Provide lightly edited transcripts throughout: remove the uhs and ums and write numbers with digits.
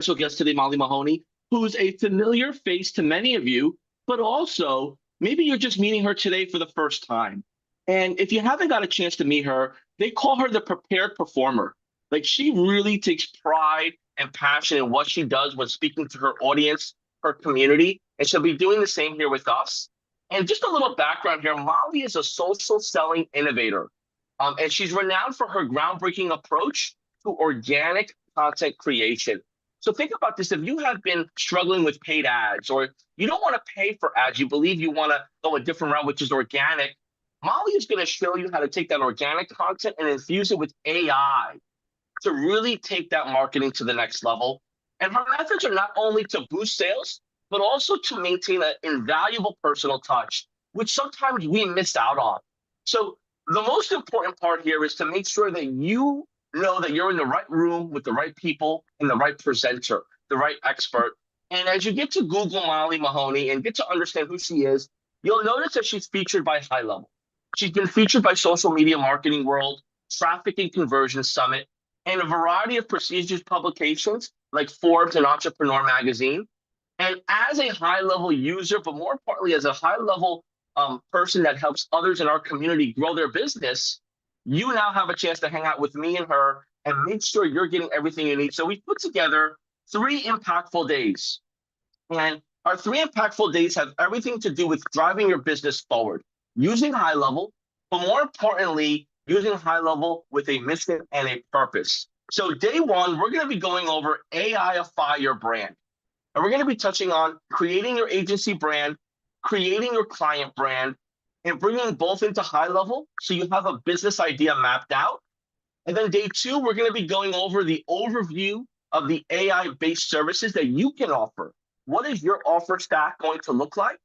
special guest today, Molly Mahoney, who's a familiar face to many of you, but also maybe you're just meeting her today for the first time. And if you haven't got a chance to meet her, they call her the prepared performer. Like she really takes pride and passion in what she does when speaking to her audience, her community, and she'll be doing the same here with us. And just a little background here, Molly is a social selling innovator, and she's renowned for her groundbreaking approach to organic content creation. So think about this. If you have been struggling with paid ads or you don't want to pay for ads, you believe you want to go a different route, which is organic, Molly is going to show you how to take that organic content and infuse it with AI to really take that marketing to the next level. And her methods are not only to boost sales, but also to maintain an invaluable personal touch, which sometimes we miss out on. So the most important part here is to make sure that you know that you're in the right room with the right people and the right presenter, the right expert. And as you get to Google Molly Mahoney and get to understand who she is, you'll notice that she's featured by HighLevel. She's been featured by Social Media Marketing World, Traffic and Conversion Summit, and a variety of prestigious publications like Forbes and Entrepreneur Magazine. And as a high level user, but more importantly, as a high level person that helps others in our community grow their business, you now have a chance to hang out with me and her and make sure you're getting everything you need. So we put together 3 impactful days. And our 3 impactful days have everything to do with driving your business forward, using HighLevel, but more importantly, using HighLevel with a mission and a purpose. So day one, we're going to be going over AIify your brand. And we're going to be touching on creating your agency brand, creating your client brand, and bringing both into HighLevel so you have a business idea mapped out. And then day two, we're going to be going over the overview of the AI-based services that you can offer. What is your offer stack going to look like?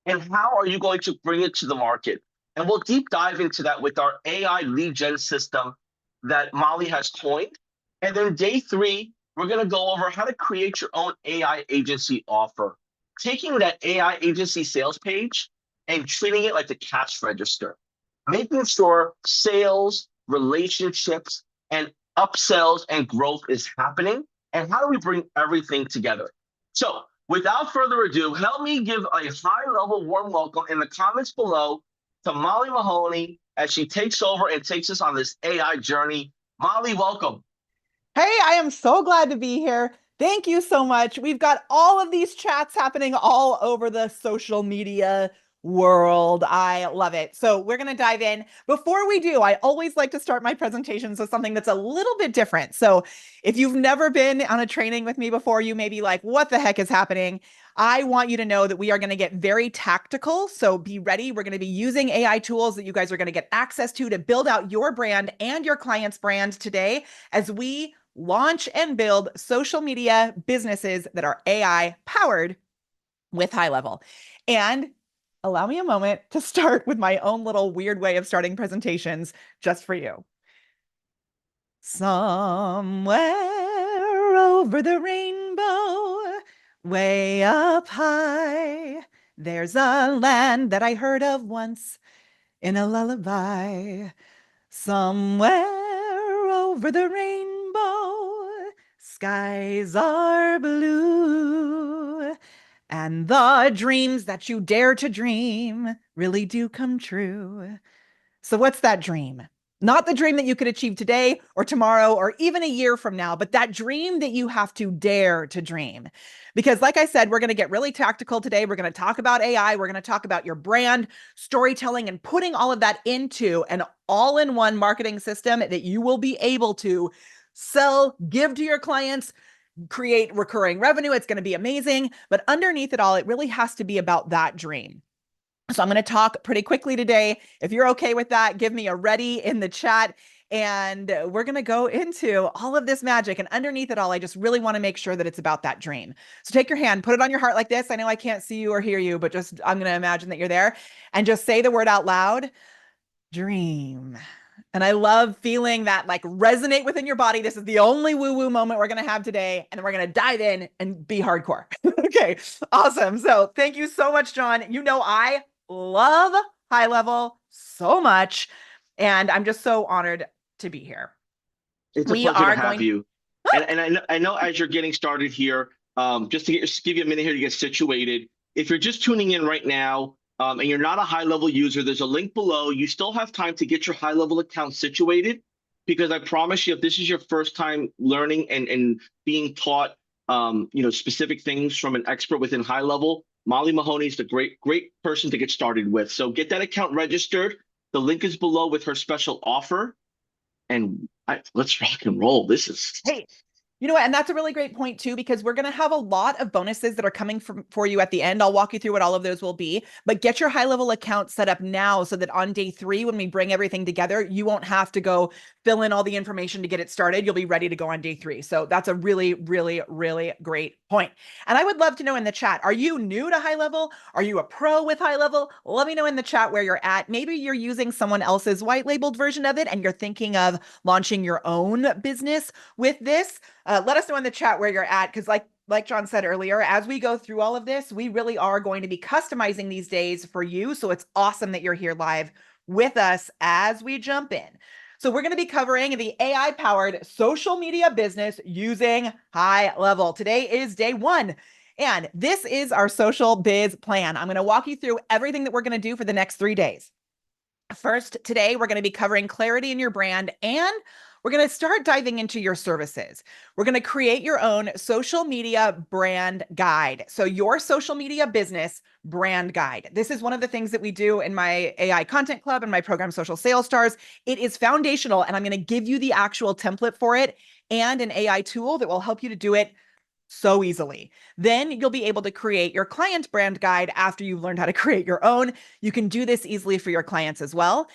And how are you going to bring it to the market? And we'll deep dive into that with our AI lead gen system that Molly has coined. And then day three, we're going to go over how to create your own AI agency offer, taking that AI agency sales page and treating it like the cash register, making sure sales, relationships, and upsells and growth is happening. And how do we bring everything together? So without further ado, help me give a high level warm welcome in the comments below to Molly Mahoney as she takes over and takes us on this AI journey. Molly, welcome. Hey, I am so glad to be here. Thank you so much. We've got all of these chats happening all over the social media world. I love it. So we're going to dive in. Before we do, I always like to start my presentations with something that's a little bit different. So if you've never been on a training with me before, you may be like, what the heck is happening? I want you to know that we are going to get very tactical. So be ready. We're going to be using AI tools that you guys are going to get access to build out your brand and your client's brand today as we launch and build social media businesses that are AI powered with HighLevel. And allow me a moment to start with my own little weird way of starting presentations just for you. Somewhere over the rainbow, way up high, there's a land that I heard of once in a lullaby. Somewhere over the rainbow, skies are blue, and the dreams that you dare to dream really do come true. So what's that dream? Not the dream that you could achieve today or tomorrow or even a year from now, but that dream that you have to dare to dream. Because like I said, we're going to get really tactical today. We're going to talk about AI. We're going to talk about your brand, storytelling, and putting all of that into an all-in-one marketing system that you will be able to sell, give to your clients, create recurring revenue. It's going to be amazing. But underneath it all, it really has to be about that dream. So I'm going to talk pretty quickly today. If you're okay with that, give me a ready in the chat. And we're going to go into all of this magic. And underneath it all, I just really want to make sure that it's about that dream. So take your hand, put it on your heart like this. I know I can't see you or hear you, but just I'm going to imagine that you're there and just say the word out loud, dream. And I love feeling that like resonate within your body. This is the only woo-woo moment we're going to have today. And then we're going to dive in and be hardcore. Okay, awesome. So thank you so much, John. You know, I love HighLevel so much. And I'm just so honored to be here. It's a pleasure to have you. And I know as you're getting started here, just give you a minute here to get situated. If you're just tuning in right now, and you're not a high level user, there's a link below. You still have time to get your high level account situated, because I promise you, if this is your first time learning and being taught, specific things from an expert within high level, Molly Mahoney is the great person to get started with. So get that account registered. The link is below with her special offer, and let's rock and roll. This is Hey, you know what? And that's a really great point too, because we're going to have a lot of bonuses that are coming for you at the end. I'll walk you through what all of those will be, but get your high level account set up now so that on day 3, when we bring everything together, you won't have to go fill in all the information to get it started. You'll be ready to go on day 3. So that's a really, really, really great point. And I would love to know in the chat, are you new to high level? Are you a pro with high level? Let me know in the chat where you're at. Maybe you're using someone else's white labeled version of it and you're thinking of launching your own business with this. Let us know in the chat where you're at, because like John said earlier, as we go through all of this, we really are going to be customizing these days for you. So it's awesome that you're here live with us as we jump in. So we're going to be covering the AI-powered social media business using High Level. Today is day 1. And this is our social biz plan. I'm going to walk you through everything that we're going to do for the next 3 days. First, today we're going to be covering clarity in your brand, and we're going to start diving into your services. We're going to create your own social media brand guide. So your social media business brand guide. This is one of the things that we do in my AI content club and my program Social Sales Stars. It is foundational, and I'm going to give you the actual template for it and an AI tool that will help you to do it so easily. Then you'll be able to create your client brand guide after you've learned how to create your own. You can do this easily for your clients as well.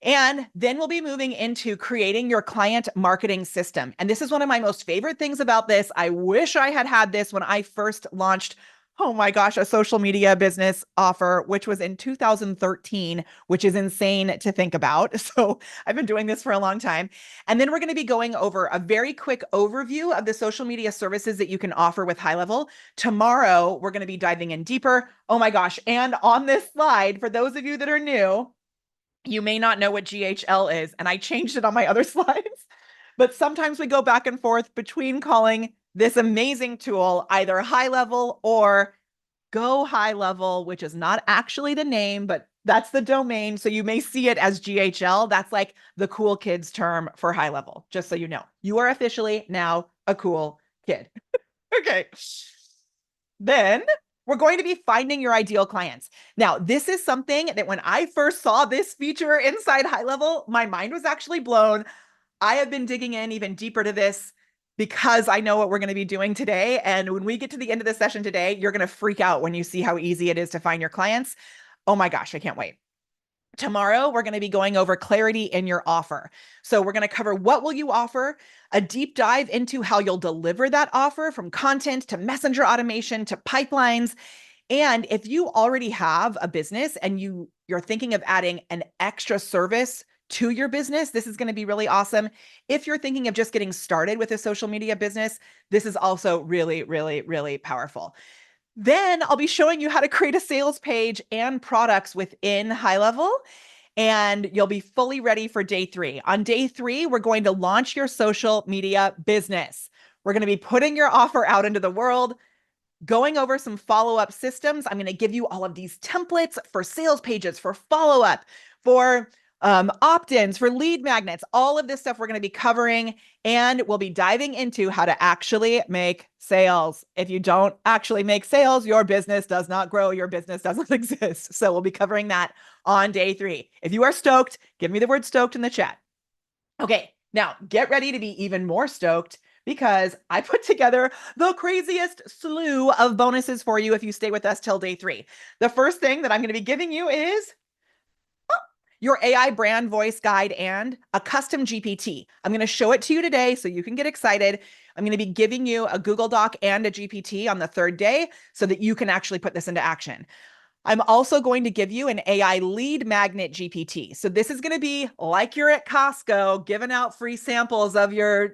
And then we'll be moving into creating your client marketing system. And this is one of my most favorite things about this. I wish I had had this when I first launched, oh my gosh, a social media business offer, which was in 2013, which is insane to think about. So I've been doing this for a long time. And then we're going to be going over a very quick overview of the social media services that you can offer with High Level. Tomorrow, we're going to be diving in deeper. Oh my gosh. And on this slide, for those of you that are new, you may not know what GHL is, and I changed it on my other slides, but sometimes we go back and forth between calling this amazing tool either High Level or Go High Level, which is not actually the name, but that's the domain. So you may see it as GHL. That's like the cool kids term for High Level, just so you know. You are officially now a cool kid. Okay. Then we're going to be finding your ideal clients. Now, this is something that when I first saw this feature inside High Level, my mind was actually blown. I have been digging in even deeper to this because I know what we're going to be doing today. And when we get to the end of the session today, you're going to freak out when you see how easy it is to find your clients. Oh my gosh, I can't wait. Tomorrow, we're going to be going over clarity in your offer. So we're going to cover what will you offer, a deep dive into how you'll deliver that offer, from content to messenger automation to pipelines. And if you already have a business and you're thinking of adding an extra service to your business, this is going to be really awesome. If you're thinking of just getting started with a social media business, this is also really, really, really powerful. Then I'll be showing you how to create a sales page and products within High Level, and you'll be fully ready for day 3. On day 3, we're going to launch your social media business. We're going to be putting your offer out into the world, going over some follow-up systems. I'm going to give you all of these templates for sales pages, for follow-up, for opt-ins, for lead magnets. All of this stuff we're going to be covering, and we'll be diving into how to actually make sales. If you don't actually make sales, your business does not grow. Your business doesn't exist. So we'll be covering that on day 3. If you are stoked, give me the word stoked in the chat. Okay, now get ready to be even more stoked, because I put together the craziest slew of bonuses for you if you stay with us till day 3. The first thing that I'm going to be giving you is your AI brand voice guide and a custom GPT. I'm going to show it to you today so you can get excited. I'm going to be giving you a Google Doc and a GPT on the 3rd day so that you can actually put this into action. I'm also going to give you an AI lead magnet GPT. So this is going to be like you're at Costco giving out free samples of your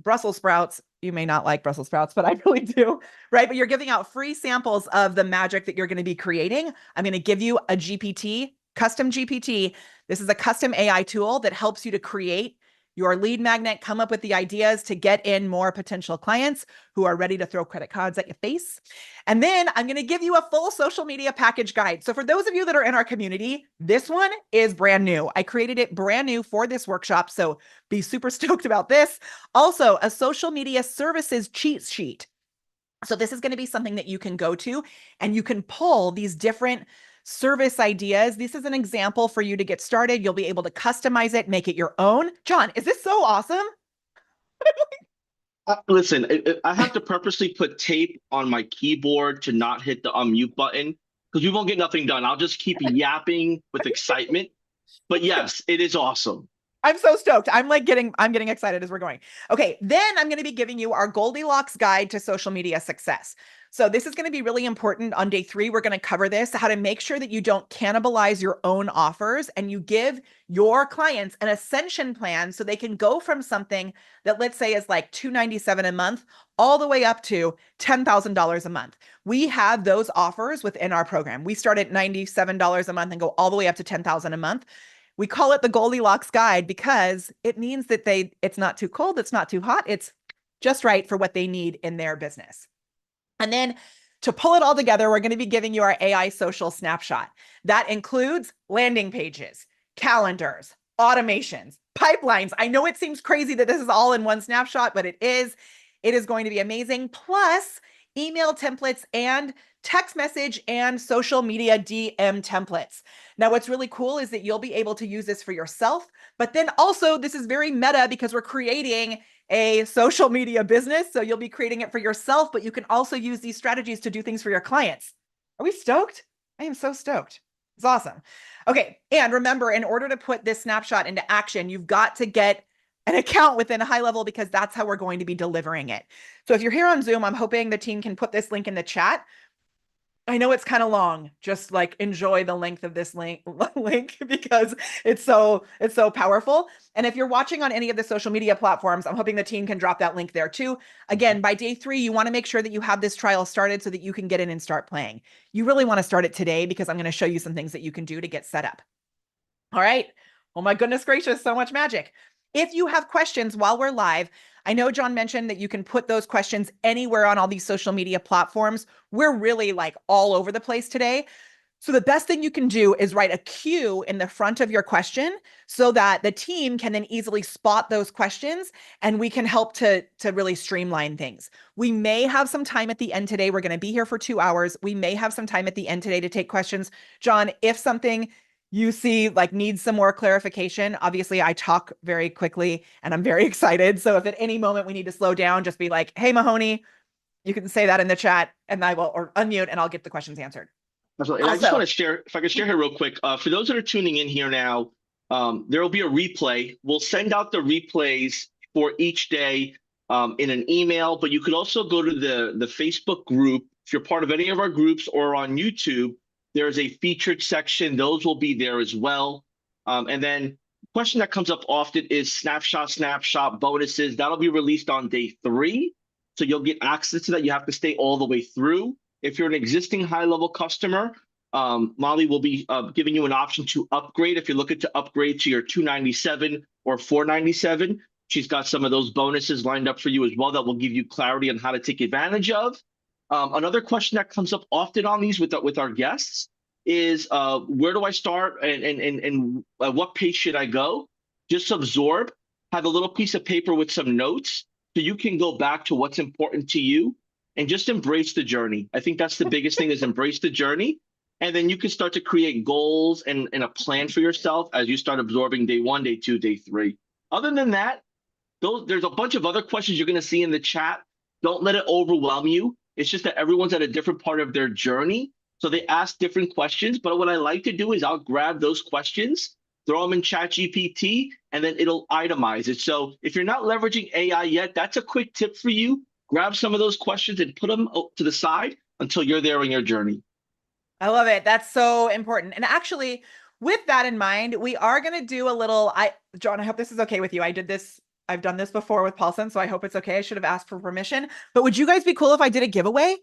Brussels sprouts. You may not like Brussels sprouts, but I really do, right? But you're giving out free samples of the magic that you're going to be creating. I'm going to give you a GPT, custom GPT. This is a custom AI tool that helps you to create your lead magnet, come up with the ideas to get in more potential clients who are ready to throw credit cards at your face. And then I'm going to give you a full social media package guide. So for those of you that are in our community, this one is brand new. I created it brand new for this workshop. So be super stoked about this. Also, a social media services cheat sheet. So this is going to be something that you can go to and you can pull these different service ideas. This is an example for you to get started. You'll be able to customize it, make it your own. John, is this so awesome? Listen, I have to purposely put tape on my keyboard to not hit the unmute button because we won't get nothing done. I'll just keep yapping with excitement. But yes, it is awesome. I'm so stoked. I'm getting excited as we're going. Okay, then I'm going to be giving you our Goldilocks guide to social media success. So this is going to be really important on day 3. We're going to cover this, how to make sure that you don't cannibalize your own offers and you give your clients an ascension plan so they can go from something that let's say is like $297 a month all the way up to $10,000 a month. We have those offers within our program. We start at $97 a month and go all the way up to $10,000 a month. We call it the Goldilocks guide because it means that it's not too cold, it's not too hot, it's just right for what they need in their business. And then to pull it all together, we're going to be giving you our AI social snapshot. That includes landing pages, calendars, automations, pipelines. I know it seems crazy that this is all in one snapshot, but it is. It is going to be amazing. Plus email templates and text message and social media DM templates. Now, what's really cool is that you'll be able to use this for yourself, but then also this is very meta because we're creating a social media business. So you'll be creating it for yourself, but you can also use these strategies to do things for your clients. Are we stoked? I am so stoked. It's awesome. Okay. And remember, in order to put this snapshot into action, you've got to get an account within HighLevel because that's how we're going to be delivering it. So if you're here on Zoom, I'm hoping the team can put this link in the chat. I know it's kind of long. Just like enjoy the length of this link because it's so powerful. And if you're watching on any of the social media platforms, I'm hoping the team can drop that link there too. Again, by day 3, you want to make sure that you have this trial started so that you can get in and start playing. You really want to start it today because I'm going to show you some things that you can do to get set up. All right. Oh my goodness gracious, so much magic. If you have questions while we're live, I know John mentioned that you can put those questions anywhere on all these social media platforms. We're really like all over the place today. So the best thing you can do is write a Q in the front of your question so that the team can then easily spot those questions and we can help to really streamline things. We may have some time at the end today. We're going to be here for 2 hours. We may have some time at the end today to take questions. John, if something you see like needs some more clarification, obviously I talk very quickly and I'm very excited. So if at any moment we need to slow down, just be like, hey, Mahoney, you can say that in the chat and I will, or unmute and I'll get the questions answered. Absolutely. And I just want to share, if I could share here real quick, for those that are tuning in here now, there will be a replay. We'll send out the replays for each day in an email, but you could also go to the Facebook group. If you're part of any of our groups or on YouTube, there's a featured section. Those will be there as well. And then the question that comes up often is snapshot bonuses. That'll be released on day 3. So you'll get access to that. You have to stay all the way through. If you're an existing HighLevel customer, Molly will be giving you an option to upgrade. If you're looking to upgrade to your $297 or $497, she's got some of those bonuses lined up for you as well that will give you clarity on how to take advantage of. Another question that comes up often on these with our guests is where do I start and what pace should I go? Just absorb, have a little piece of paper with some notes so you can go back to what's important to you and just embrace the journey. I think that's the biggest thing is embrace the journey. And then you can start to create goals and a plan for yourself as you start absorbing day 1, day 2, day 3. Other than that, there's a bunch of other questions you're going to see in the chat. Don't let it overwhelm you. It's just that everyone's at a different part of their journey. So they ask different questions. But what I like to do is I'll grab those questions, throw them in ChatGPT, and then it'll itemize it. So if you're not leveraging AI yet, that's a quick tip for you. Grab some of those questions and put them to the side until you're there in your journey. I love it. That's so important. And actually, with that in mind, we are going to do a little, John, I hope this is okay with you. I've done this before with Paulson, so I hope it's okay. I should have asked for permission, but would you guys be cool if I did a giveaway?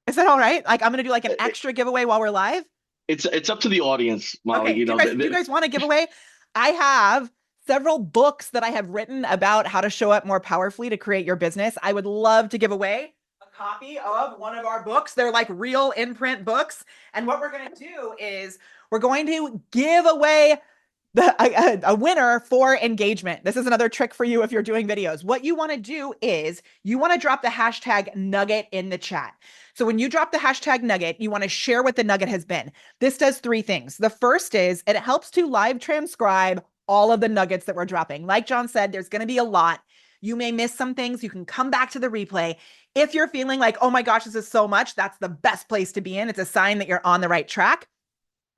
Is that all right? Like I'm going to do like an extra giveaway while we're live. It's up to the audience, Molly. Okay. You know, do you guys want a giveaway? I have several books that I have written about how to show up more powerfully to create your business. I would love to give away a copy of one of our books. They're like real in-print books. And what we're going to do is we're going to give away a winner for engagement. This is another trick for you if you're doing videos. What you want to do is you want to drop the hashtag nugget in the chat. So when you drop the hashtag nugget, you want to share what the nugget has been. This does three things. The first is it helps to live transcribe all of the nuggets that we're dropping. Like John said, there's going to be a lot. You may miss some things. You can come back to the replay. If you're feeling like, oh my gosh, this is so much, that's the best place to be in. It's a sign that you're on the right track.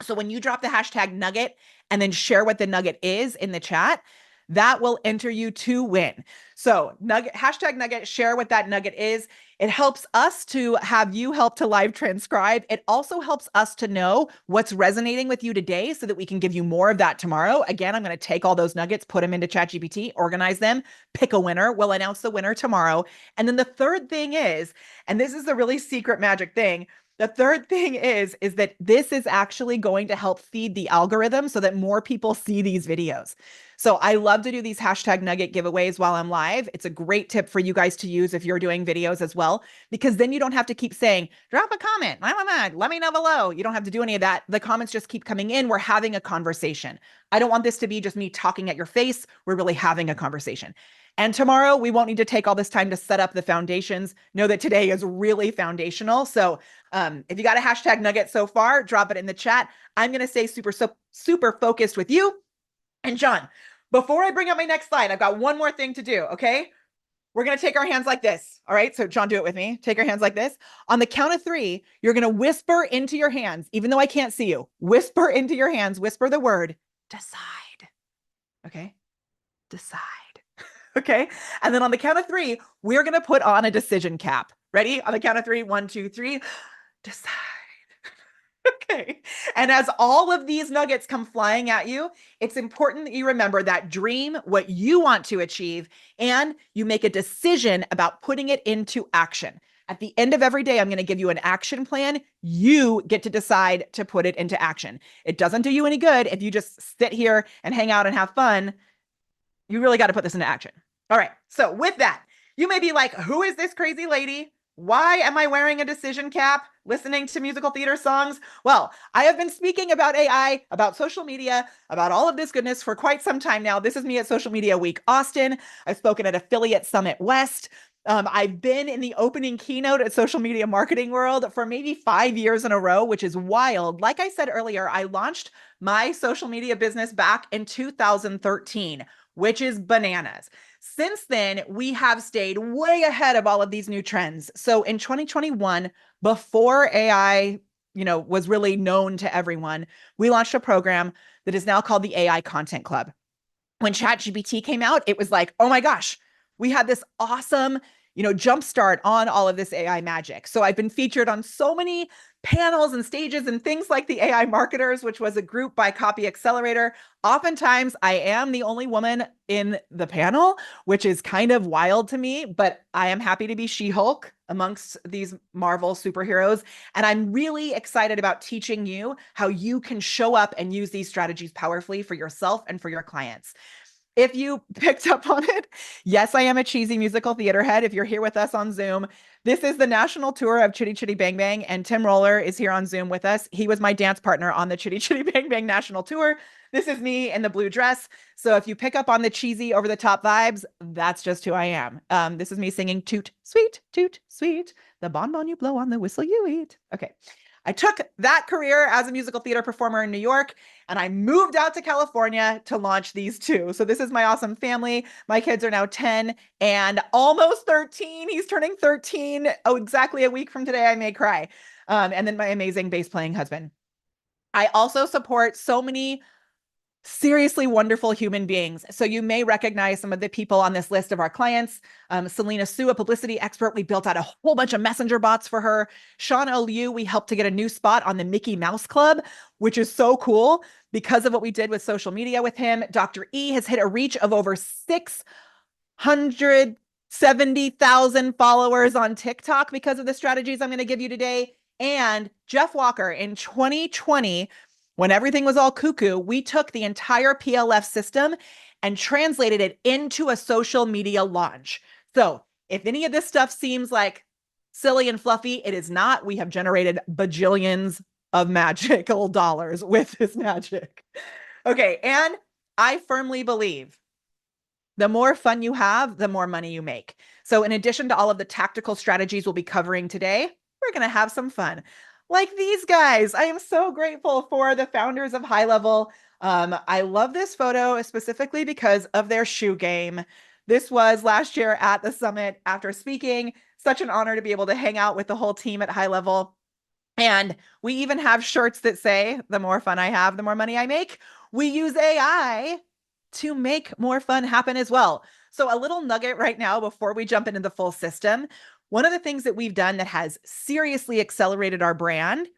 So when you drop the hashtag nugget and then share what the nugget is in the chat, that will enter you to win. So hashtag nugget, share what that nugget is. It helps us to have you help to live transcribe. It also helps us to know what's resonating with you today so that we can give you more of that tomorrow. Again, I'm going to take all those nuggets, put them into ChatGPT, organize them, pick a winner. We'll announce the winner tomorrow. And then the third thing is, and this is the really secret magic thing, the third thing is that this is actually going to help feed the algorithm so that more people see these videos. So I love to do these hashtag nugget giveaways while I'm live. It's a great tip for you guys to use if you're doing videos as well, because then you don't have to keep saying, drop a comment, let me know below. You don't have to do any of that. The comments just keep coming in. We're having a conversation. I don't want this to be just me talking at your face. We're really having a conversation. And tomorrow, we won't need to take all this time to set up the foundations. Know that today is really foundational. So if you got a hashtag nugget so far, drop it in the chat. I'm going to stay super focused with you. And John, before I bring up my next slide, I've got one more thing to do, okay? We're going to take our hands like this. All right. So John, do it with me. Take your hands like this. On the count of three, you're going to whisper into your hands, even though I can't see you. Whisper into your hands, whisper the word, decide. Okay. Decide. Okay. And then on the count of three, we're going to put on a decision cap. Ready? On the count of three, 1, 2, 3, decide. Okay. And as all of these nuggets come flying at you, it's important that you remember that dream, what you want to achieve, and you make a decision about putting it into action. At the end of every day, I'm going to give you an action plan. You get to decide to put it into action. It doesn't do you any good if you just sit here and hang out and have fun. You really got to put this into action. All right. So with that, you may be like, who is this crazy lady? Why am I wearing a decision cap, listening to musical theater songs? Well, I have been speaking about AI, about social media, about all of this goodness for quite some time now. This is me at Social Media Week Austin. I've spoken at Affiliate Summit West. I've been in the opening keynote at Social Media Marketing World for maybe 5 years in a row, which is wild. Like I said earlier, I launched my social media business back in 2013, which is bananas. Since then, we have stayed way ahead of all of these new trends. So in 2021, before AI, was really known to everyone, we launched a program that is now called the AI Content Club. When ChatGPT came out, it was like, oh my gosh, we had this awesome, jumpstart on all of this AI magic. So I've been featured on so many panels and stages and things like the AI Marketers, which was a group by Copy Accelerator. Oftentimes, I am the only woman in the panel, which is kind of wild to me, but I am happy to be She-Hulk amongst these Marvel superheroes. And I'm really excited about teaching you how you can show up and use these strategies powerfully for yourself and for your clients. If you picked up on it, yes, I am a cheesy musical theater head. If you're here with us on Zoom, this is the national tour of Chitty Chitty Bang Bang, and Tim Roller is here on Zoom with us. He was my dance partner on the Chitty Chitty Bang Bang national tour. This is me in the blue dress. So if you pick up on the cheesy over the top vibes, that's just who I am. This is me singing toot, sweet, the bonbon you blow on the whistle you eat. Okay. I took that career as a musical theater performer in New York, and I moved out to California to launch these two. So this is my awesome family. My kids are now 10 and almost 13. He's turning 13. Oh, exactly a week from today, I may cry. And then my amazing bass playing husband. I also support so many seriously wonderful human beings. So you may recognize some of the people on this list of our clients. Selena Sue, a publicity expert. We built out a whole bunch of messenger bots for her. Sean Liu, we helped to get a new spot on the Mickey Mouse Club, which is so cool because of what we did with social media with him. Dr. E has hit a reach of over 670,000 followers on TikTok because of the strategies I'm going to give you today. And Jeff Walker in 2020 When everything was all cuckoo, we took the entire PLF system and translated it into a social media launch. So if any of this stuff seems like silly and fluffy, it is not. We have generated bajillions of magical dollars with this magic. Okay, and I firmly believe the more fun you have, the more money you make. So, in addition to all of the tactical strategies we'll be covering today, we're going to have some fun. Like these guys. I am so grateful for the founders of HighLevel. I love this photo specifically because of their shoe game. This was last year at the summit after speaking. Such an honor to be able to hang out with the whole team at HighLevel. And we even have shirts that say, the more fun I have, the more money I make. We use AI to make more fun happen as well. So, a little nugget right now before we jump into the full system. One of the things that we've done that has seriously accelerated our brand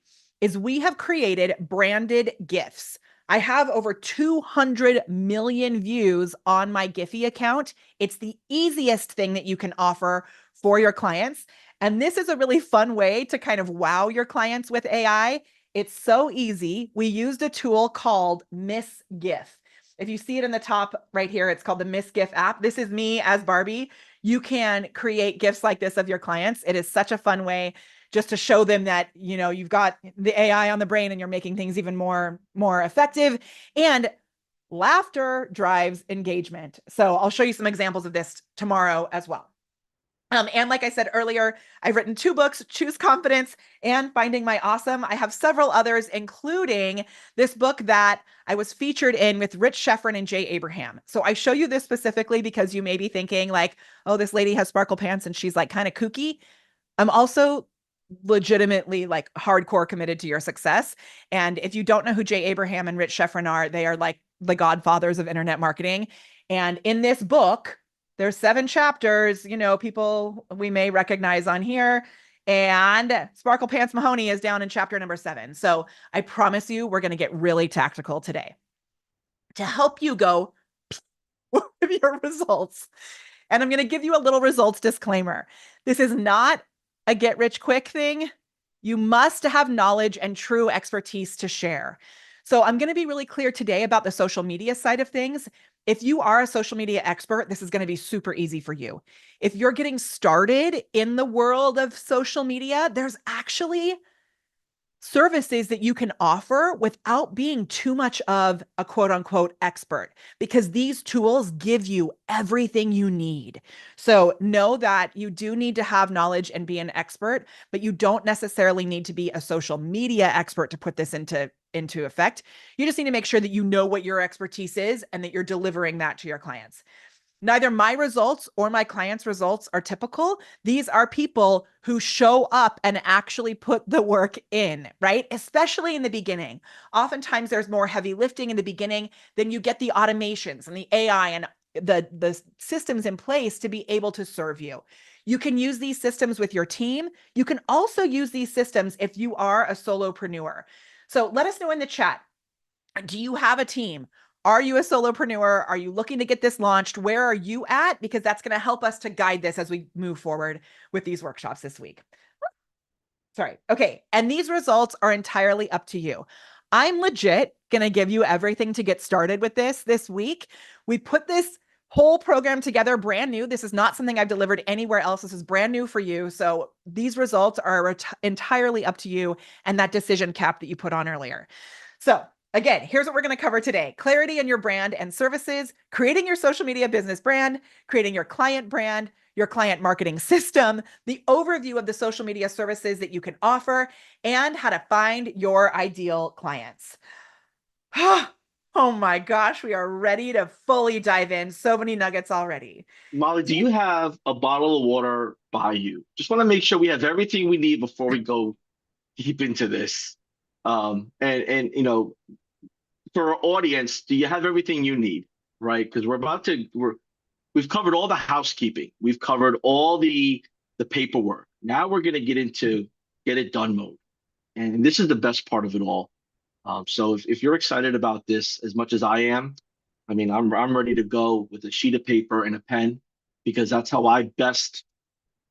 is we have created branded GIFs. I have over 200 million views on my Giphy account. It's the easiest thing that you can offer for your clients. And this is a really fun way to kind of wow your clients with AI. It's so easy. We used a tool called Miss GIF. If you see it in the top right here, it's called the Miss GIF app. This is me as Barbie. You can create GIFs like this of your clients. It is such a fun way just to show them that, you know, you've got the AI on the brain and you're making things even more effective. And laughter drives engagement. So I'll show you some examples of this tomorrow as well. And like I said earlier, I've written 2 books, Choose Confidence and Finding My Awesome. I have several others, including this book that I was featured in with Rich Schefren and Jay Abraham. So I show you this specifically because you may be thinking like, oh, this lady has sparkle pants and she's like kind of kooky. I'm also legitimately like hardcore committed to your success. And if you don't know who Jay Abraham and Rich Schefren are, they are like the godfathers of internet marketing. And in this book, there's 7 chapters, you know, people we may recognize on here. And Sparkle Pants Mahoney is down in chapter number 7. So I promise you, we're going to get really tactical today to help you go with your results. And I'm going to give you a little results disclaimer. This is not a get rich quick thing. You must have knowledge and true expertise to share. So I'm going to be really clear today about the social media side of things. If you are a social media expert, this is going to be super easy for you. If you're getting started in the world of social media, there's actually services that you can offer without being too much of a quote unquote expert, because these tools give you everything you need. So know that you do need to have knowledge and be an expert, but you don't necessarily need to be a social media expert to put this into effect. You just need to make sure that you know what your expertise is and that you're delivering that to your clients. Neither my results or my clients' results are typical. These are people who show up and actually put the work in, right? Especially in the beginning. Oftentimes there's more heavy lifting in the beginning, then you get the automations and the AI and the systems in place to be able to serve you. You can use these systems with your team. You can also use these systems if you are a solopreneur. So let us know in the chat. Do you have a team? Are you a solopreneur? Are you looking to get this launched? Where are you at? Because that's going to help us to guide this as we move forward with these workshops this week. Sorry. Okay. And these results are entirely up to you. I'm legit going to give you everything to get started with this week. We put this whole program together brand new. This is not something I've delivered anywhere else. This is brand new for you. So these results are entirely up to you and that decision cap that you put on earlier. So again, here's what we're going to cover today. Clarity in your brand and services, creating your social media business brand, creating your client brand, your client marketing system, the overview of the social media services that you can offer, and how to find your ideal clients. Oh my gosh, we are ready to fully dive in. So many nuggets already. Molly, do you have a bottle of water by you? Just want to make sure we have everything we need before we go deep into this. And you know, for our audience, do you have everything you need? Right? Because we've covered all the housekeeping. We've covered all the paperwork. Now we're going to get into get it done mode. And this is the best part of it all. So if you're excited about this as much as I am, I mean, I'm ready to go with a sheet of paper and a pen, because that's how I best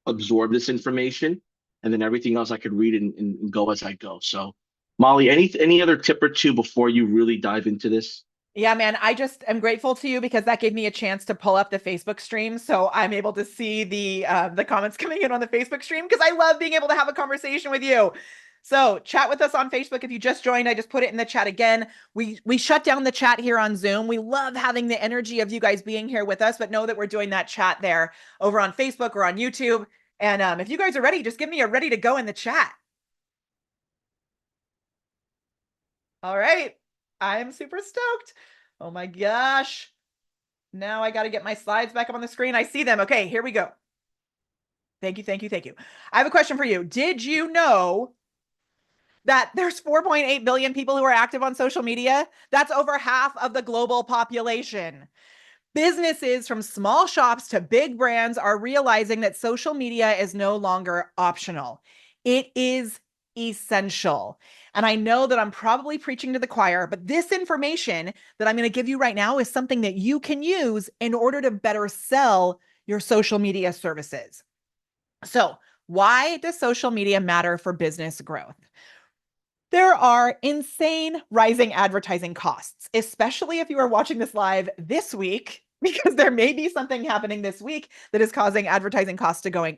absorb this information. And then everything else I could read and go as I go. So Molly, any other tip or two before you really dive into this? Yeah, man, I just am grateful to you because that gave me a chance to pull up the Facebook stream, so I'm able to see the comments coming in on the Facebook stream because I love being able to have a conversation with you. So chat with us on Facebook if you just joined. I just put it in the chat again. We shut down the chat here on Zoom. We love having the energy of you guys being here with us, but know that we're doing that chat there over on Facebook or on YouTube. And if you guys are ready, just give me a ready to go in the chat. All right. I am super stoked. Oh my gosh. Now I got to get my slides back up on the screen. I see them. Okay, here we go. Thank you, thank you, thank you. I have a question for you. Did you know that there's 4.8 billion people who are active on social media? That's over half of the global population. Businesses from small shops to big brands are realizing that social media is no longer optional. It is essential. And I know that I'm probably preaching to the choir, but this information that I'm going to give you right now is something that you can use in order to better sell your social media services. So, why does social media matter for business growth? There are insane rising advertising costs, especially if you are watching this live this week, because there may be something happening this week that is causing advertising costs to go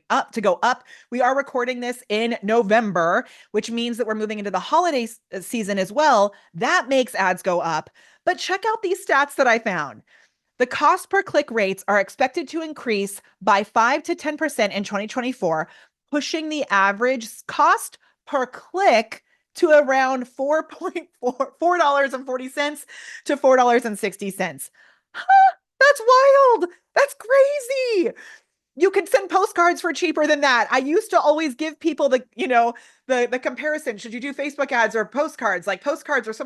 up. We are recording this in November, which means that we're moving into the holiday season as well. That makes ads go up. But check out these stats that I found. The cost per click rates are expected to increase by 5 to 10% in 2024, pushing the average cost per click to around $4.40 to $4.60. Huh, that's wild. That's crazy. You can send postcards for cheaper than that. I used to always give people the comparison. Should you do Facebook ads or postcards? Like postcards are so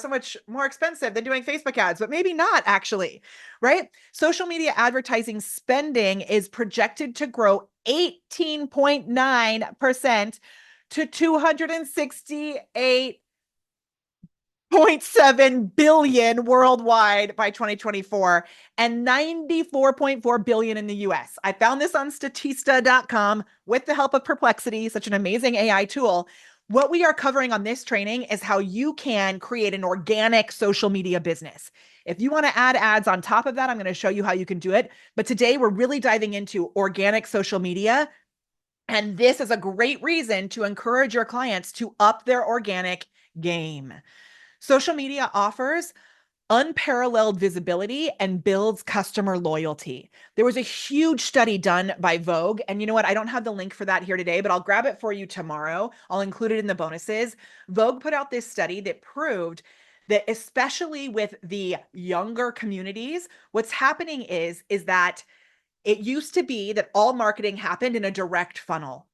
much more expensive than doing Facebook ads, but maybe not actually, right? Social media advertising spending is projected to grow 18.9% to 268 0.7 billion worldwide by 2024 and 94.4 billion in the US. I found this on statista.com with the help of Perplexity, such an amazing AI tool. What we are covering on this training is how you can create an organic social media business. If you want to add ads on top of that, I'm going to show you how you can do it. But today we're really diving into organic social media. And this is a great reason to encourage your clients to up their organic game. Social media offers unparalleled visibility and builds customer loyalty. There was a huge study done by Vogue. And you know what? I don't have the link for that here today, but I'll grab it for you tomorrow. I'll include it in the bonuses. Vogue put out this study that proved that especially with the younger communities, what's happening is that it used to be that all marketing happened in a direct funnel.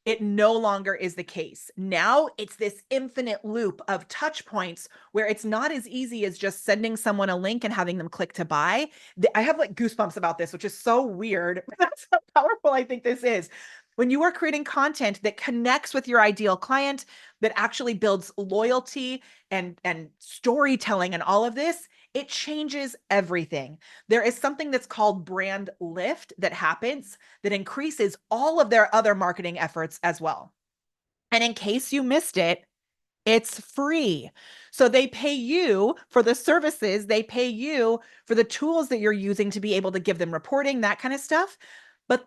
It no longer is the case. Now it's this infinite loop of touch points where it's not as easy as just sending someone a link and having them click to buy. I have like goosebumps about this, which is so weird. That's how powerful I think this is. When you are creating content that connects with your ideal client, that actually builds loyalty and storytelling and all of this, it changes everything. There is something that's called brand lift that happens that increases all of their other marketing efforts as well. And in case you missed it, it's free. So they pay you for the services, they pay you for the tools that you're using to be able to give them reporting, that kind of stuff. But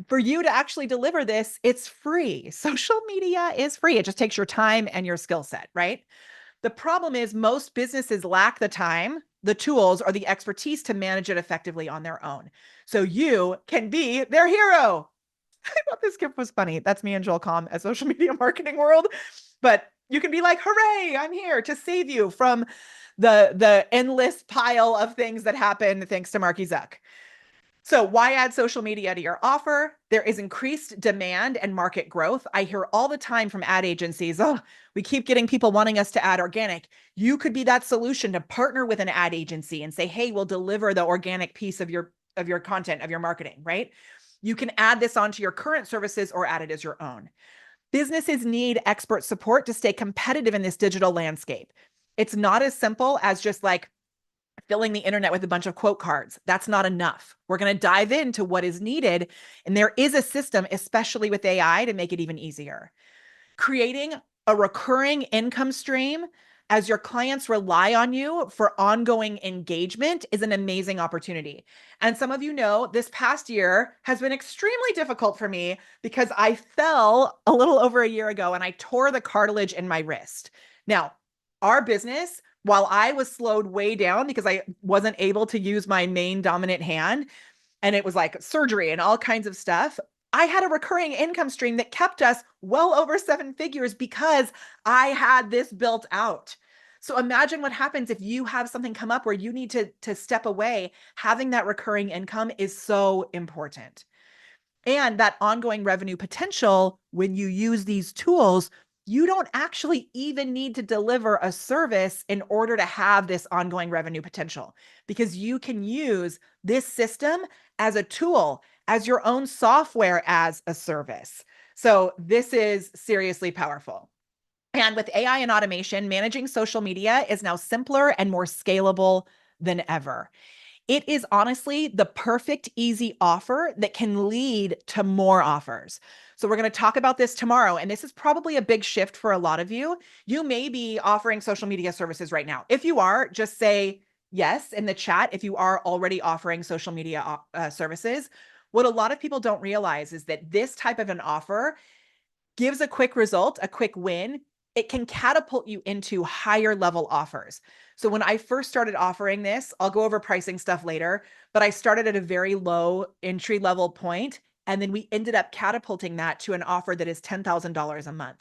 for you to actually deliver this, it's free. Social media is free. It just takes your time and your skill set, right? The problem is most businesses lack the time, the tools, or the expertise to manage it effectively on their own. So you can be their hero. I thought this gift was funny. That's me and Joel Comm at Social Media Marketing World. But you can be like, hooray, I'm here to save you from the endless pile of things that happen thanks to Marky Zuck. So why add social media to your offer? There is increased demand and market growth. I hear all the time from ad agencies, oh, we keep getting people wanting us to add organic. You could be that solution to partner with an ad agency and say, hey, we'll deliver the organic piece of your content, of your marketing, right? You can add this onto your current services or add it as your own. Businesses need expert support to stay competitive in this digital landscape. It's not as simple as just like filling the internet with a bunch of quote cards. That's not enough. We're going to dive into what is needed. And there is a system, especially with AI, to make it even easier. Creating a recurring income stream as your clients rely on you for ongoing engagement is an amazing opportunity. And some of you know this past year has been extremely difficult for me because I fell a little over a year ago and I tore the cartilage in my wrist. Now, our business, while I was slowed way down because I wasn't able to use my main dominant hand, and it was like surgery and all kinds of stuff, I had a recurring income stream that kept us well over seven figures because I had this built out. So imagine what happens if you have something come up where you need to step away. Having that recurring income is so important. And that ongoing revenue potential, when you use these tools, you don't actually even need to deliver a service in order to have this ongoing revenue potential, because you can use this system as a tool, as your own software as a service. So this is seriously powerful. And with AI and automation, managing social media is now simpler and more scalable than ever. It is honestly the perfect, easy offer that can lead to more offers. So we're going to talk about this tomorrow. And this is probably a big shift for a lot of you. You may be offering social media services right now. If you are, just say yes in the chat if you are already offering social media services. What a lot of people don't realize is that this type of an offer gives a quick result, a quick win. It can catapult you into higher level offers. So when I first started offering this, I'll go over pricing stuff later, but I started at a very low entry level point, and then we ended up catapulting that to an offer that is $10,000 a month.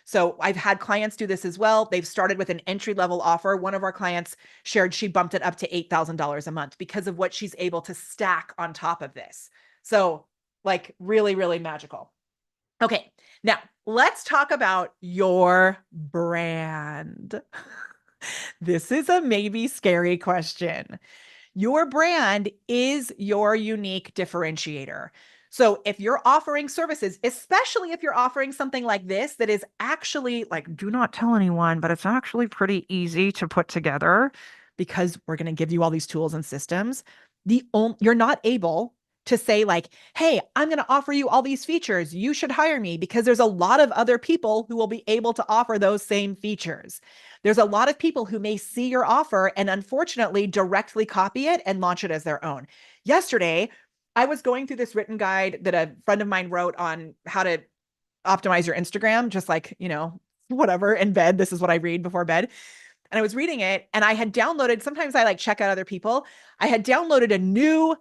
So I've had clients do this as well. They've started with an entry level offer. One of our clients shared she bumped it up to $8,000 a month because of what she's able to stack on top of this. So like really, really magical. Okay, now let's talk about your brand. This is a maybe scary question. Your brand is your unique differentiator. So if you're offering services, especially if you're offering something like this that is actually like, do not tell anyone, but it's actually pretty easy to put together because we're going to give you all these tools and systems. You're not able to say like, hey, I'm going to offer you all these features. You should hire me, because there's a lot of other people who will be able to offer those same features. There's a lot of people who may see your offer and unfortunately directly copy it and launch it as their own. Yesterday, I was going through this written guide that a friend of mine wrote on how to optimize your Instagram, just like, whatever in bed. This is what I read before bed. And I was reading it and I had downloaded, sometimes I like check out other people. I had downloaded a new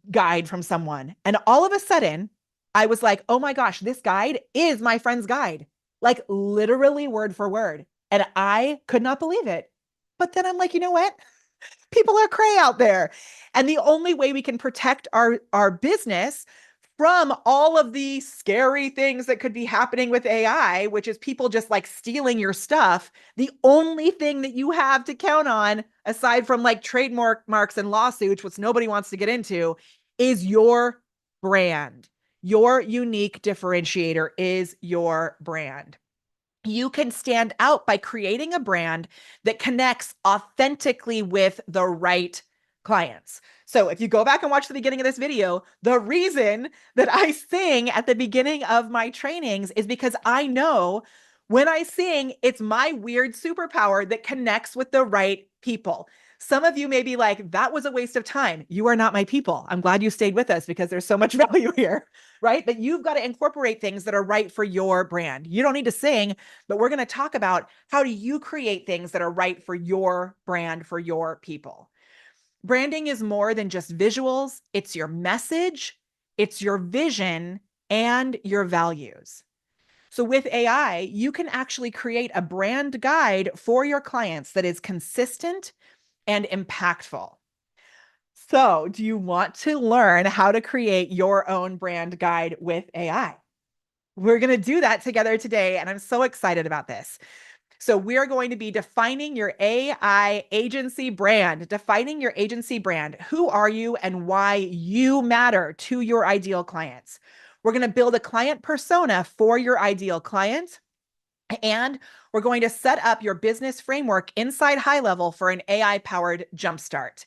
guide from someone. And all of a sudden, I was like, oh my gosh, this guide is my friend's guide, like literally word for word. And I could not believe it. But then I'm like, you know what? People are cray out there. And the only way we can protect our business from all of the scary things that could be happening with AI, which is people just like stealing your stuff, the only thing that you have to count on, aside from like trademark marks and lawsuits, which nobody wants to get into, is your brand. Your unique differentiator is your brand. You can stand out by creating a brand that connects authentically with the right clients. So if you go back and watch the beginning of this video, the reason that I sing at the beginning of my trainings is because I know when I sing, it's my weird superpower that connects with the right people. Some of you may be like, that was a waste of time. You are not my people. I'm glad you stayed with us because there's so much value here, right? But you've got to incorporate things that are right for your brand. You don't need to sing, but we're going to talk about how do you create things that are right for your brand, for your people. Branding is more than just visuals. It's your message, it's your vision, and your values. So with AI, you can actually create a brand guide for your clients that is consistent and impactful. So, do you want to learn how to create your own brand guide with AI? We're going to do that together today, and I'm so excited about this. So we're going to be defining your AI agency brand, defining your agency brand. Who are you and why you matter to your ideal clients? We're going to build a client persona for your ideal client. And we're going to set up your business framework inside HighLevel for an AI-powered jumpstart.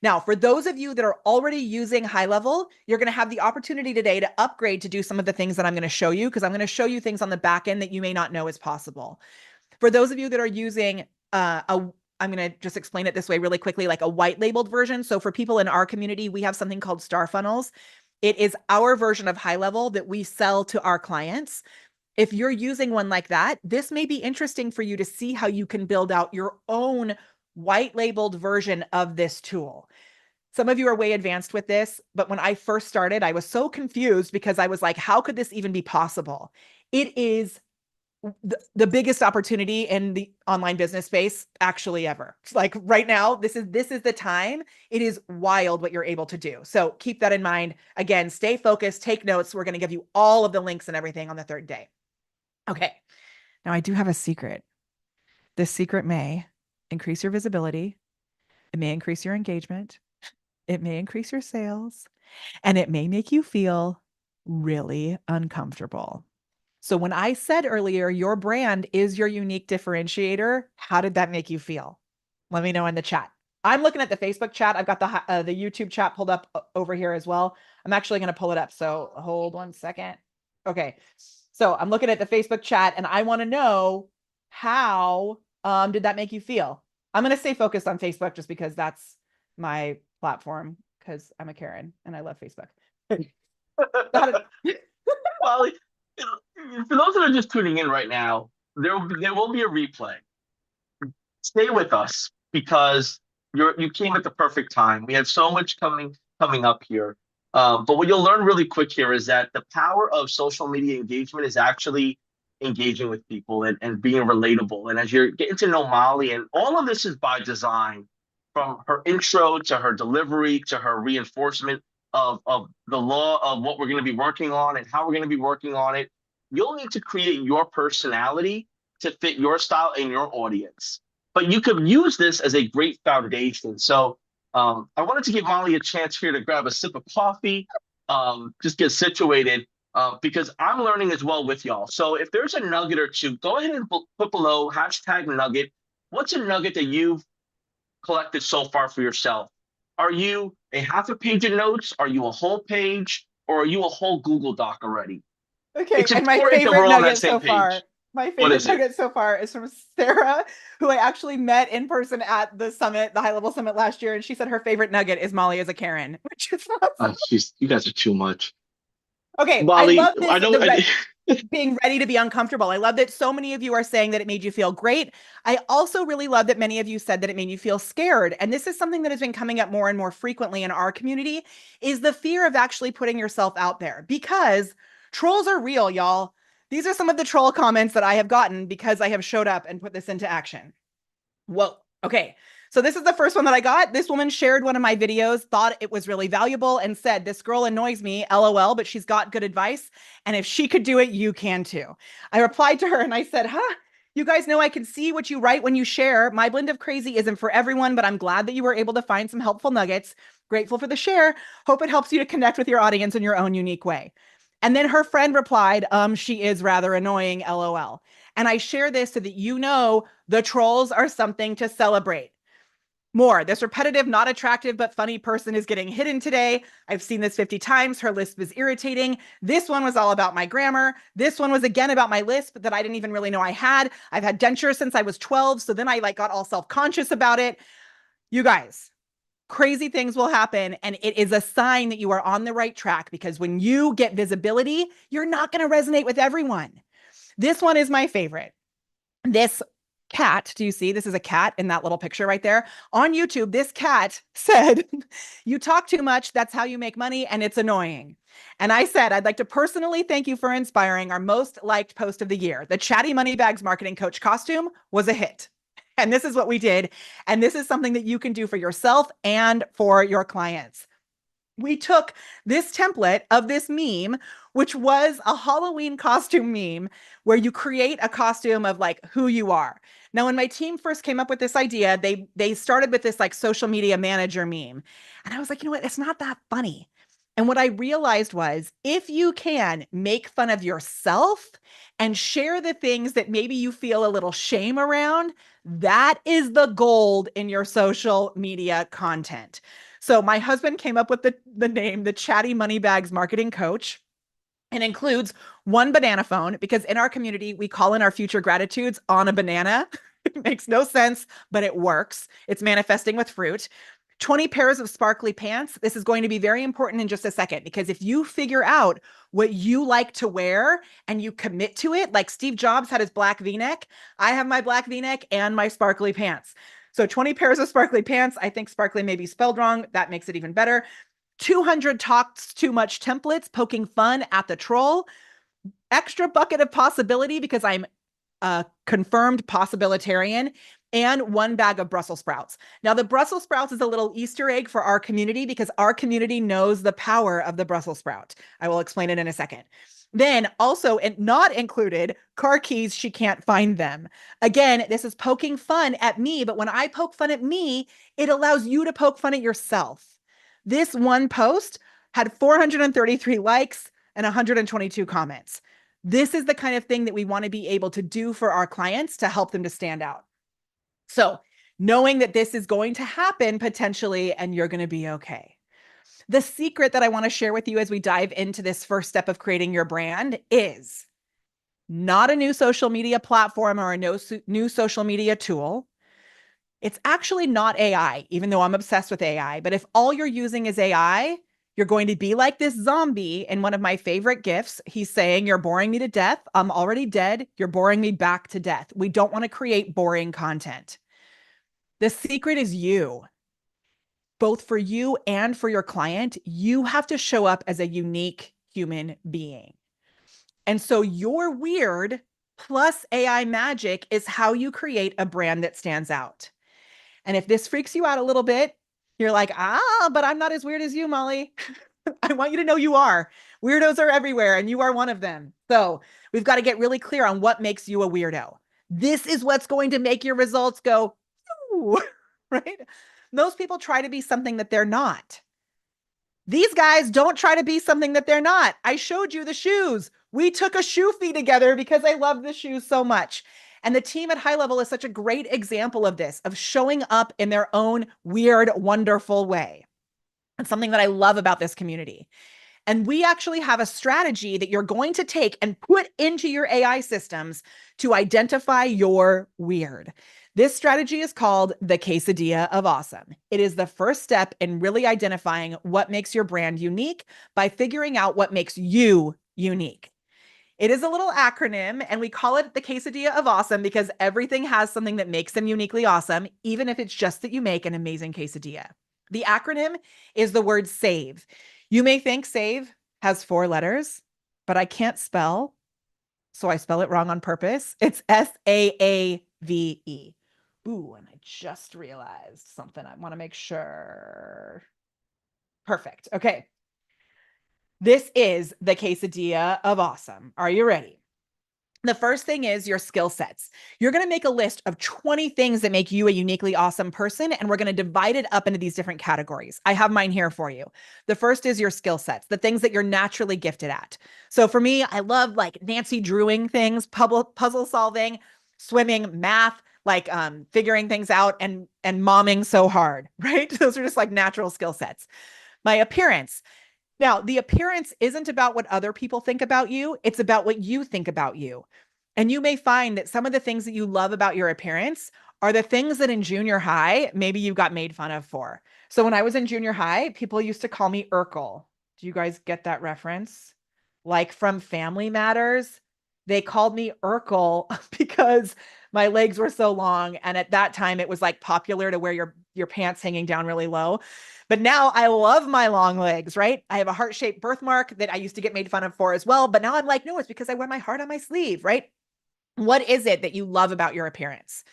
Now, for those of you that are already using HighLevel, you're going to have the opportunity today to upgrade to do some of the things that I'm going to show you, because I'm going to show you things on the back end that you may not know is possible. For those of you that are using I'm going to just explain it this way really quickly, like a white labeled version. So for people in our community, we have something called Star Funnels. It is our version of HighLevel that we sell to our clients. If you're using one like that, this may be interesting for you to see how you can build out your own white labeled version of this tool. Some of you are way advanced with this, but when I first started, I was so confused because I was like, how could this even be possible? It is the biggest opportunity in the online business space actually ever. It's like right now, this is the time. It is wild what you're able to do. So keep that in mind. Again, stay focused, take notes. We're going to give you all of the links and everything on the third day. Okay. Now I do have a secret. This secret may increase your visibility. It may increase your engagement. It may increase your sales, and it may make you feel really uncomfortable. So when I said earlier, your brand is your unique differentiator, how did that make you feel? Let me know in the chat. I'm looking at the Facebook chat. I've got the YouTube chat pulled up over here as well. I'm actually going to pull it up. So hold 1 second. Okay. So I'm looking at the Facebook chat and I want to know how did that make you feel? I'm going to stay focused on Facebook just because that's my platform, because I'm a Karen and I love Facebook. Well, for those that are just tuning in right now, there will be a replay. Stay with us because you came at the perfect time. We have so much coming up here. But what you'll learn really quick here is that the power of social media engagement is actually engaging with people and being relatable. And as you're getting to know Molly, and all of this is by design, from her intro to her delivery to her reinforcement of the law of what we're going to be working on and how we're going to be working on it. You'll need to create your personality to fit your style and your audience. But you could use this as a great foundation. So I wanted to give Molly a chance here to grab a sip of coffee, just get situated, because I'm learning as well with y'all. So if there's a nugget or two, go ahead and put below #nugget. What's a nugget that you've collected so far for yourself? Are you a half a page of notes? Are you a whole page? Or are you a whole Google Doc already? Okay, It's and my important that favorite we're all on that nugget same so far, page. What is it? is from Sarah, who I actually met in person at the summit, the HighLevel summit last year, and she said her favorite nugget is Molly as a Karen, which is awesome. You guys are too much. Okay, I Molly, love this, I know. being ready to be uncomfortable. I love that so many of you are saying that it made you feel great. I also really love that many of you said that it made you feel scared. And this is something that has been coming up more and more frequently in our community, is the fear of actually putting yourself out there, because trolls are real, y'all. These are some of the troll comments that I have gotten because I have showed up and put this into action. Whoa. Okay. So this is the first one that I got. This woman shared one of my videos, thought it was really valuable, and said, "This girl annoys me, LOL, but she's got good advice. And if she could do it, you can too." I replied to her and I said, you guys know I can see what you write when you share. My blend of crazy isn't for everyone, but I'm glad that you were able to find some helpful nuggets. Grateful for the share. Hope it helps you to connect with your audience in your own unique way." And then her friend replied, "She is rather annoying, LOL." And I share this so that you know the trolls are something to celebrate. More, this repetitive, not attractive, but funny person is getting hidden today. I've seen this 50 times. Her lisp is irritating. This one was all about my grammar. This one was again about my lisp that I didn't even really know I had. I've had dentures since I was 12. So then I got all self-conscious about it. You guys, crazy things will happen. And it is a sign that you are on the right track, because when you get visibility, you're not going to resonate with everyone. This one is my favorite. This cat, do you see? This is a cat in that little picture right there. On YouTube, this cat said, "You talk too much. That's how you make money. And it's annoying." And I said, "I'd like to personally thank you for inspiring our most liked post of the year. The Chatty Moneybags marketing coach costume was a hit." And this is what we did. And this is something that you can do for yourself and for your clients. We took this template of this meme, which was a Halloween costume meme, where you create a costume of who you are. Now, when my team first came up with this idea, they started with this social media manager meme. And I was like, you know what? It's not that funny. And what I realized was, if you can make fun of yourself and share the things that maybe you feel a little shame around, that is the gold in your social media content. So my husband came up with the name, the Chatty Moneybags Marketing Coach. And includes one banana phone because in our community, we call in our future gratitudes on a banana. It makes no sense, but it works. It's manifesting with fruit. 20 pairs of sparkly pants. This is going to be very important in just a second because if you figure out what you like to wear and you commit to it, like Steve Jobs had his black V-neck, I have my black V-neck and my sparkly pants. So 20 pairs of sparkly pants. I think sparkly may be spelled wrong. That makes it even better. 200 talks too much templates, poking fun at the troll, extra bucket of possibility because I'm a confirmed possibilitarian, and one bag of Brussels sprouts. Now, the Brussels sprouts is a little Easter egg for our community because our community knows the power of the Brussels sprout. I will explain it in a second. Then also, and not included, car keys, she can't find them. Again, this is poking fun at me, but when I poke fun at me, it allows you to poke fun at yourself. This one post had 433 likes and 122 comments. This is the kind of thing that we want to be able to do for our clients to help them to stand out. So knowing that this is going to happen potentially, and you're going to be okay. The secret that I want to share with you as we dive into this first step of creating your brand is not a new social media platform or a new social media tool. It's actually not AI, even though I'm obsessed with AI. But if all you're using is AI, you're going to be like this zombie in one of my favorite GIFs. He's saying, "You're boring me to death. I'm already dead. You're boring me back to death." We don't want to create boring content. The secret is you. Both for you and for your client, you have to show up as a unique human being. And so your weird plus AI magic is how you create a brand that stands out. And if this freaks you out a little bit, you're like, but I'm not as weird as you, Molly. I want you to know you are. Weirdos are everywhere, and you are one of them. So we've got to get really clear on what makes you a weirdo. This is what's going to make your results go, ooh, right? Most people try to be something that they're not. These guys don't try to be something that they're not. I showed you the shoes. We took a shoe fee together because I love the shoes so much. And the team at HighLevel is such a great example of this, of showing up in their own weird, wonderful way. It's something that I love about this community. And we actually have a strategy that you're going to take and put into your AI systems to identify your weird. This strategy is called the quesadilla of awesome. It is the first step in really identifying what makes your brand unique by figuring out what makes you unique. It is a little acronym, and we call it the quesadilla of awesome because everything has something that makes them uniquely awesome, even if it's just that you make an amazing quesadilla. The acronym is the word SAVE. You may think SAVE has 4 letters, but I can't spell, so I spell it wrong on purpose. It's SAAVE. Ooh, and I just realized something. I want to make sure. Perfect. Okay. This is the quesadilla of awesome. Are you ready? The first thing is your skill sets. You're going to make a list of 20 things that make you a uniquely awesome person, and we're going to divide it up into these different categories. I have mine here for you. The first is your skill sets, the things that you're naturally gifted at. So for me, I love like Nancy Drewing things, puzzle solving, swimming, math, like figuring things out and momming so hard, right? Those are just like natural skill sets. My appearance. Now, the appearance isn't about what other people think about you. It's about what you think about you. And you may find that some of the things that you love about your appearance are the things that in junior high, maybe you got made fun of for. So when I was in junior high, people used to call me Urkel. Do you guys get that reference? Like from Family Matters, they called me Urkel because my legs were so long. And at that time, it was like popular to wear your pants hanging down really low. But now I love my long legs, right? I have a heart-shaped birthmark that I used to get made fun of for as well. But now I'm like, no, it's because I wear my heart on my sleeve, right? What is it that you love about your appearance?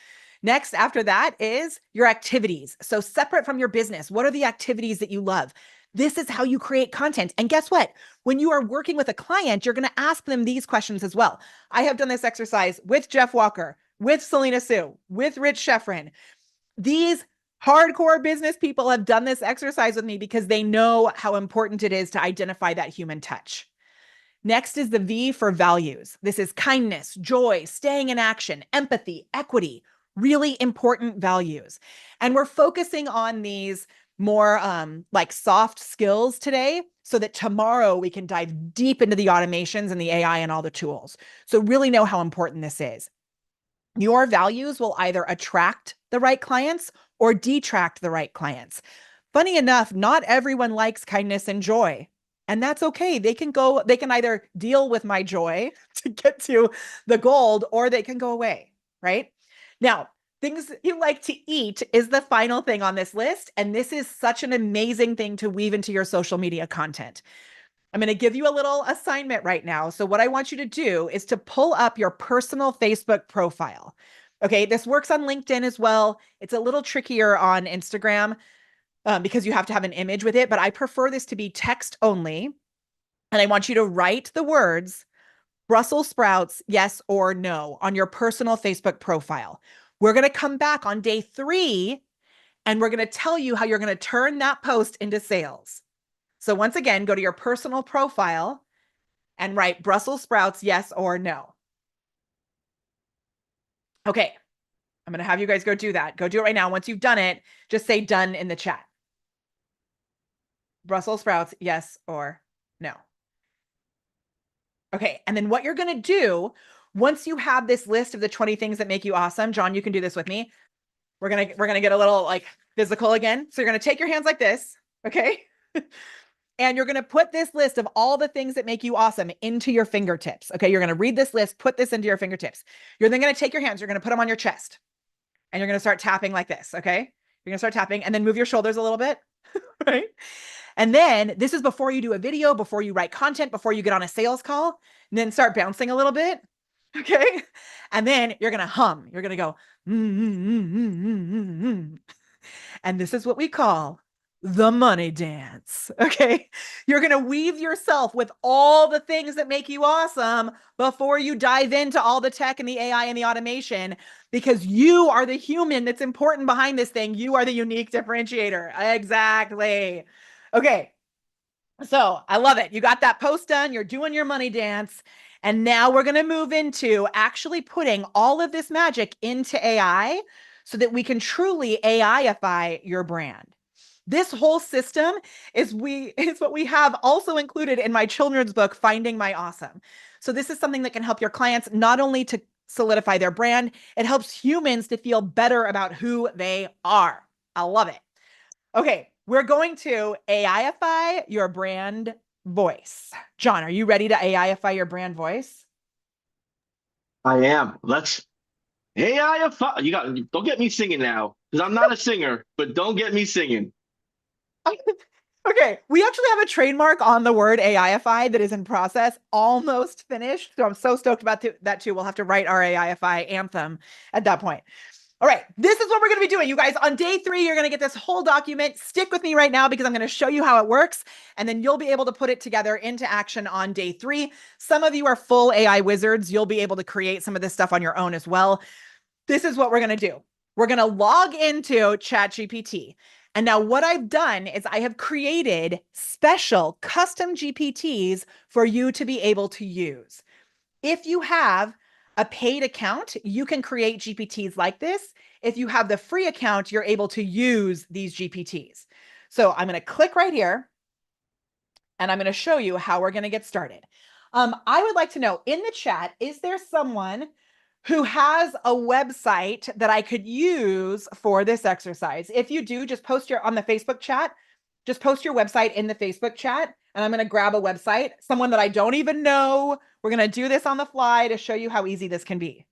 Next, after that is your activities. So separate from your business, what are the activities that you love? This is how you create content. And guess what? When you are working with a client, you're going to ask them these questions as well. I have done this exercise with Jeff Walker, with Selena Sue, with Rich Sheffrin. These hardcore business people have done this exercise with me because they know how important it is to identify that human touch. Next is the V for values. This is kindness, joy, staying in action, empathy, equity, really important values. And we're focusing on these more like soft skills today so that tomorrow we can dive deep into the automations and the AI and all the tools. So really know how important this is. Your values will either attract the right clients or detract the right clients. Funny enough, not everyone likes kindness and joy. And that's okay. They can either deal with my joy to get to the gold, or they can go away, right? Now, things you like to eat is the final thing on this list. And this is such an amazing thing to weave into your social media content. I'm going to give you a little assignment right now. So what I want you to do is to pull up your personal Facebook profile. Okay, this works on LinkedIn as well. It's a little trickier on Instagram because you have to have an image with it, but I prefer this to be text only. And I want you to write the words Brussels sprouts, yes or no, on your personal Facebook profile. We're going to come back on day 3 and we're going to tell you how you're going to turn that post into sales. So once again, go to your personal profile and write Brussels sprouts, yes or no. Okay, I'm going to have you guys go do that. Go do it right now. Once you've done it, just say done in the chat. Brussels sprouts, yes or no. Okay, and then what you're going to do once you have this list of the 20 things that make you awesome, John, you can do this with me. We're going to get a little like physical again. So you're going to take your hands like this, okay? And you're going to put this list of all the things that make you awesome into your fingertips. Okay. You're going to read this list, put this into your fingertips. You're then going to take your hands, you're going to put them on your chest and you're going to start tapping like this. Okay. You're going to start tapping and then move your shoulders a little bit. Right. And then this is before you do a video, before you write content, before you get on a sales call, and then start bouncing a little bit. Okay. And then you're going to hum. You're going to go, and this is what we call the money dance. Okay. You're going to weave yourself with all the things that make you awesome before you dive into all the tech and the AI and the automation, because you are the human that's important behind this thing. You are the unique differentiator. Exactly. Okay. So I love it. You got that post done. You're doing your money dance. And now we're going to move into actually putting all of this magic into AI so that we can truly AIify your brand. This whole system is what we have also included in my children's book, Finding My Awesome. So this is something that can help your clients not only to solidify their brand, it helps humans to feel better about who they are. I love it. Okay, we're going to AIify your brand voice. John, are you ready to AIify your brand voice? I am. Let's AI. You got. Don't get me singing now because I'm not a singer. But don't get me singing. Okay, we actually have a trademark on the word AIify that is in process, almost finished. So I'm so stoked about that too. We'll have to write our AIify anthem at that point. All right, this is what we're going to be doing. You guys, on day 3, you're going to get this whole document. Stick with me right now because I'm going to show you how it works, and then you'll be able to put it together into action on day 3. Some of you are full AI wizards. You'll be able to create some of this stuff on your own as well. This is what we're going to do. We're going to log into ChatGPT. And now what I've done is I have created special custom GPTs for you to be able to use. If you have a paid account, you can create GPTs like this. If you have the free account, you're able to use these GPTs. So I'm going to click right here and I'm going to show you how we're going to get started. I would like to know in the chat, is there someone who has a website that I could use for this exercise? If you do, just post on the Facebook chat, just post your website in the Facebook chat, and I'm going to grab a website, someone that I don't even know. We're going to do this on the fly to show you how easy this can be.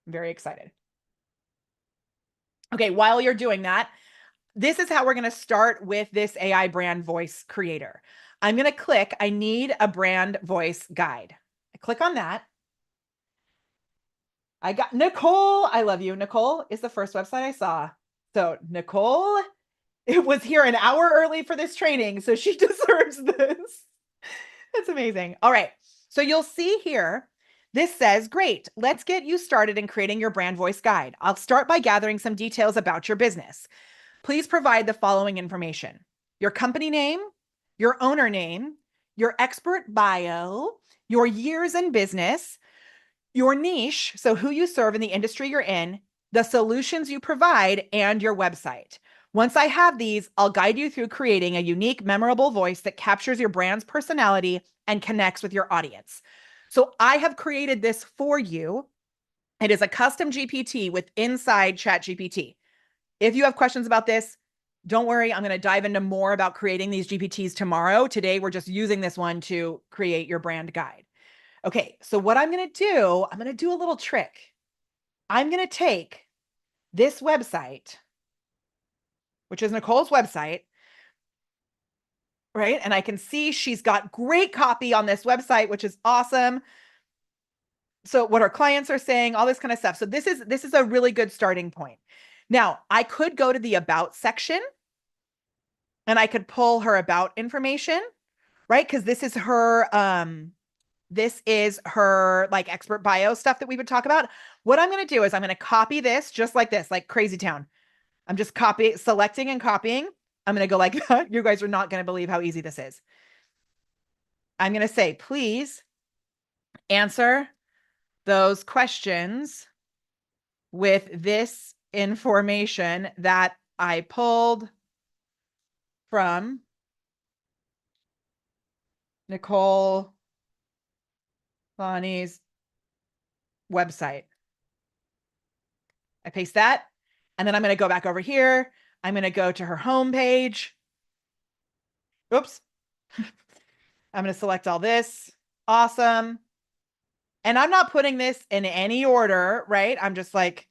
I'm very excited. Okay, while you're doing that, this is how we're going to start with this AI brand voice creator. I'm going to click, I need a brand voice guide. I click on that. I got Nicole. I love you. Nicole is the first website I saw. So Nicole, it was here an hour early for this training, so she deserves this. That's amazing. All right. So you'll see here, this says, great, let's get you started in creating your brand voice guide. I'll start by gathering some details about your business. Please provide the following information: your company name, your owner name, your expert bio, your years in business, your niche, so who you serve in the industry you're in, the solutions you provide, and your website. Once I have these, I'll guide you through creating a unique, memorable voice that captures your brand's personality and connects with your audience. So I have created this for you. It is a custom GPT with inside ChatGPT. If you have questions about this, don't worry. I'm going to dive into more about creating these GPTs tomorrow. Today, we're just using this one to create your brand guide. Okay, so what I'm going to do a little trick. I'm going to take this website, which is Nicole's website, right? And I can see she's got great copy on this website, which is awesome. So what our clients are saying, all this kind of stuff. So this is a really good starting point. Now, I could go to the about section and I could pull her about information, right? Because this is her like expert bio stuff that we would talk about. What I'm going to do is I'm going to copy this just like this, like crazy town. I'm just selecting and copying. I'm going to go like that. You guys are not going to believe how easy this is. I'm going to say, please answer those questions with this information that I pulled from Nicole Bonnie's website. I paste that, and then I'm going to go back over here. I'm going to go to her homepage. Oops. I'm going to select all this. Awesome. And I'm not putting this in any order, right? I'm just like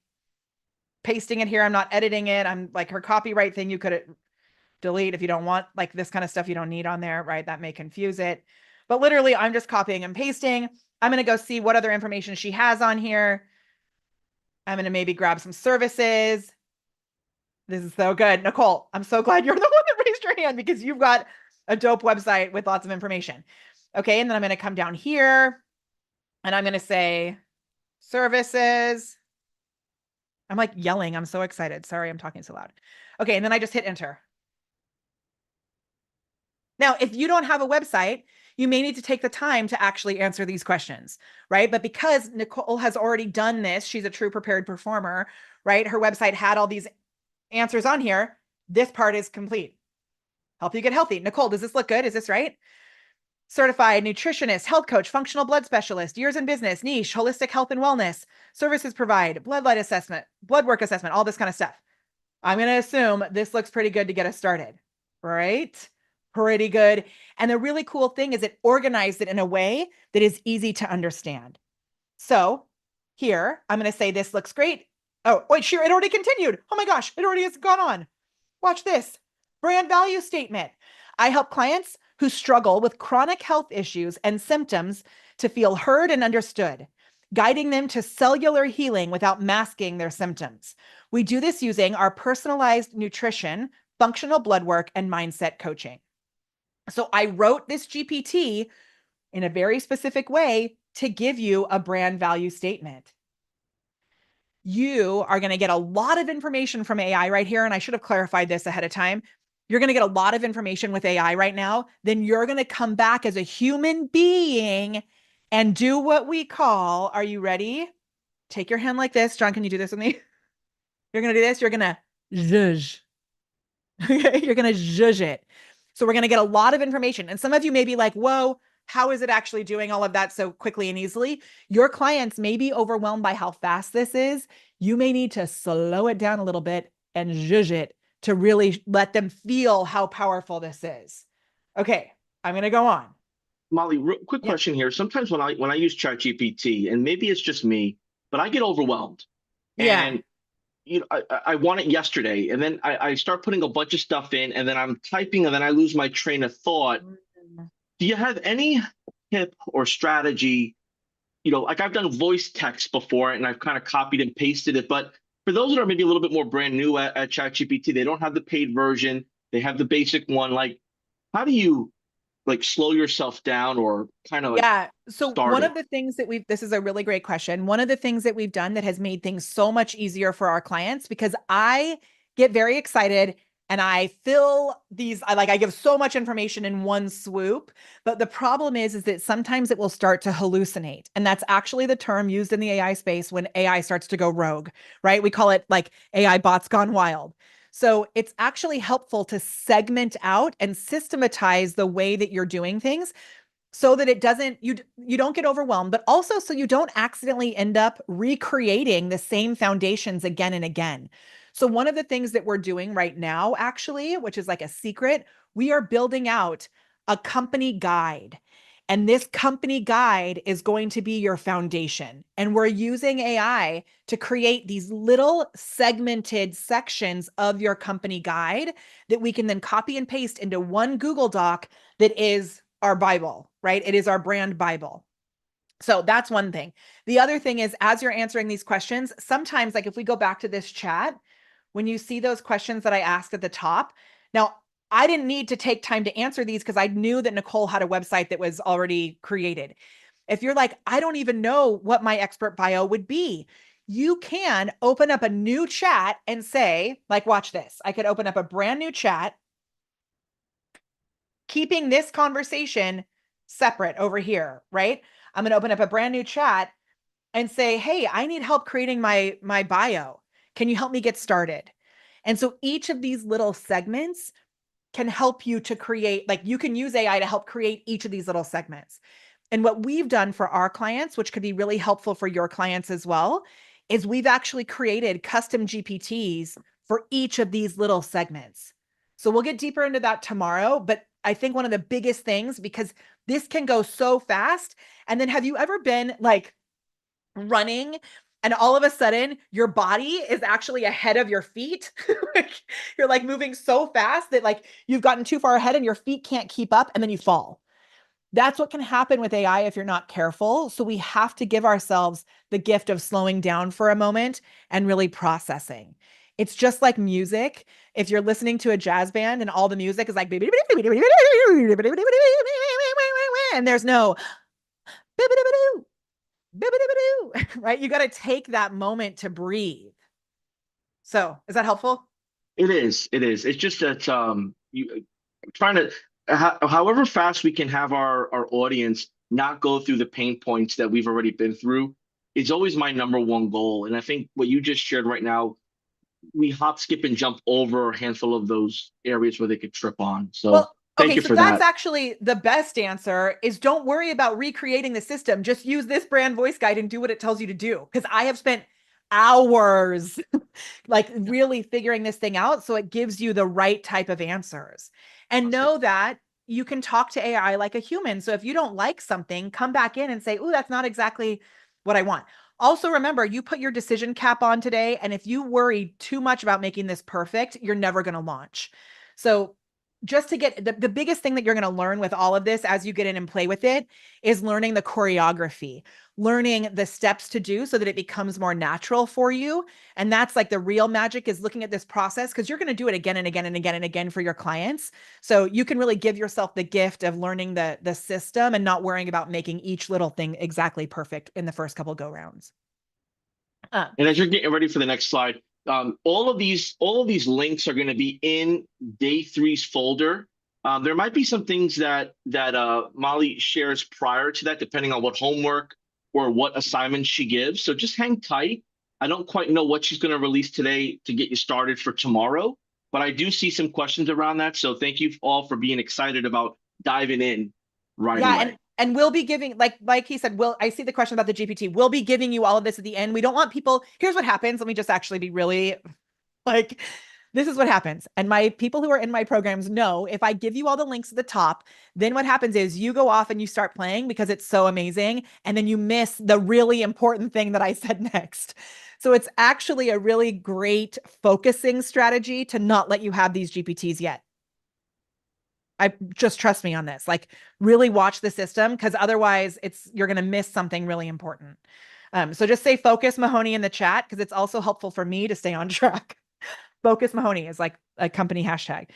pasting it here. I'm not editing it. I'm like her copyright thing. You could delete if you don't want like this kind of stuff you don't need on there, right? That may confuse it. But literally, I'm just copying and pasting. I'm going to go see what other information she has on here. I'm going to maybe grab some services. This is so good. Nicole, I'm so glad you're the one that raised your hand because you've got a dope website with lots of information. Okay, and then I'm going to come down here and I'm going to say services. I'm like yelling. I'm so excited. Sorry, I'm talking so loud. Okay, and then I just hit enter. Now, if you don't have a website, you may need to take the time to actually answer these questions, right? But because Nicole has already done this, she's a true prepared performer, right? Her website had all these answers on here. This part is complete. Help you get healthy. Nicole, does this look good? Is this right? Certified nutritionist, health coach, functional blood specialist, years in business, niche, holistic health and wellness, services provide, blood light assessment, blood work assessment, all this kind of stuff. I'm going to assume this looks pretty good to get us started, right? Pretty good. And the really cool thing is it organized it in a way that is easy to understand. So here, I'm going to say this looks great. Oh, wait, sure, it already continued. Oh my gosh, it already has gone on. Watch this. Brand value statement. I help clients who struggle with chronic health issues and symptoms to feel heard and understood, guiding them to cellular healing without masking their symptoms. We do this using our personalized nutrition, functional blood work, and mindset coaching. So I wrote this GPT in a very specific way to give you a brand value statement. You are going to get a lot of information from AI right here. And I should have clarified this ahead of time. You're going to get a lot of information with AI right now. Then you're going to come back as a human being and do what we call, are you ready? Take your hand like this. John, can you do this with me? You're going to do this. You're going to zhuzh. Okay, you're going to zhuzh it. So we're going to get a lot of information. And some of you may be like, whoa, how is it actually doing all of that so quickly and easily? Your clients may be overwhelmed by how fast this is. You may need to slow it down a little bit and zhuzh it to really let them feel how powerful this is. Okay, I'm going to go on. Molly, quick Yeah. question here. Sometimes when I use ChatGPT, and maybe it's just me, but I get overwhelmed. Yeah. And I want it yesterday, and then I start putting a bunch of stuff in, and then I'm typing, and then I lose my train of thought. Do you have any tip or strategy? Like I've done voice text before, and I've kind of copied and pasted it. But for those that are maybe a little bit more brand new at ChatGPT, they don't have the paid version. They have the basic one. Like, how do you like slow yourself down or kind of like Yeah. So start one it? of the things that this is a really great question. One of the things that we've done that has made things so much easier for our clients, because I get very excited and I fill these, I give so much information in one swoop. But the problem is that sometimes it will start to hallucinate. And that's actually the term used in the AI space when AI starts to go rogue, right? We call it like AI bots gone wild. So it's actually helpful to segment out and systematize the way that you're doing things so that it doesn't, you don't get overwhelmed, but also so you don't accidentally end up recreating the same foundations again and again. So one of the things that we're doing right now, actually, which is like a secret, we are building out a company guide. And this company guide is going to be your foundation. And we're using AI to create these little segmented sections of your company guide that we can then copy and paste into one Google Doc that is our Bible, right? It is our brand Bible. So that's one thing. The other thing is, as you're answering these questions, sometimes, like if we go back to this chat, when you see those questions that I asked at the top, now I didn't need to take time to answer these because I knew that Nicole had a website that was already created. If you're like, I don't even know what my expert bio would be, you can open up a new chat and say, like, watch this. I could open up a brand new chat, keeping this conversation separate over here, right? I'm going to open up a brand new chat and say, "Hey, I need help creating my bio. Can you help me get started?" And so each of these little segments can help you to create, like you can use AI to help create each of these little segments. And what we've done for our clients, which could be really helpful for your clients as well, is we've actually created custom GPTs for each of these little segments. So we'll get deeper into that tomorrow. But I think one of the biggest things, because this can go so fast. And then have you ever been like running and all of a sudden your body is actually ahead of your feet? Like, you're like moving so fast that like you've gotten too far ahead and your feet can't keep up and then you fall. That's what can happen with AI if you're not careful. So we have to give ourselves the gift of slowing down for a moment and really processing. It's just like music. If you're listening to a jazz band and all the music is like, and there's no, right? You got to take that moment to breathe. So is that helpful? It is. It is. It's just that you trying to however fast we can have our audience not go through the pain points that we've already been through is always my number one goal. And I think what you just shared right now, we hop, skip, and jump over a handful of those areas where they could trip on. So Well, thank okay, you so for that's that. actually the best answer is don't worry about recreating the system. Just use this brand voice guide and do what it tells you to do. Because I have spent hours like really figuring this thing out so it gives you the right type of answers. And Awesome. know that you can talk to AI like a human. So if you don't like something, come back in and say, "Ooh, that's not exactly what I want." Also, remember, you put your decision cap on today. And if you worry too much about making this perfect, you're never going to launch. So just to get the biggest thing that you're going to learn with all of this as you get in and play with it is learning the choreography, learning the steps to do so that it becomes more natural for you. And that's like the real magic is looking at this process because you're going to do it again and again and again and again for your clients. So you can really give yourself the gift of learning the system and not worrying about making each little thing exactly perfect in the first couple go rounds. Uh, And as you're getting ready for the next slide, all of these links are going to be in day three's folder. There might be some things that Molly shares prior to that, depending on what homework or what assignments she gives. So just hang tight. I don't quite know what she's going to release today to get you started for tomorrow, but I do see some questions around that. So thank you all for being excited about diving in right Yeah, away. and we'll be giving like he said, I see the question about the GPT. We'll be giving you all of this at the end. We don't want people, here's what happens. Let me just actually be really like this is what happens. And my people who are in my programs know if I give you all the links at the top, then what happens is you go off and you start playing because it's so amazing. And then you miss the really important thing that I said next. So it's actually a really great focusing strategy to not let you have these GPTs yet. I just trust me on this. Like really watch the system because otherwise you're going to miss something really important. So just say focus Mahoney in the chat because it's also helpful for me to stay on track. Focus Mahoney is like a company hashtag.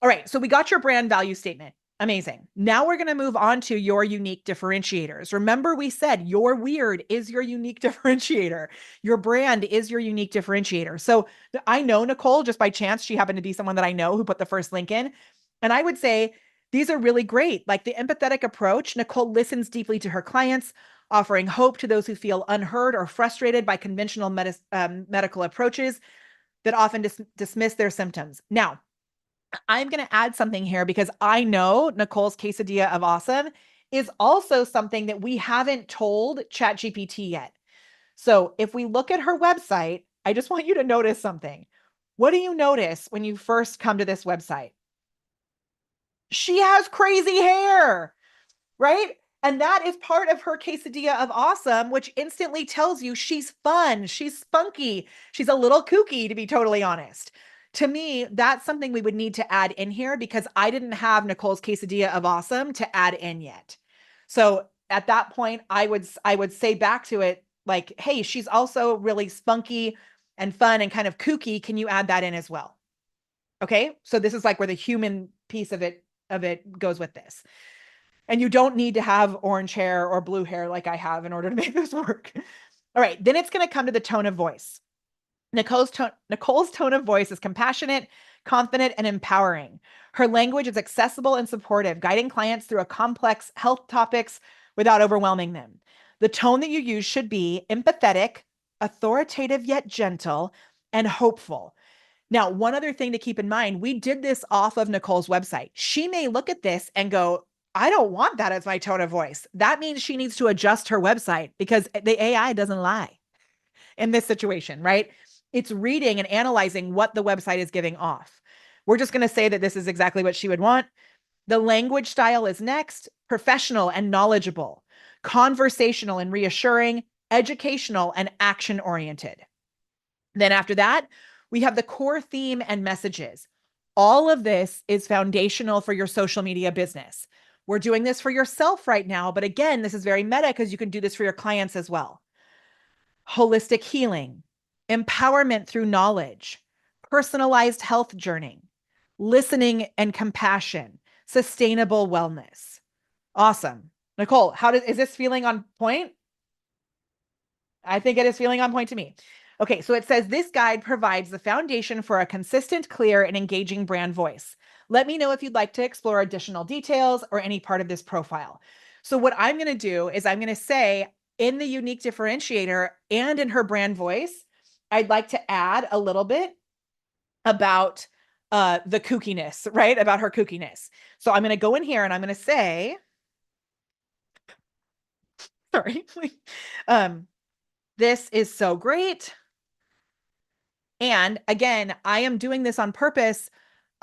All right. So we got your brand value statement. Amazing. Now we're going to move on to your unique differentiators. Remember, we said your weird is your unique differentiator. Your brand is your unique differentiator. So I know Nicole, just by chance, she happened to be someone that I know who put the first link in. And I would say these are really great. Like the empathetic approach, Nicole listens deeply to her clients, offering hope to those who feel unheard or frustrated by conventional medical approaches. that often dismiss their symptoms. Now, I'm going to add something here because I know Nicole's quesadilla of awesome is also something that we haven't told ChatGPT yet. So if we look at her website, I just want you to notice something. What do you notice when you first come to this website? She has crazy hair, right? And that is part of her quesadilla of awesome, which instantly tells you she's fun, she's spunky, she's a little kooky, to be totally honest. To me, that's something we would need to add in here because I didn't have Nicole's quesadilla of awesome to add in yet. So at that point, I would say back to it like, hey, she's also really spunky and fun and kind of kooky. Can you add that in as well? Okay. So this is like where the human piece of it goes with this. And you don't need to have orange hair or blue hair like I have in order to make this work. All right, then it's going to come to the tone of voice. Nicole's tone of voice is compassionate, confident, and empowering. Her language is accessible and supportive, guiding clients through a complex health topics without overwhelming them. The tone that you use should be empathetic, authoritative yet gentle, and hopeful. Now, one other thing to keep in mind, we did this off of Nicole's website. She may look at this and go, I don't want that as my tone of voice. That means she needs to adjust her website because the AI doesn't lie in this situation, right? It's reading and analyzing what the website is giving off. We're just going to say that this is exactly what she would want. The language style is next, professional and knowledgeable, conversational and reassuring, educational and action oriented. Then after that, we have the core theme and messages. All of this is foundational for your social media business. We're doing this for yourself right now, but again, this is very meta because you can do this for your clients as well. Holistic healing, empowerment through knowledge, personalized health journey, listening and compassion, sustainable wellness. Awesome. Nicole, is this feeling on point? I think it is feeling on point to me. Okay, so it says this guide provides the foundation for a consistent, clear, and engaging brand voice. Let me know if you'd like to explore additional details or any part of this profile. So what I'm going to do is I'm going to say in the unique differentiator and in her brand voice, I'd like to add a little bit about the kookiness, right? About her kookiness. So I'm going to go in here and I'm going to say, sorry, this is so great. And again, I am doing this on purpose.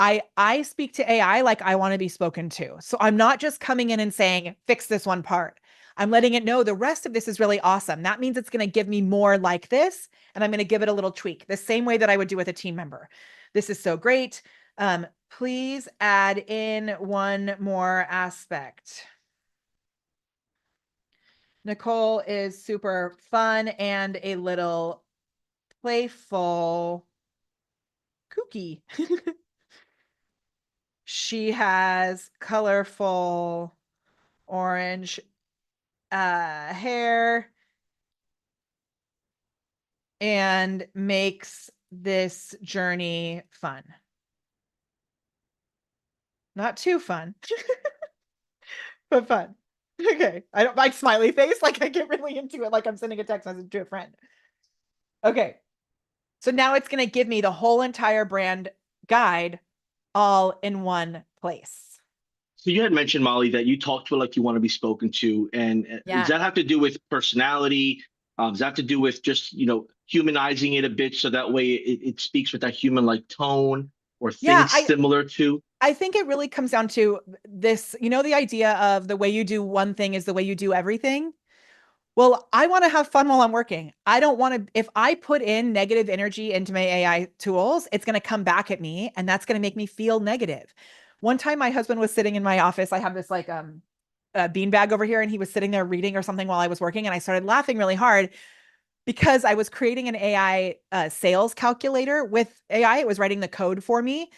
I speak to AI like I want to be spoken to. So I'm not just coming in and saying, fix this one part. I'm letting it know the rest of this is really awesome. That means it's going to give me more like this, and I'm going to give it a little tweak, the same way that I would do with a team member. This is so great. Please add in one more aspect. Nicole is super fun and a little playful, kooky. She has colorful orange hair and makes this journey fun. Not too fun, but fun. Okay. I don't like smiley face. Like I get really into it. Like I'm sending a text message to a friend. Okay. So now it's going to give me the whole entire brand guide all in one place. So you had mentioned, Molly, that you talk to her like you want to be spoken to, and does that have to do with personality? Does that have to do with just humanizing it a bit so that way it speaks with that human-like tone or Yeah, things similar to? I think it really comes down to this, the idea of the way you do one thing is the way you do everything. Well, I want to have fun while I'm working. I don't want to, if I put in negative energy into my AI tools, it's going to come back at me and that's going to make me feel negative. One time my husband was sitting in my office. I have this like a beanbag over here and he was sitting there reading or something while I was working and I started laughing really hard because I was creating an AI sales calculator with AI. It was writing the code for me.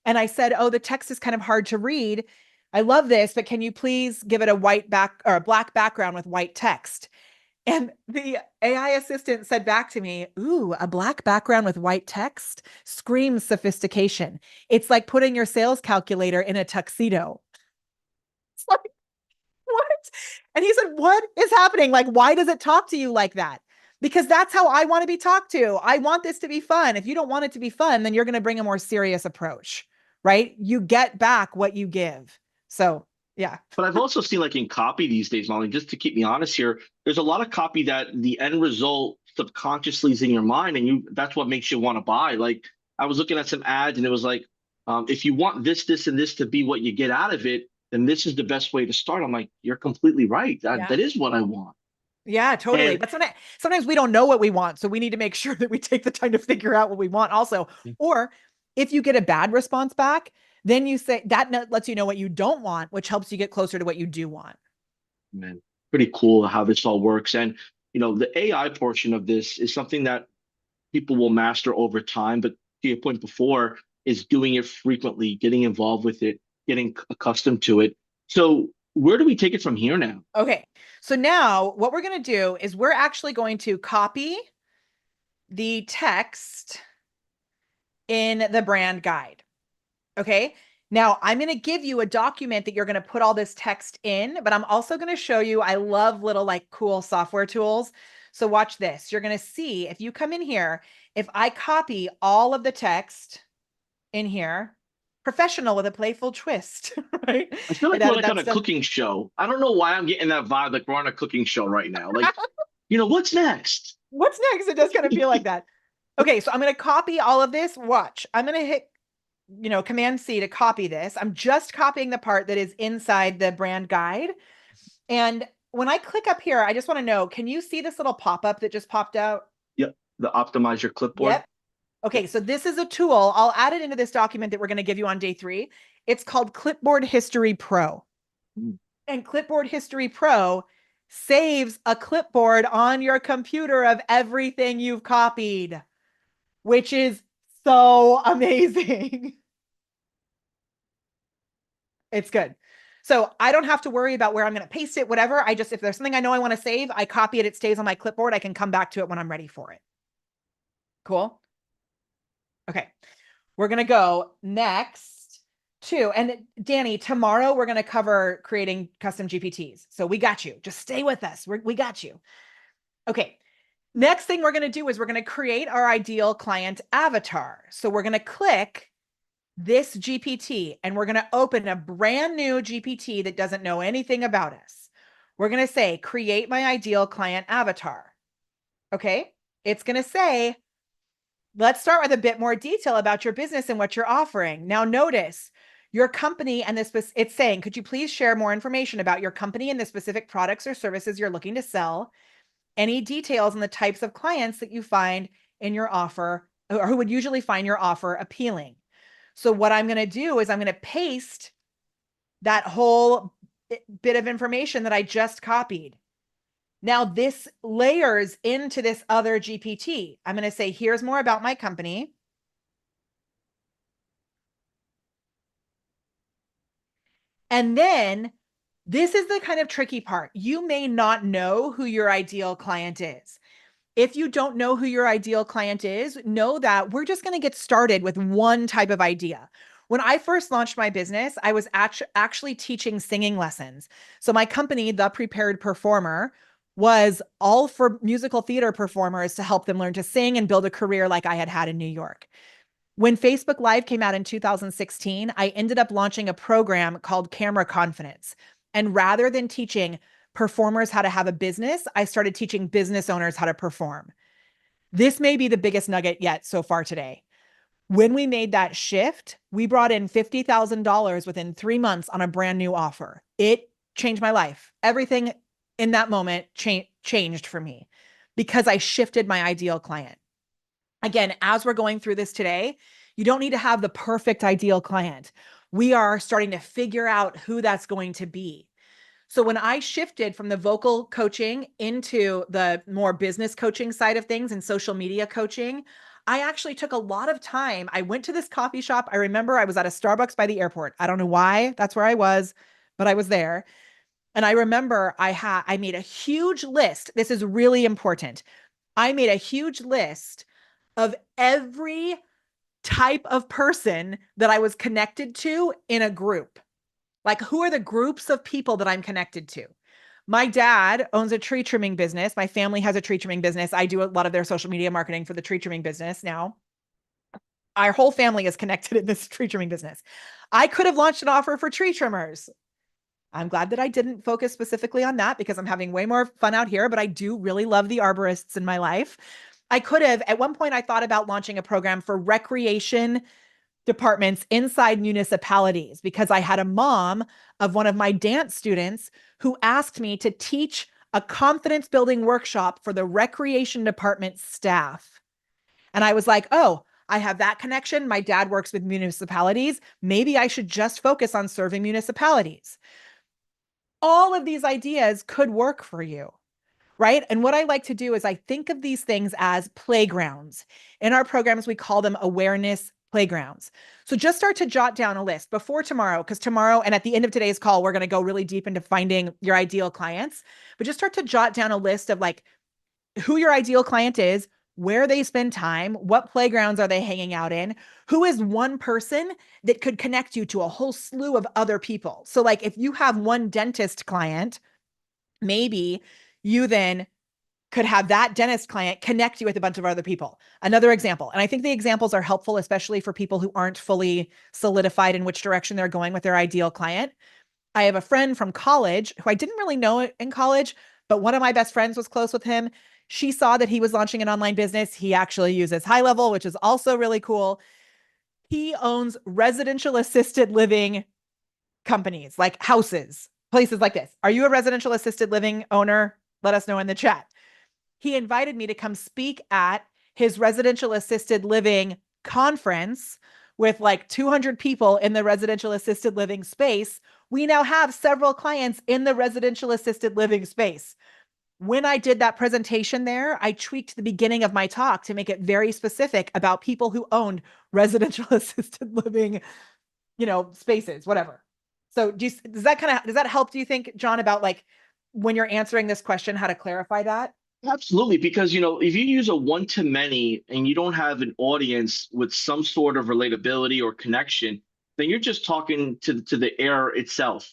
And I said, oh, the text is kind of hard to read. I love this, but can you please give it a white back or a black background with white text? And the AI assistant said back to me, ooh, a black background with white text screams sophistication. It's like putting your sales calculator in a tuxedo. It's like, what? And he said, what is happening? Like, why does it talk to you like that? because that's how I want to be talked to. I want this to be fun. If you don't want it to be fun, then you're going to bring a more serious approach, right? You get back what you give. So, yeah. But I've also seen like in copy these days, Molly, just to keep me honest here, there's a lot of copy that the end result subconsciously is in your mind and you that's what makes you want to buy. Like I was looking at some ads and it was like, if you want this, this, and this to be what you get out of it, then this is the best way to start. I'm like, you're completely right. That Yeah. that is what I want. Yeah, totally. And But sometimes we don't know what we want. So we need to make sure that we take the time to figure out what we want also. Or if you get a bad response back, then you say that lets you know what you don't want, which helps you get closer to what you do want. man, pretty cool how this all works. And the AI portion of this is something that people will master over time. But to your point before, is doing it frequently, getting involved with it, getting accustomed to it. So where do we take it from here now? Okay. So now what we're going to do is we're actually going to copy the text in the brand guide. Okay. Now I'm going to give you a document that you're going to put all this text in, but I'm also going to show you, I love little like cool software tools. So watch this. You're going to see if you come in here, if I copy all of the text in here, professional with a playful twist, right? I feel It like we're added like on that a stuff. cooking show. I don't know why I'm getting that vibe like we're on a cooking show right now. Like, what's next? What's next? It does kind of feel like that. Okay, so I'm going to copy all of this. Watch. I'm going to hit, Command C to copy this. I'm just copying the part that is inside the brand guide. And when I click up here, I just want to know, can you see this little pop-up that just popped out? Yep. The optimize your clipboard. Yep. Okay, so this is a tool. I'll add it into this document that we're going to give you on day 3. It's called Clipboard History Pro. Mm. And Clipboard History Pro saves a clipboard on your computer of everything you've copied, which is so amazing. It's good. So I don't have to worry about where I'm going to paste it, whatever. If there's something I know I want to save, I copy it. It stays on my clipboard. I can come back to it when I'm ready for it. Cool. Okay. We're going to go next to, and Danny, tomorrow we're going to cover creating custom GPTs. So we got you. Just stay with us. We got you. Okay. Next thing we're going to do is we're going to create our ideal client avatar. So we're going to click this GPT and we're going to open a brand new GPT that doesn't know anything about us. We're going to say, create my ideal client avatar. Okay. It's going to say, let's start with a bit more detail about your business and what you're offering. Now notice your company and this, it's saying, could you please share more information about your company and the specific products or services you're looking to sell? Any details on the types of clients that you find in your offer or who would usually find your offer appealing. So what I'm going to do is I'm going to paste that whole bit of information that I just copied. Now this layers into this other GPT. I'm going to say, here's more about my company. And then this is the kind of tricky part. You may not know who your ideal client is. If you don't know who your ideal client is, know that we're just going to get started with one type of idea. When I first launched my business, I was actually teaching singing lessons. So my company, The Prepared Performer, was all for musical theater performers to help them learn to sing and build a career like I had had in New York. When Facebook Live came out in 2016, I ended up launching a program called Camera Confidence. And rather than teaching performers how to have a business, I started teaching business owners how to perform. This may be the biggest nugget yet so far today. When we made that shift, we brought in $50,000 within 3 months on a brand new offer. It changed my life. Everything in that moment changed for me because I shifted my ideal client. Again, as we're going through this today, you don't need to have the perfect ideal client. We are starting to figure out who that's going to be. So when I shifted from the vocal coaching into the more business coaching side of things and social media coaching, I actually took a lot of time. I went to this coffee shop. I remember I was at a Starbucks by the airport. I don't know why that's where I was, but I was there. And I remember I made a huge list. This is really important. I made a huge list of every type of person that I was connected to in a group. Like, who are the groups of people that I'm connected to? My dad owns a tree trimming business. My family has a tree trimming business. I do a lot of their social media marketing for the tree trimming business now. Our whole family is connected in this tree trimming business. I could have launched an offer for tree trimmers. I'm glad that I didn't focus specifically on that because I'm having way more fun out here, but I do really love the arborists in my life. I could have, at one point, I thought about launching a program for recreation departments inside municipalities because I had a mom of one of my dance students who asked me to teach a confidence building workshop for the recreation department staff. And I was like, oh, I have that connection. My dad works with municipalities. Maybe I should just focus on serving municipalities. All of these ideas could work for you, right? And what I like to do is I think of these things as playgrounds. In our programs, we call them awareness playgrounds. So just start to jot down a list before tomorrow, because tomorrow and at the end of today's call, we're going to go really deep into finding your ideal clients. But just start to jot down a list of like who your ideal client is, where they spend time, what playgrounds are they hanging out in, who is one person that could connect you to a whole slew of other people. So like if you have one dentist client, maybe you then could have that dentist client connect you with a bunch of other people. Another example, and I think the examples are helpful, especially for people who aren't fully solidified in which direction they're going with their ideal client. I have a friend from college who I didn't really know in college, but one of my best friends was close with him. She saw that he was launching an online business. He actually uses HighLevel, which is also really cool. He owns residential assisted living companies like houses, places like this. Are you a residential assisted living owner? Let us know in the chat. He invited me to come speak at his residential assisted living conference with like 200 people in the residential assisted living space. We now have several clients in the residential assisted living space. When I did that presentation there, I tweaked the beginning of my talk to make it very specific about people who owned residential assisted living, spaces, whatever. So does that help, do you think, John, about like when you're answering this question, how to clarify that? Absolutely, because if you use a one-to-many and you don't have an audience with some sort of relatability or connection, then you're just talking to the air itself.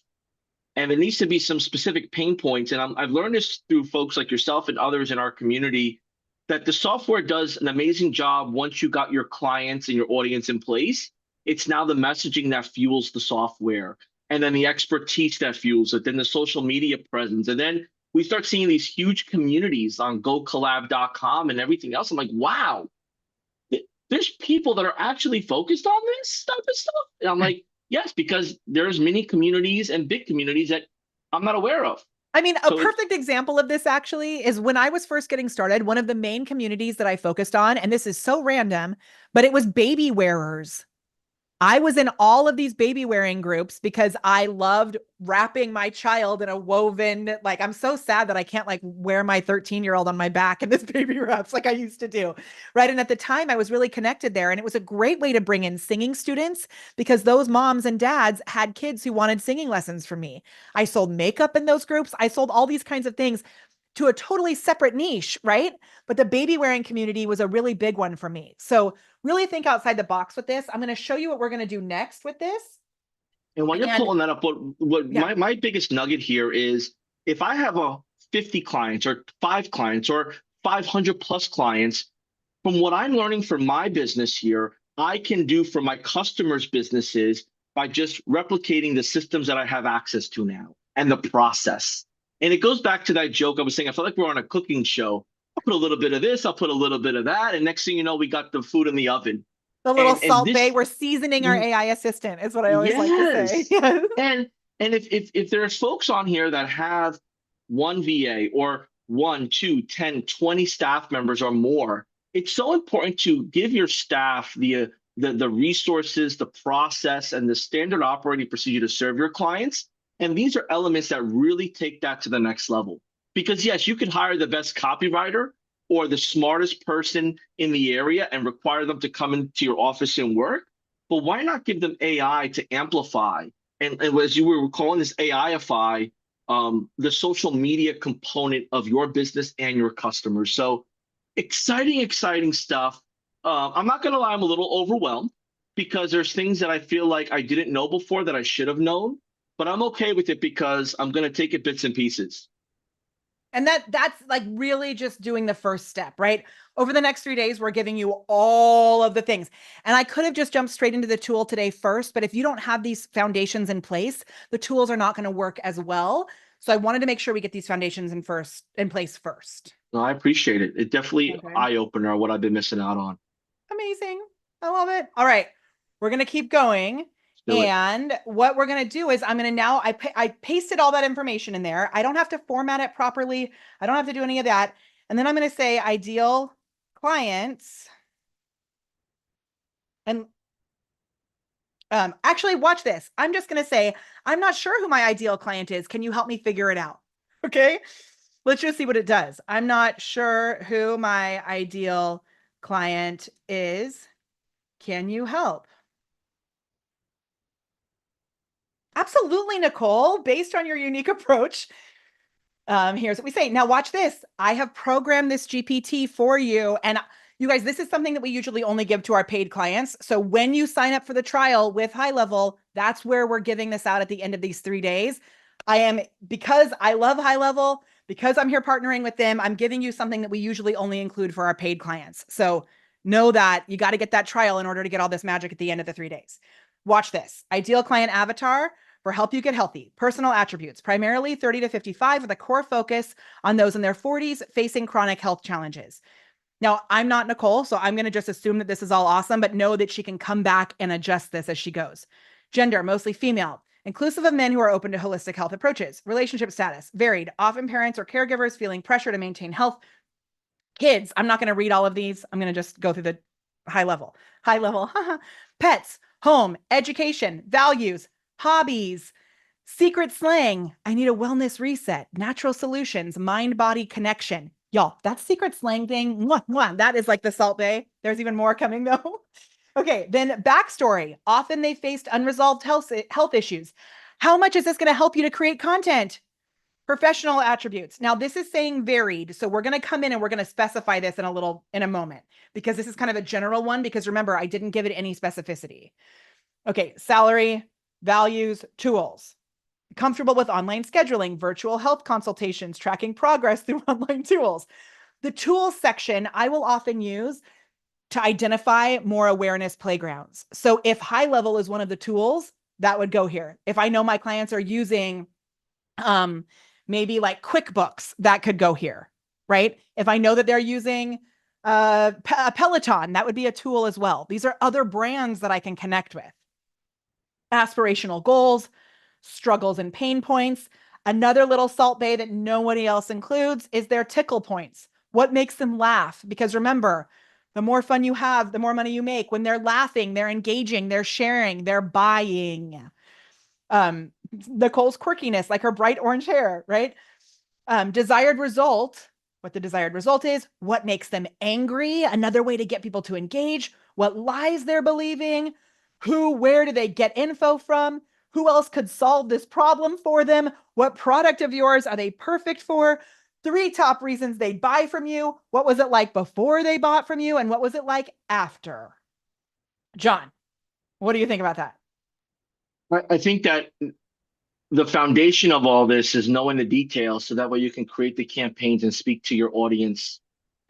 And there needs to be some specific pain points. And I've learned this through folks like yourself and others in our community that the software does an amazing job once you got your clients and your audience in place. It's now the messaging that fuels the software, and then the expertise that fuels it, then the social media presence. And then we start seeing these huge communities on gocollab.com and everything else. I'm like, wow, there's people that are actually focused on this type of stuff. And I'm like, yes, because there's many communities and big communities that I'm not aware of. I mean, a So perfect example of this actually is when I was first getting started, one of the main communities that I focused on, and this is so random, but it was baby wearers. I was in all of these baby wearing groups because I loved wrapping my child in a woven, like, I'm so sad that I can't like wear my 13-year-old on my back in this baby wraps like I used to do. Right. And at the time I was really connected there. And it was a great way to bring in singing students because those moms and dads had kids who wanted singing lessons from me. I sold makeup in those groups. I sold all these kinds of things to a totally separate niche, right? But the baby wearing community was a really big one for me. So really think outside the box with this. I'm going to show you what we're going to do next with this. and when you're And pulling that up, what yeah, my biggest nugget here is if I have a 50 clients or 5 clients or 500 plus clients, from what I'm learning for my business here, I can do for my customers' businesses by just replicating the systems that I have access to now and the process. And it goes back to that joke I was saying. I feel like we're on a cooking show. I'll put a little bit of this, I'll put a little bit of that, and next thing you know, we got the food in the oven. the little And salt bay, this, we're seasoning our AI assistant is what I always like to say. yes. And if there's folks on here that have one VA or 1, 2, 10, 20 staff members or more, it's so important to give your staff the resources, the process, and the standard operating procedure to serve your clients. And these are elements that really take that to the next level. Because yes, you can hire the best copywriter or the smartest person in the area and require them to come into your office and work. But why not give them AI to amplify and as you were calling this AIify, the social media component of your business and your customers. So exciting, exciting stuff. I'm not going to lie, I'm a little overwhelmed because there's things that I feel like I didn't know before that I should have known, but I'm okay with it because I'm going to take it bits and pieces. And that's like really just doing the first step, right? Over the next 3 days, we're giving you all of the things. And I could have just jumped straight into the tool today first, but if you don't have these foundations in place, the tools are not going to work as well. So I wanted to make sure we get these foundations in place first. No, I appreciate it. It definitely Okay. eye opener what I've been missing out on. Amazing. I love it. All right. We're going to keep going. Do it. And what we're going to do is I'm going to now, I pasted all that information in there. I don't have to format it properly. I don't have to do any of that. And then I'm going to say ideal clients. And actually watch this. I'm just going to say, I'm not sure who my ideal client is. Can you help me figure it out? Okay. Let's just see what it does. I'm not sure who my ideal client is. Can you help? Absolutely, Nicole. Based on your unique approach, here's what we say. Now watch this. I have programmed this GPT for you. And you guys, this is something that we usually only give to our paid clients. So when you sign up for the trial with HighLevel, that's where we're giving this out at the end of these 3 days. Because I love HighLevel, because I'm here partnering with them, I'm giving you something that we usually only include for our paid clients. So know that you got to get that trial in order to get all this magic at the end of the 3 days. Watch this. Ideal client avatar for help you get healthy. Personal attributes, primarily 30 to 55 with a core focus on those in their 40s facing chronic health challenges. Now, I'm not Nicole, so I'm going to just assume that this is all awesome, but know that she can come back and adjust this as she goes. Gender, mostly female, inclusive of men who are open to holistic health approaches. Relationship status, varied, often parents or caregivers feeling pressure to maintain health. Kids, I'm not going to read all of these. I'm going to just go through the high level. High level. Pets, home, education, values, hobbies, secret slang. I need a wellness reset, natural solutions, mind body connection. Y'all, that secret slang thing, mwah, mwah, that is like the Salt Bay. There's even more coming though. Okay, then backstory. Often they faced unresolved health issues. How much is this going to help you to create content? Professional attributes. Now, this is saying varied. So we're going to come in and we're going to specify this in a moment, because this is kind of a general one, because remember, I didn't give it any specificity. Okay, salary, values, tools. Comfortable with online scheduling, virtual health consultations, tracking progress through online tools. The tools section I will often use to identify more awareness playgrounds. So if HighLevel is one of the tools, that would go here. If I know my clients are using maybe like QuickBooks, that could go here, right? If I know that they're using a Peloton, that would be a tool as well. These are other brands that I can connect with. Aspirational goals, struggles and pain points. Another little Salt Bay that nobody else includes is their tickle points. What makes them laugh? Because remember, the more fun you have, the more money you make. When they're laughing, they're engaging, they're sharing, they're buying. Nicole's quirkiness, like her bright orange hair, right? Desired result, what the desired result is, what makes them angry, another way to get people to engage, what lies they're believing, where do they get info from, who else could solve this problem for them, what product of yours are they perfect for, 3 top reasons they'd buy from you, what was it like before they bought from you, and what was it like after. John, what do you think about that? I think that the foundation of all this is knowing the details so that way you can create the campaigns and speak to your audience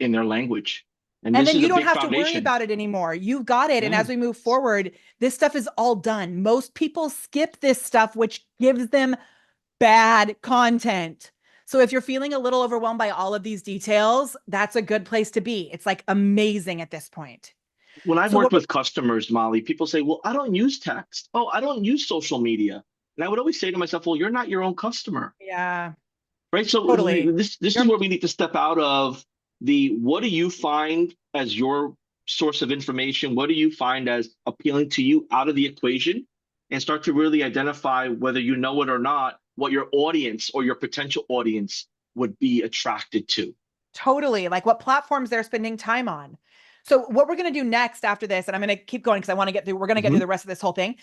in their language. And And this then is you a don't big have to worry foundation. about it anymore. You've got it. And Yeah. as we move forward, this stuff is all done. Most people skip this stuff, which gives them bad content. So if you're feeling a little overwhelmed by all of these details, that's a good place to be. It's like amazing at this point. When I've So worked what, with customers, Molly, people say, well, I don't use text. Oh, I don't use social media. And I would always say to myself, well, you're not your own customer. yeah, Right. So totally. this is You're where we need to step out of the what do you find as your source of information? What do you find as appealing to you out of the equation and start to really identify whether you know it or not, what your audience or your potential audience would be attracted to. totally like what platforms they're spending time on. So what we're going to do next after this, and I'm going to keep going because I want to get through, we're going to get through Mhm. the rest of this whole thing.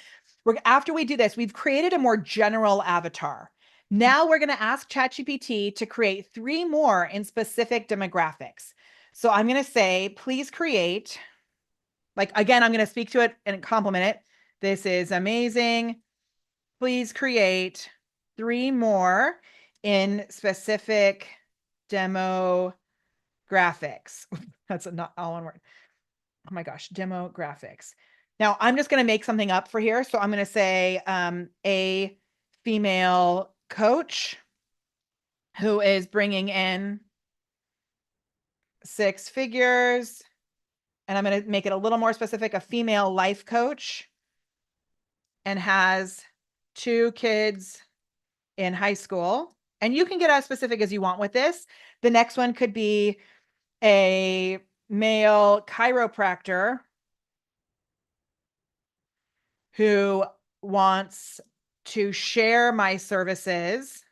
After we do this, we've created a more general avatar. Now we're going to ask ChatGPT to create 3 more in specific demographics. So I'm going to say, please create, like, again, I'm going to speak to it and compliment it. This is amazing. Please create 3 more in specific demographics. That's not all one word. Oh my gosh, demographics. Now I'm just going to make something up for here. So I'm going to say a female coach who is bringing in 6 figures. And I'm going to make it a little more specific, a female life coach, and has 2 kids in high school. And you can get as specific as you want with this. The next one could be a male chiropractor who wants to share my services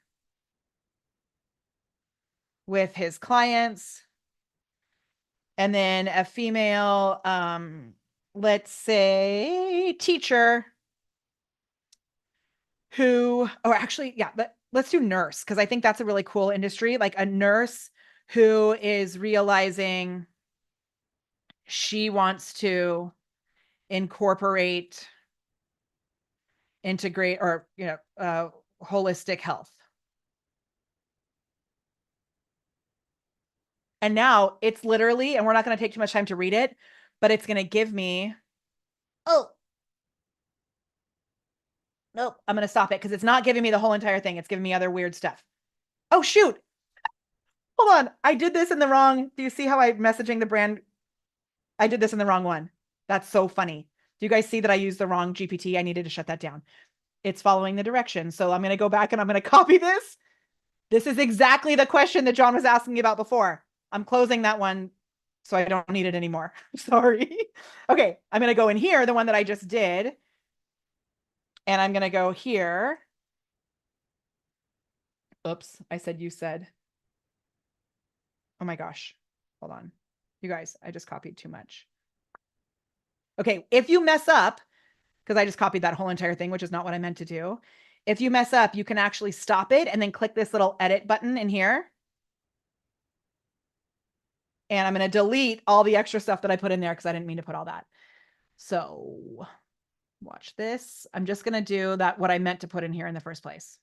with his clients. And then a female, let's say, teacher who, or actually, yeah, let's do nurse, because I think that's a really cool industry. Like a nurse who is realizing she wants to incorporate, integrate, or, holistic health. And now it's literally, and we're not going to take too much time to read it, but it's going to give me, oh, nope, I'm going to stop it because it's not giving me the whole entire thing. It's giving me other weird stuff. Oh, shoot. Hold on. I did this in the wrong. Do you see how I'm messaging the brand? I did this in the wrong one. That's so funny. Do you guys see that I used the wrong GPT? I needed to shut that down. It's following the directions. So I'm going to go back and I'm going to copy this. This is exactly the question that John was asking me about before. I'm closing that one so I don't need it anymore. Sorry. Okay, I'm going to go in here, the one that I just did. And I'm going to go here. Oops, I said you said. Oh my gosh. Hold on. You guys, I just copied too much. Okay, if you mess up, because I just copied that whole entire thing, which is not what I meant to do. If you mess up, you can actually stop it and then click this little edit button in here. And I'm going to delete all the extra stuff that I put in there because I didn't mean to put all that. So watch this. I'm just going to do that, what I meant to put in here in the first place.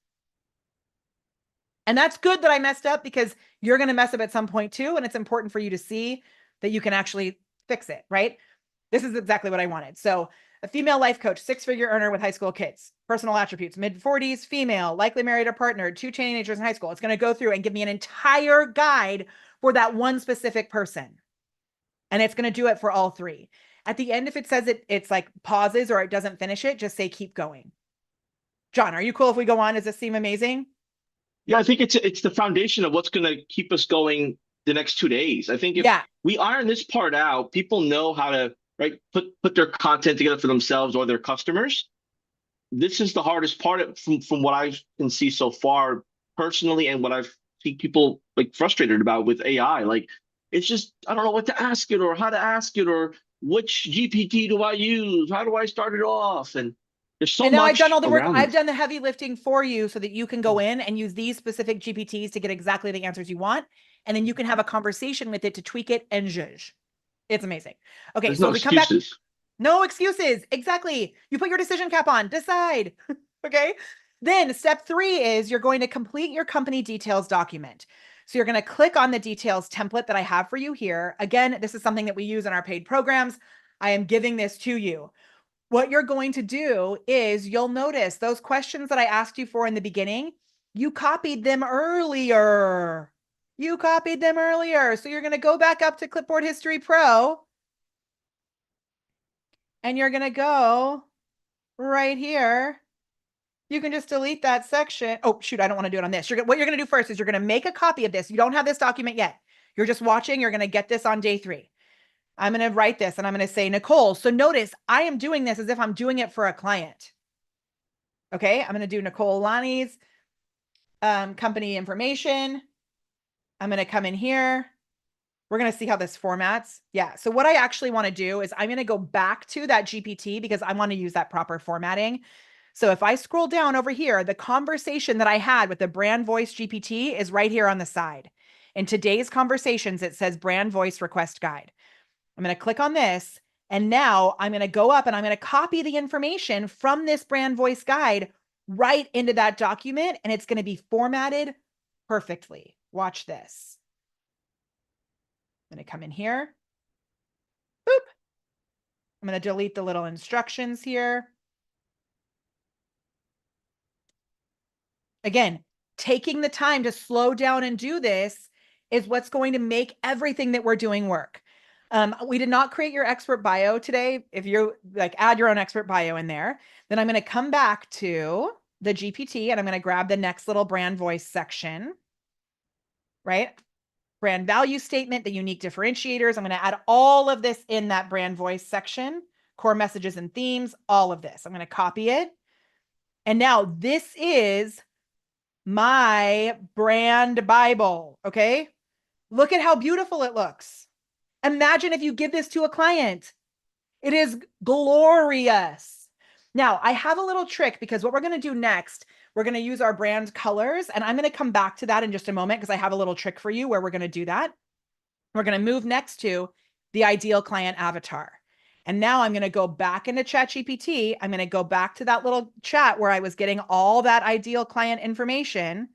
And that's good that I messed up because you're going to mess up at some point too. And it's important for you to see that you can actually fix it, right? This is exactly what I wanted. So a female life coach, 6-figure earner with high school kids, personal attributes, mid-40s, female, likely married or partnered, 2 teenagers in high school. It's going to go through and give me an entire guide for that one specific person. And it's going to do it for all 3. At the end, if it says it's like pauses or it doesn't finish it, just say keep going. John, are you cool if we go on? Does this seem amazing? Yeah, I think it's the foundation of what's going to keep us going the next 2 days. I think if we iron this part out, people know how to put their content together for themselves or their customers. This is the hardest part from what I can see so far personally, and what I've seen people like frustrated about with AI. Like it's just I don't know what to ask it or how to ask it or which GPT do I use? How do I start it off? And there's so and now much I've done all the work. around I've it. done the heavy lifting for you so that you can go in and use these specific GPTs to get exactly the answers you want. And then you can have a conversation with it to tweak it and zhuzh. It's amazing. Okay, There's so no we come back. excuses. No excuses. Exactly. You put your decision cap on, decide. Okay. Then step 3 is you're going to complete your company details document. So you're going to click on the details template that I have for you here. Again, this is something that we use in our paid programs. I am giving this to you. What you're going to do is you'll notice those questions that I asked you for in the beginning, you copied them earlier. You copied them earlier. So you're going to go back up to Clipboard History Pro and you're going to go right here. You can just delete that section. Oh, shoot, I don't want to do it on this. What you're going to do first is you're going to make a copy of this. You don't have this document yet. You're just watching. You're going to get this on day 3. I'm going to write this and I'm going to say, Nicole. So notice I am doing this as if I'm doing it for a client. Okay. I'm going to do Nicole Lonnie's company information. I'm going to come in here. We're going to see how this formats. Yeah. So what I actually want to do is I'm going to go back to that GPT because I want to use that proper formatting. So if I scroll down over here, the conversation that I had with the brand voice GPT is right here on the side. In today's conversations, it says brand voice request guide. I'm going to click on this. And now I'm going to go up and I'm going to copy the information from this brand voice guide right into that document. And it's going to be formatted perfectly. Watch this. I'm going to come in here. Boop. I'm going to delete the little instructions here. Again, taking the time to slow down and do this is what's going to make everything that we're doing work. We did not create your expert bio today. If you like add your own expert bio in there, then I'm going to come back to the GPT and I'm going to grab the next little brand voice section, right? Brand value statement, the unique differentiators. I'm going to add all of this in that brand voice section, core messages and themes, all of this. I'm going to copy it. And now this is my brand Bible. Okay. Look at how beautiful it looks. Imagine if you give this to a client. It is glorious. Now, I have a little trick because what we're going to do next, we're going to use our brand colors. And I'm going to come back to that in just a moment because I have a little trick for you where we're going to do that. We're going to move next to the ideal client avatar. And now I'm going to go back into ChatGPT. I'm going to go back to that little chat where I was getting all that ideal client information.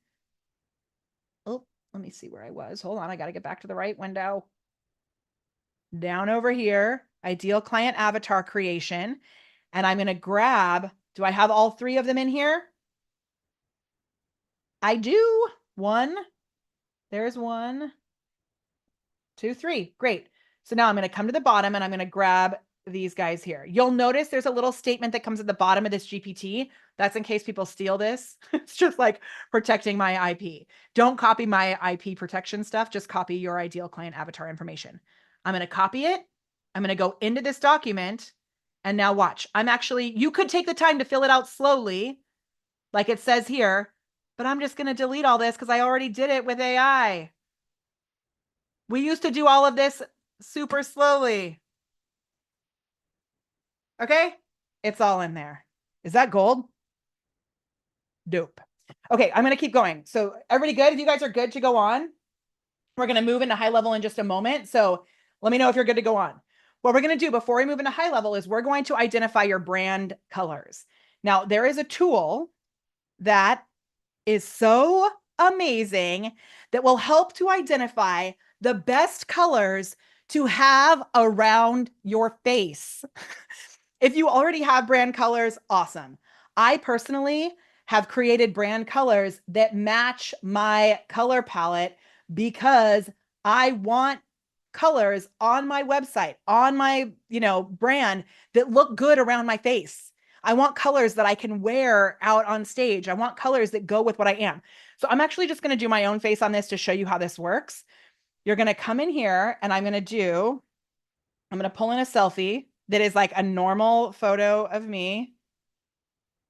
Oh, let me see where I was. Hold on. I got to get back to the right window. Down over here, ideal client avatar creation. And I'm going to grab, do I have all three of them in here? I do. One, there's 1, 2, 3. Great. So now I'm going to come to the bottom and I'm going to grab these guys here. You'll notice there's a little statement that comes at the bottom of this GPT. That's in case people steal this. It's just like protecting my IP. Don't copy my IP protection stuff. Just copy your ideal client avatar information. I'm going to copy it. I'm going to go into this document. And now watch. You could take the time to fill it out slowly, like it says here, but I'm just going to delete all this because I already did it with AI. We used to do all of this super slowly. Okay, it's all in there. Is that gold? Dope. Okay, I'm going to keep going. So everybody good? If you guys are good to go on, we're going to move into high level in just a moment. So let me know if you're good to go on. What we're going to do before we move into high level is we're going to identify your brand colors. Now, there is a tool that is so amazing that will help to identify the best colors to have around your face. If you already have brand colors, awesome. I personally have created brand colors that match my color palette because I want colors on my website, on my, brand that look good around my face. I want colors that I can wear out on stage. I want colors that go with what I am. So I'm actually just going to do my own face on this to show you how this works. You're going to come in here and I'm going to pull in a selfie that is like a normal photo of me,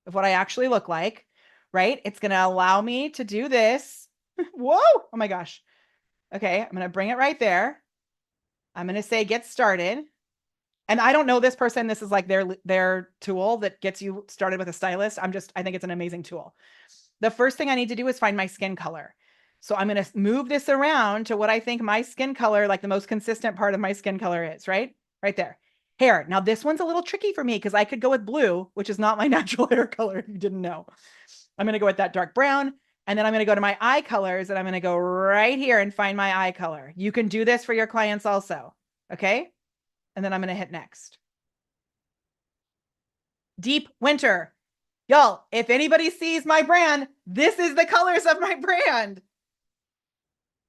of what I actually look like, right? It's going to allow me to do this. Whoa. Oh my gosh. Okay. I'm going to bring it right there. I'm going to say, get started. And I don't know this person. This is like their tool that gets you started with a stylist. I think it's an amazing tool. The first thing I need to do is find my skin color. So I'm going to move this around to what I think my skin color, like the most consistent part of my skin color is, right? Right there. Hair. Now this one's a little tricky for me because I could go with blue, which is not my natural hair color if you didn't know. I'm going to go with that dark brown. And then I'm going to go to my eye colors and I'm going to go right here and find my eye color. You can do this for your clients also. Okay. And then I'm going to hit next. Deep winter. Y'all, if anybody sees my brand, this is the colors of my brand.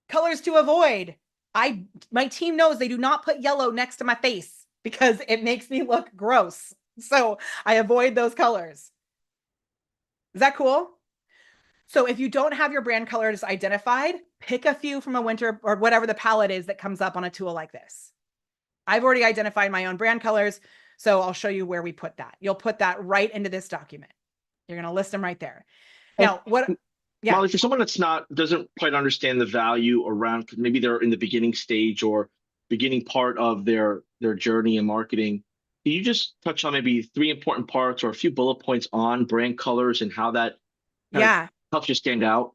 Colors to avoid. My team knows they do not put yellow next to my face because it makes me look gross. So I avoid those colors. Is that cool? So if you don't have your brand colors identified, pick a few from a winter or whatever the palette is that comes up on a tool like this. I've already identified my own brand colors, so I'll show you where we put that. You'll put that right into this document. You're going to list them right there. Now, yeah. Molly, for someone doesn't quite understand the value around, maybe they're in the beginning stage or beginning part of their journey in marketing, can you just touch on maybe 3 important parts or a few bullet points on brand colors and how that helps you stand out?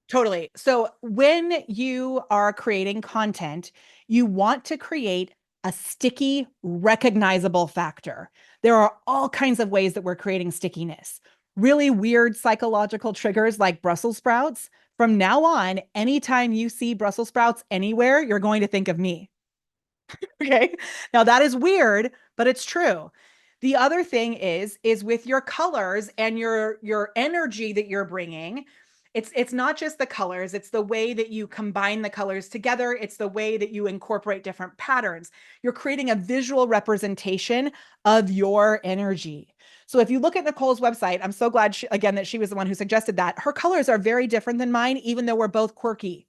Totally. So when you are creating content, you want to create a sticky, recognizable factor. There are all kinds of ways that we're creating stickiness. Really weird psychological triggers like Brussels sprouts. From now on, anytime you see Brussels sprouts anywhere, you're going to think of me. Okay. Now that is weird, but it's true. The other thing is with your colors and your energy that you're bringing. It's not just the colors, it's the way that you combine the colors together, it's the way that you incorporate different patterns. You're creating a visual representation of your energy. So if you look at Nicole's website, I'm so glad again that she was the one who suggested that. Her colors are very different than mine, even though we're both quirky,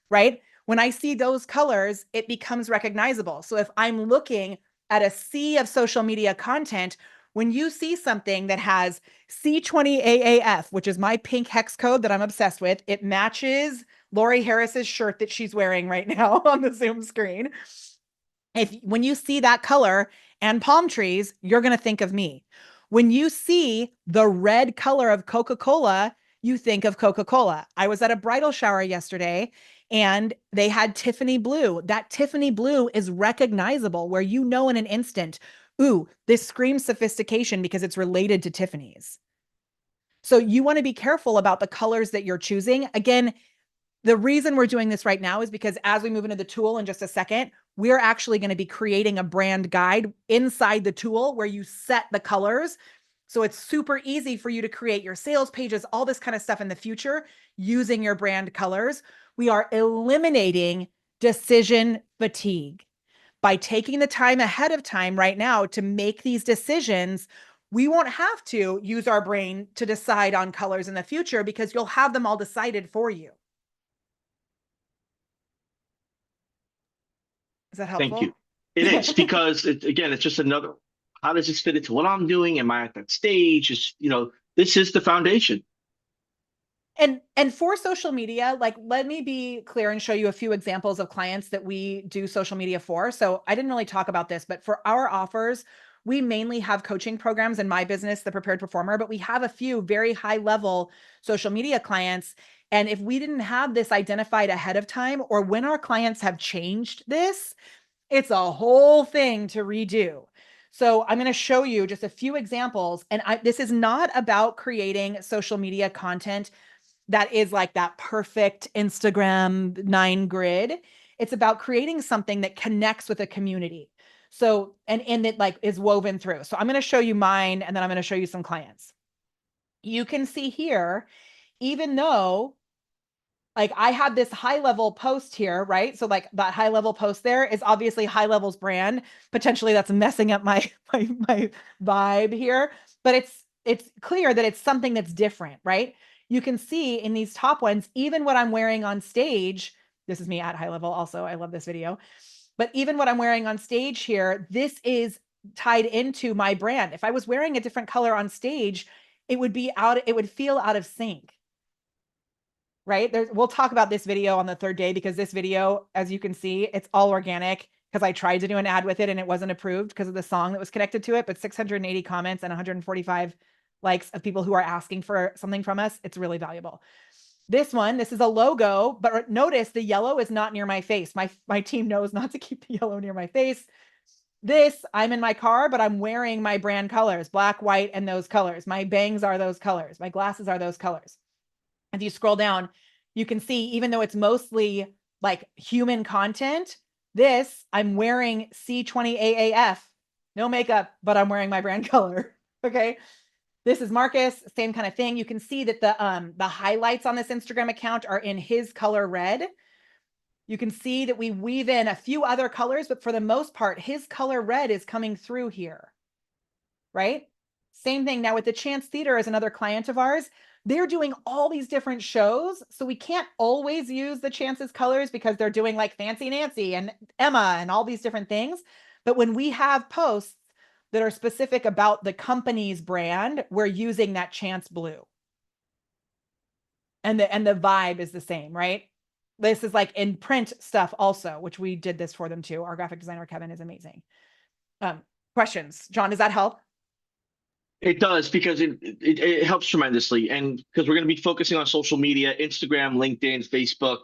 right? When I see those colors, it becomes recognizable. So if I'm looking at a sea of social media content, when you see something that has C20AAF, which is my pink hex code that I'm obsessed with, it matches Lori Harris's shirt that she's wearing right now on the Zoom screen. If when you see that color and palm trees, you're going to think of me. When you see the red color of Coca-Cola, you think of Coca-Cola. I was at a bridal shower yesterday and they had Tiffany blue. That Tiffany blue is recognizable where you know in an instant, ooh, this screams sophistication because it's related to Tiffany's. So you want to be careful about the colors that you're choosing. Again, the reason we're doing this right now is because as we move into the tool in just a second, we're actually going to be creating a brand guide inside the tool where you set the colors. So it's super easy for you to create your sales pages, all this kind of stuff in the future using your brand colors. We are eliminating decision fatigue. By taking the time ahead of time right now to make these decisions, we won't have to use our brain to decide on colors in the future because you'll have them all decided for you. Is that Thank you. helpful? It is because again, it's just another. How does this fit into what I'm doing? Am I at that stage? Is this is the foundation. And for social media, like let me be clear and show you a few examples of clients that we do social media for. So I didn't really talk about this, but for our offers, we mainly have coaching programs in my business, The Prepared Performer, but we have a few very high level social media clients. And if we didn't have this identified ahead of time, or when our clients have changed this, it's a whole thing to redo. So I'm going to show you just a few examples. And this is not about creating social media content that is like that perfect Instagram 9 grid. It's about creating something that connects with a community. So, and it like is woven through. So I'm going to show you mine and then I'm going to show you some clients. You can see here, even though like I had this HighLevel post here, right? So like that HighLevel post there is obviously HighLevel's brand. Potentially that's messing up my vibe here, but it's clear that it's something that's different, right? You can see in these top ones, even what I'm wearing on stage, this is me at HighLevel also. I love this video. But even what I'm wearing on stage here, this is tied into my brand. If I was wearing a different color on stage, it would feel out of sync, right? We'll talk about this video on the third day because this video, as you can see, it's all organic because I tried to do an ad with it and it wasn't approved because of the song that was connected to it, but 680 comments and 145 likes of people who are asking for something from us. It's really valuable. This one, this is a logo, but notice the yellow is not near my face. My team knows not to keep the yellow near my face. This, I'm in my car, but I'm wearing my brand colors, black, white, and those colors. My bangs are those colors. My glasses are those colors. If you scroll down, you can see, even though it's mostly like human content, this, I'm wearing C20AAF, no makeup, but I'm wearing my brand color. Okay. This is Marcus, same kind of thing. You can see that the highlights on this Instagram account are in his color red. You can see that we weave in a few other colors, but for the most part, his color red is coming through here, right? Same thing now with the Chance Theater as another client of ours. They're doing all these different shows. So we can't always use the Chance's colors because they're doing like Fancy Nancy and Emma and all these different things. But when we have posts that are specific about the company's brand, we're using that Chance blue. And the vibe is the same, right? This is like in print stuff also, which we did this for them too. Our graphic designer, Kevin, is amazing. Questions? John, does that help? It does because it helps tremendously, and because we're going to be focusing on social media, Instagram, LinkedIn, Facebook,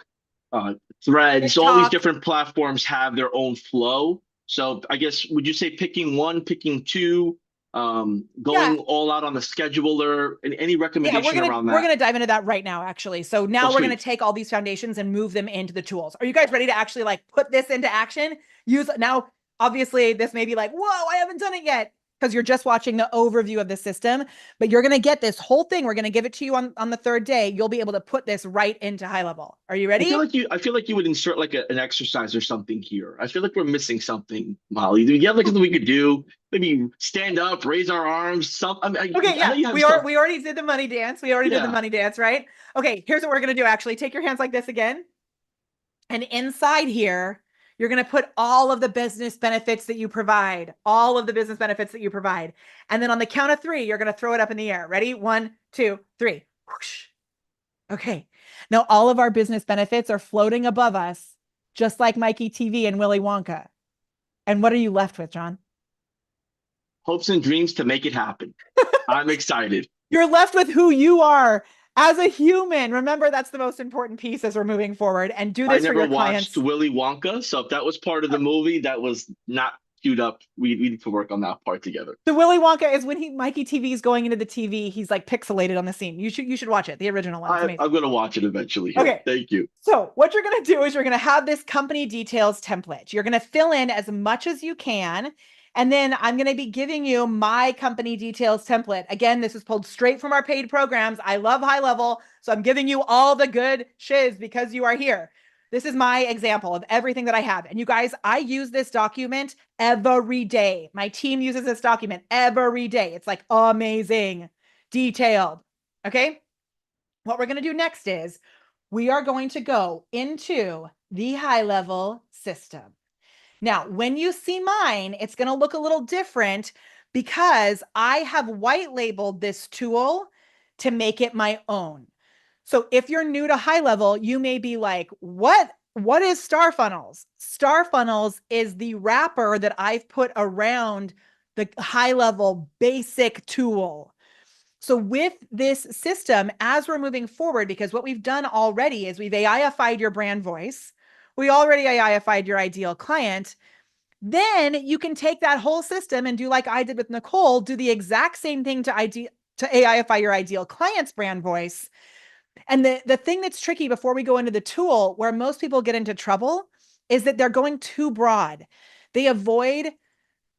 Threads, all these TikTok. different platforms have their own flow. So I guess would you say picking one, picking two, Yeah. going all out on the scheduler, and any Yeah, recommendation around we're that? gonna dive into that right now, actually. So Oh, now we're gonna sweet. take all these foundations and move them into the tools. Are you guys ready to actually like put this into action? Use now, obviously, this may be like, whoa, I haven't done it yet because you're just watching the overview of the system, but you're gonna get this whole thing. We're gonna give it to you on the third day. You'll be able to put this right into HighLevel. Are you ready? I feel like you would insert like an exercise or something here. I feel like we're missing something, Molly. Do you have like something we could do? Maybe stand up, raise our arms. Some. I mean, Okay, I know yeah, you have stuff. we already did the money dance. We already did the Yeah. money dance, right? Okay, here's what we're gonna do actually. Take your hands like this again. And inside here, you're going to put all of the business benefits that you provide, all of the business benefits that you provide. And then on the count of three, you're going to throw it up in the air. Ready? 1, 2, 3. Whoosh. Okay. Now all of our business benefits are floating above us, just like Mikey TV and Willy Wonka. And what are you left with, John? Hopes and dreams to make it happen. I'm excited. You're left with who you are as a human. Remember, that's the most important piece as we're moving forward. And do I this for never your watched clients. Willy Wonka, so if that was part of the movie, that was not queued up. We need to work on that part together. The Willy Wonka is when Mikey TV is going into the TV. He's like pixelated on the scene. You should watch it. The original one. It's I'm amazing. going to watch it eventually here. Okay. Thank you. So what you're going to do is you're going to have this company details template. You're going to fill in as much as you can. And then I'm going to be giving you my company details template. Again, this is pulled straight from our paid programs. I love HighLevel. So I'm giving you all the good shiz because you are here. This is my example of everything that I have. And you guys, I use this document every day. My team uses this document every day. It's like amazing, detailed. Okay. What we're going to do next is we are going to go into the HighLevel system. Now, when you see mine, it's going to look a little different because I have white labeled this tool to make it my own. So if you're new to HighLevel, you may be like, what is Star Funnels? Star Funnels is the wrapper that I've put around the HighLevel basic tool. So with this system, as we're moving forward, because what we've done already is we've AIified your brand voice. We already AIified your ideal client. Then you can take that whole system and do like I did with Nicole, do the exact same thing to AIify your ideal client's brand voice. And the thing that's tricky before we go into the tool, where most people get into trouble, is that they're going too broad. They avoid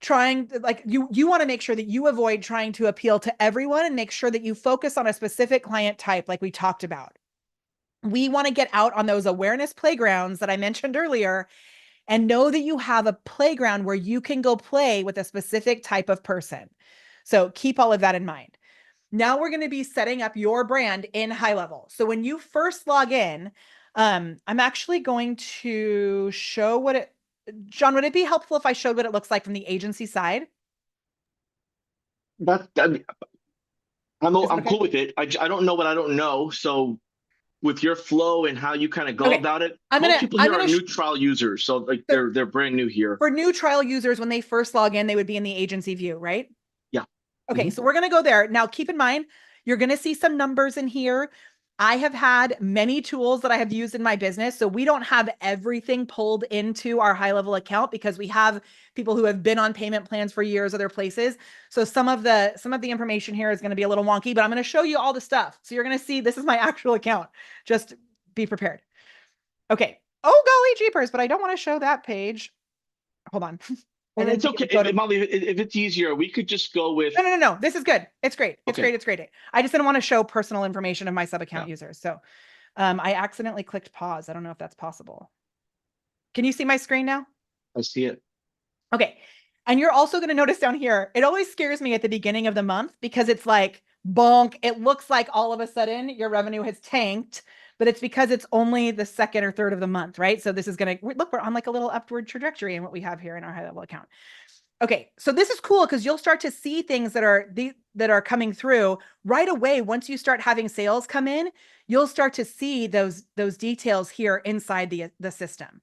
trying, like, you want to make sure that you avoid trying to appeal to everyone and make sure that you focus on a specific client type, like we talked about. We want to get out on those awareness playgrounds that I mentioned earlier and know that you have a playground where you can go play with a specific type of person. So keep all of that in mind. Now we're going to be setting up your brand in HighLevel. So when you first log in, I'm actually going to show what it, John, would it be helpful if I showed what it looks like from the agency side? That Is it I'm okay? cool with it. I don't know what I don't know. So with your flow and how you kind of go Okay. about it, most people I'm here are gonna, new trial users, so like so they're brand new here. for new trial users, when they first log in, they would be in the agency view, right? Yeah. Okay, Hmm. so we're going to go there. Now, keep in mind, you're going to see some numbers in here. I have had many tools that I have used in my business. So we don't have everything pulled into our HighLevel account because we have people who have been on payment plans for years other places. So some of the information here is going to be a little wonky, but I'm going to show you all the stuff. So you're going to see this is my actual account. Just be prepared. Okay. Oh, golly jeepers, but I don't want to show that page. Hold on. I And didn't it's think it okay, would go to. Molly. If it's easier, we could just go with. No. This is good. It's great. It's Okay. great. It's great. I just didn't want to show personal information of my sub account Yeah, users. So I accidentally clicked pause. I don't know if that's possible. Can you see my screen now? I see it. Okay. And you're also going to notice down here, it always scares me at the beginning of the month because it's like bonk. It looks like all of a sudden your revenue has tanked, but it's because it's only the second or third of the month, right? So this is going to look, we're on like a little upward trajectory in what we have here in our HighLevel account. Okay, so this is cool because you'll start to see things that are coming through right away. Once you start having sales come in, you'll start to see those details here inside the system.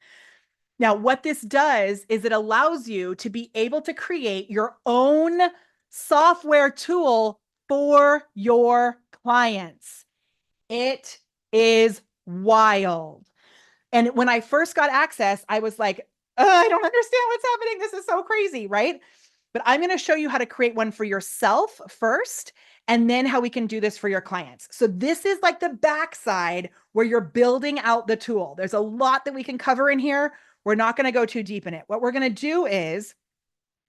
Now, what this does is it allows you to be able to create your own software tool for your clients. It is wild. And when I first got access, I was like, I don't understand what's happening. This is so crazy, right? but I'm going to show you how to create one for yourself first, and then how we can do this for your clients. So this is like the backside where you're building out the tool. There's a lot that we can cover in here. We're not going to go too deep in it. What we're going to do is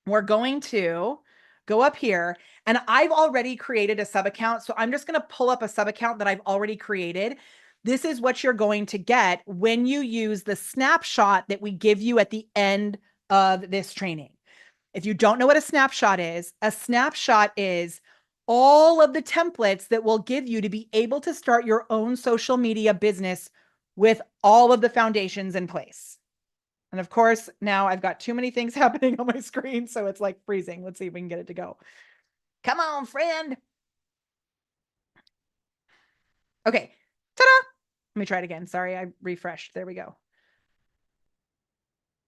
we're going to go up here, and I've already created a sub account. So I'm just going to pull up a sub account that I've already created. This is what you're going to get when you use the snapshot that we give you at the end of this training. If you don't know what a snapshot is all of the templates that will give you to be able to start your own social media business with all of the foundations in place. And of course, now I've got too many things happening on my screen, so it's like freezing. Let's see if we can get it to go. Come on, friend. Okay, ta-da. Let me try it again. Sorry, I refreshed. There we go.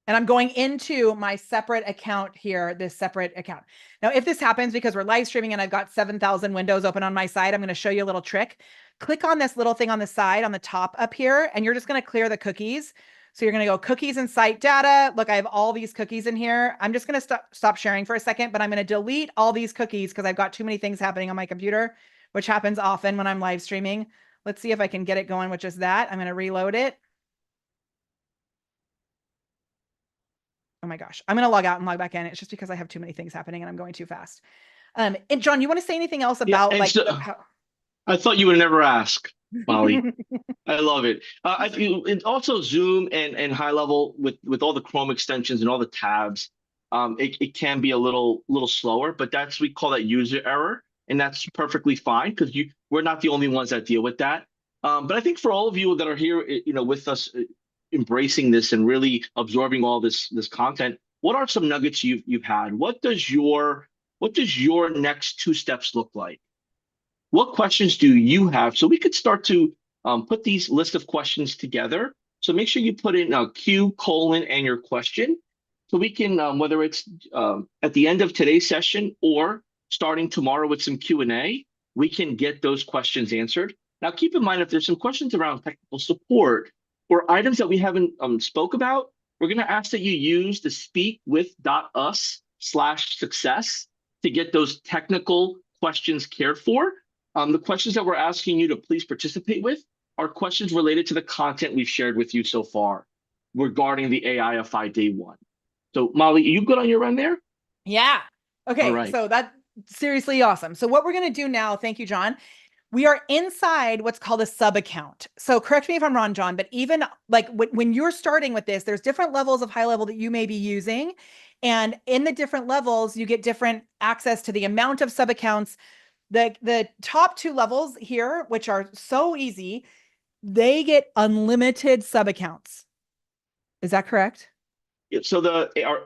And I'm going into my separate account here, this separate account. Now, if this happens because we're live streaming and I've got 7,000 windows open on my side, I'm going to show you a little trick. Click on this little thing on the side, on the top up here, and you're just going to clear the cookies. So you're going to go cookies and site data. Look, I have all these cookies in here. I'm just going to stop sharing for a second, but I'm going to delete all these cookies because I've got too many things happening on my computer, which happens often when I'm live streaming. Let's see if I can get it going with just that. I'm going to reload it. Oh my gosh, I'm going to log out and log back in. It's just because I have too many things happening and I'm going too fast. And John, you want to say anything else about I thought you would never ask, Molly. I love it. And also Zoom and HighLevel with all the Chrome extensions and all the tabs, it can be a little slower, but we call that user error, and that's perfectly fine because we're not the only ones that deal with that. But I think for all of you that are here, with us, embracing this and really absorbing all this content, what are some nuggets you've had? What does your next 2 steps look like? What questions do you have? So we could start to put these list of questions together. So make sure you put in Q, colon, and your question. So we can, whether it's at the end of today's session or starting tomorrow with some Q&A, we can get those questions answered. Now, keep in mind, if there's some questions around technical support or items that we haven't spoke about, we're going to ask that you use the speakwith.us/success to get those technical questions cared for. The questions that we're asking you to please participate with are questions related to the content we've shared with you so far regarding the AIFI Day 1. So Molly, are you good on your end there? Yeah. Okay. Right. So that's seriously awesome. So what we're going to do now, thank you, John. We are inside what's called a sub account. So correct me if I'm wrong, John, but even like when you're starting with this, there's different levels of HighLevel that you may be using. And in the different levels, you get different access to the amount of sub accounts. The top 2 levels here, which are so easy, they get unlimited sub accounts. Is that correct? Yeah, so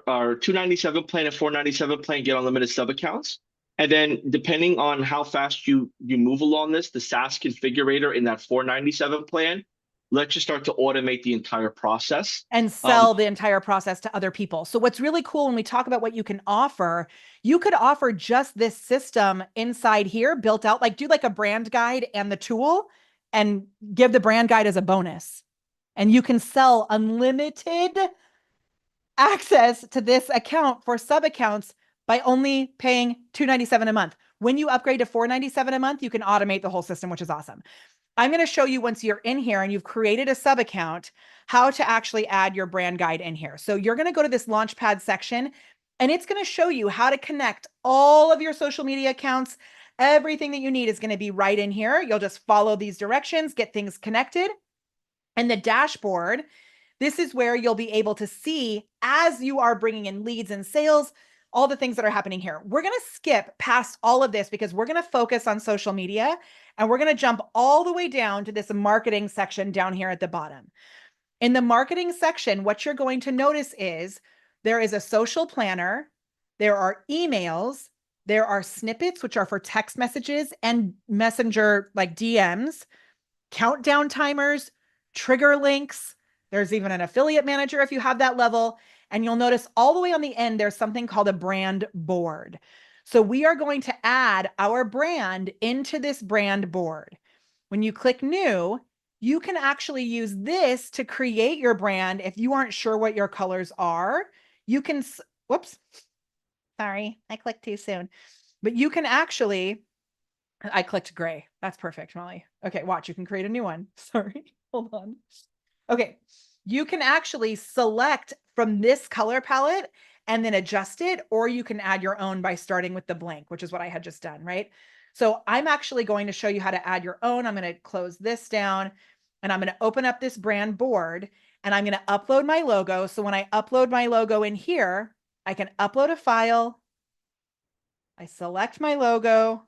our 297 plan and 497 plan get unlimited sub accounts. And then depending on how fast you move along this, the SaaS configurator in that 497 plan lets you start to automate the entire process. And sell the entire process to other people. So what's really cool when we talk about what you can offer, you could offer just this system inside here built out, like do like a brand guide and the tool and give the brand guide as a bonus. And you can sell unlimited access to this account for sub accounts by only paying $297 a month. When you upgrade to $497 a month, you can automate the whole system, which is awesome. I'm going to show you once you're in here and you've created a sub account, how to actually add your brand guide in here. So you're going to go to this Launchpad section and it's going to show you how to connect all of your social media accounts. Everything that you need is going to be right in here. You'll just follow these directions, get things connected. And the dashboard, this is where you'll be able to see as you are bringing in leads and sales, all the things that are happening here. We're going to skip past all of this because we're going to focus on social media and we're going to jump all the way down to this marketing section down here at the bottom. In the marketing section, what you're going to notice is there is a social planner, there are emails, there are snippets, which are for text messages and messenger like DMs, countdown timers, trigger links. There's even an affiliate manager if you have that level. And you'll notice all the way on the end, there's something called a brand board. So we are going to add our brand into this brand board. When you click new, you can actually use this to create your brand. If you aren't sure what your colors are, you can, whoops, Sorry, I clicked too soon. But you can actually, I clicked gray. That's perfect, Molly. Okay, watch, you can create a new one. Sorry, hold on. Okay, you can actually select from this color palette and then adjust it, or you can add your own by starting with the blank, which is what I had just done, right? So I'm actually going to show you how to add your own. I'm going to close this down and I'm going to open up this brand board and I'm going to upload my logo. So when I upload my logo in here, I can upload a file. I select my logo.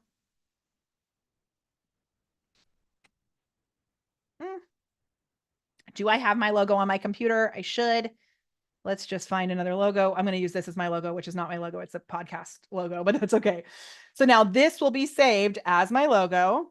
Do I have my logo on my computer? I should. Let's just find another logo. I'm going to use this as my logo, which is not my logo. It's a podcast logo, but that's okay. So now this will be saved as my logo.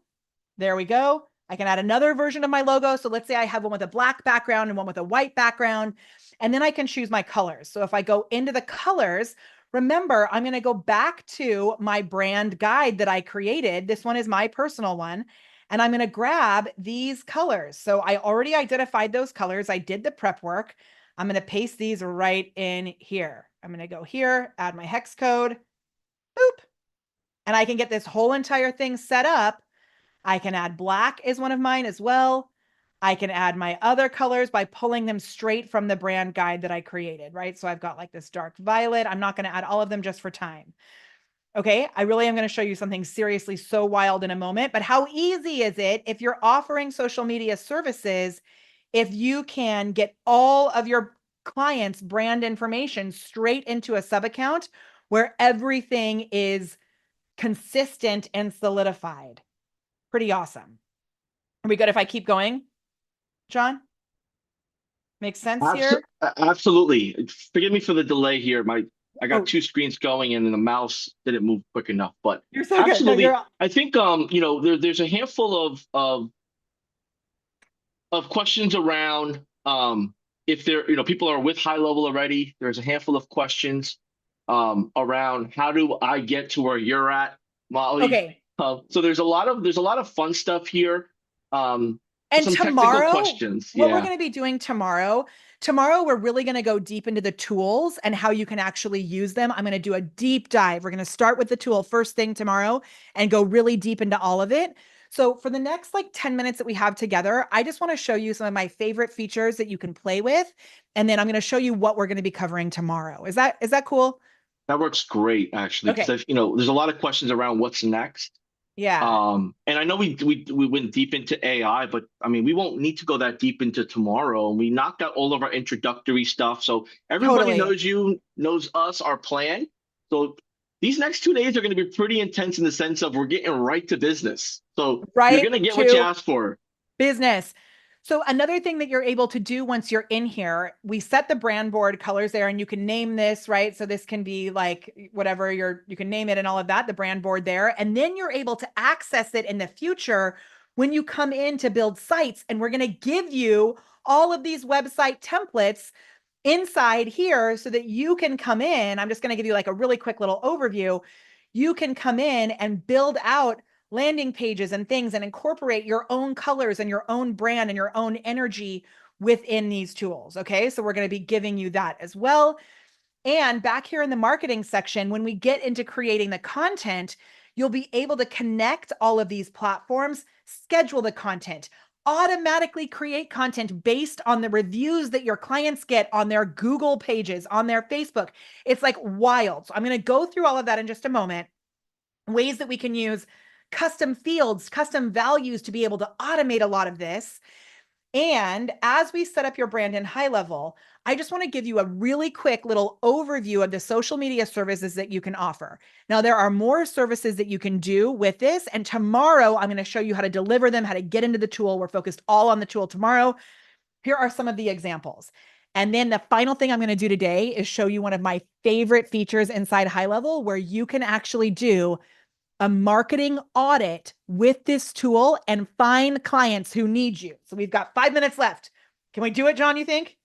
There we go. I can add another version of my logo. So let's say I have one with a black background and one with a white background, and then I can choose my colors. So if I go into the colors, remember, I'm going to go back to my brand guide that I created. This one is my personal one. And I'm going to grab these colors. So I already identified those colors. I did the prep work. I'm going to paste these right in here. I'm going to go here, add my hex code, boop. And I can get this whole entire thing set up. I can add black as one of mine as well. I can add my other colors by pulling them straight from the brand guide that I created, right? So I've got like this dark violet. I'm not going to add all of them just for time. Okay, I really am going to show you something seriously so wild in a moment, but how easy is it if you're offering social media services, if you can get all of your clients' brand information straight into a sub account where everything is consistent and solidified? Pretty awesome. Are we good if I keep going, John? Makes sense here? Absolutely. Forgive me for the delay here. I got Oh, two screens going and the mouse didn't move quick enough. But you're so good. No, absolutely, you're I think there's a handful of questions around if there people are with high level already. There's a handful of questions around how do I get to where you're at, Molly. okay. So there's a lot of fun stuff here. Um, And some technical tomorrow, questions. what we're Yeah. going to be doing tomorrow, we're really going to go deep into the tools and how you can actually use them. I'm going to do a deep dive. We're going to start with the tool first thing tomorrow and go really deep into all of it. So for the next like 10 minutes that we have together, I just want to show you some of my favorite features that you can play with. And then I'm going to show you what we're going to be covering tomorrow. Is that cool? That works great, actually, Okay. because there's a lot of questions around what's next. Yeah, And I know we went deep into AI, but I mean, we won't need to go that deep into tomorrow. We knocked out all of our introductory stuff, so everybody totally. knows you, knows us, our plan. So these next 2 days are going to be pretty intense in the sense of we're getting right to business. So you're Right going to get what you to asked for. business. So another thing that you're able to do once you're in here, we set the brand board colors there and you can name this, right? So this can be like whatever you can name it and all of that, the brand board there. And then you're able to access it in the future when you come in to build sites. And we're going to give you all of these website templates inside here so that you can come in. I'm just going to give you like a really quick little overview. You can come in and build out landing pages and things and incorporate your own colors and your own brand and your own energy within these tools. Okay. So we're going to be giving you that as well. And back here in the marketing section, when we get into creating the content, you'll be able to connect all of these platforms, schedule the content, automatically create content based on the reviews that your clients get on their Google pages, on their Facebook. It's like wild. So I'm going to go through all of that in just a moment. Ways that we can use custom fields, custom values to be able to automate a lot of this. And as we set up your brand in HighLevel, I just want to give you a really quick little overview of the social media services that you can offer. Now, there are more services that you can do with this. And tomorrow, I'm going to show you how to deliver them, how to get into the tool. We're focused all on the tool tomorrow. Here are some of the examples. And then the final thing I'm going to do today is show you one of my favorite features inside HighLevel where you can actually do a marketing audit with this tool and find clients who need you. So we've got 5 minutes left. Can we do it, John, you think?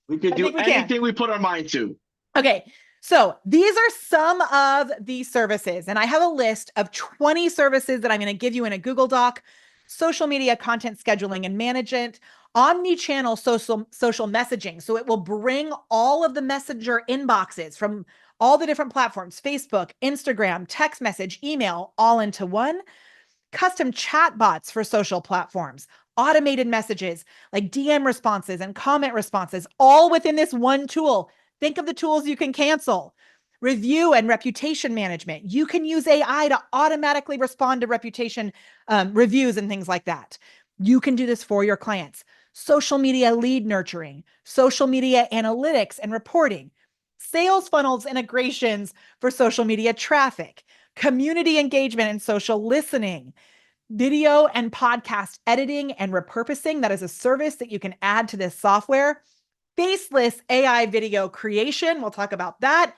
We could I do think we can. anything we put our mind to. Okay. So these are some of the services, and I have a list of 20 services that I'm going to give you in a Google Doc. social media content scheduling and management, omni-channel social messaging. So it will bring all of the messenger inboxes from all the different platforms, Facebook, Instagram, text message, email, all into one. Custom chat bots for social platforms, automated messages like DM responses and comment responses, all within this one tool. Think of the tools you can cancel. Review and reputation management. You can use AI to automatically respond to reputation reviews and things like that. You can do this for your clients. Social media lead nurturing, social media analytics and reporting, sales funnels integrations for social media traffic, community engagement and social listening, video and podcast editing and repurposing. That is a service that you can add to this software. Faceless AI video creation. We'll talk about that.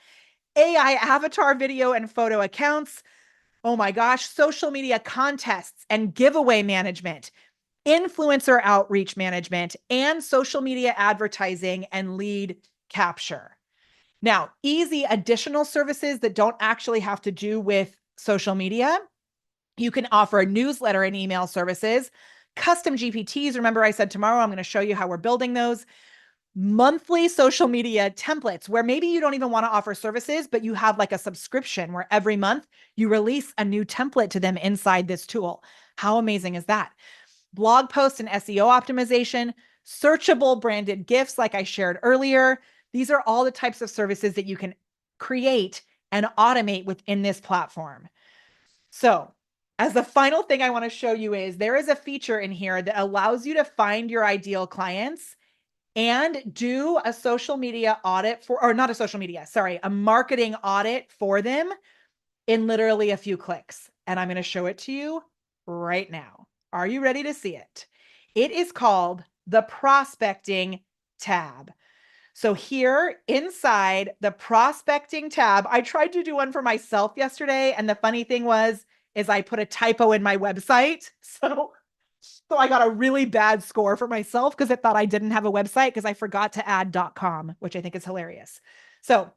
AI avatar video and photo accounts. Oh my gosh, social media contests and giveaway management, influencer outreach management, and social media advertising and lead capture. Now, easy additional services that don't actually have to do with social media. You can offer newsletter and email services, custom GPTs. Remember, I said tomorrow I'm going to show you how we're building those. Monthly social media templates where maybe you don't even want to offer services, but you have like a subscription where every month you release a new template to them inside this tool. How amazing is that? Blog posts and SEO optimization, searchable branded GIFs, like I shared earlier. These are all the types of services that you can create and automate within this platform. So, as the final thing I want to show you is there is a feature in here that allows you to find your ideal clients and do a social media audit for, or not a social media, sorry, a marketing audit for them in literally a few clicks. And I'm going to show it to you right now. Are you ready to see it? It is called the prospecting tab. So here inside the prospecting tab, I tried to do one for myself yesterday. And the funny thing is I put a typo in my website. So I got a really bad score for myself because it thought I didn't have a website because I forgot to add .com, which I think is hilarious. So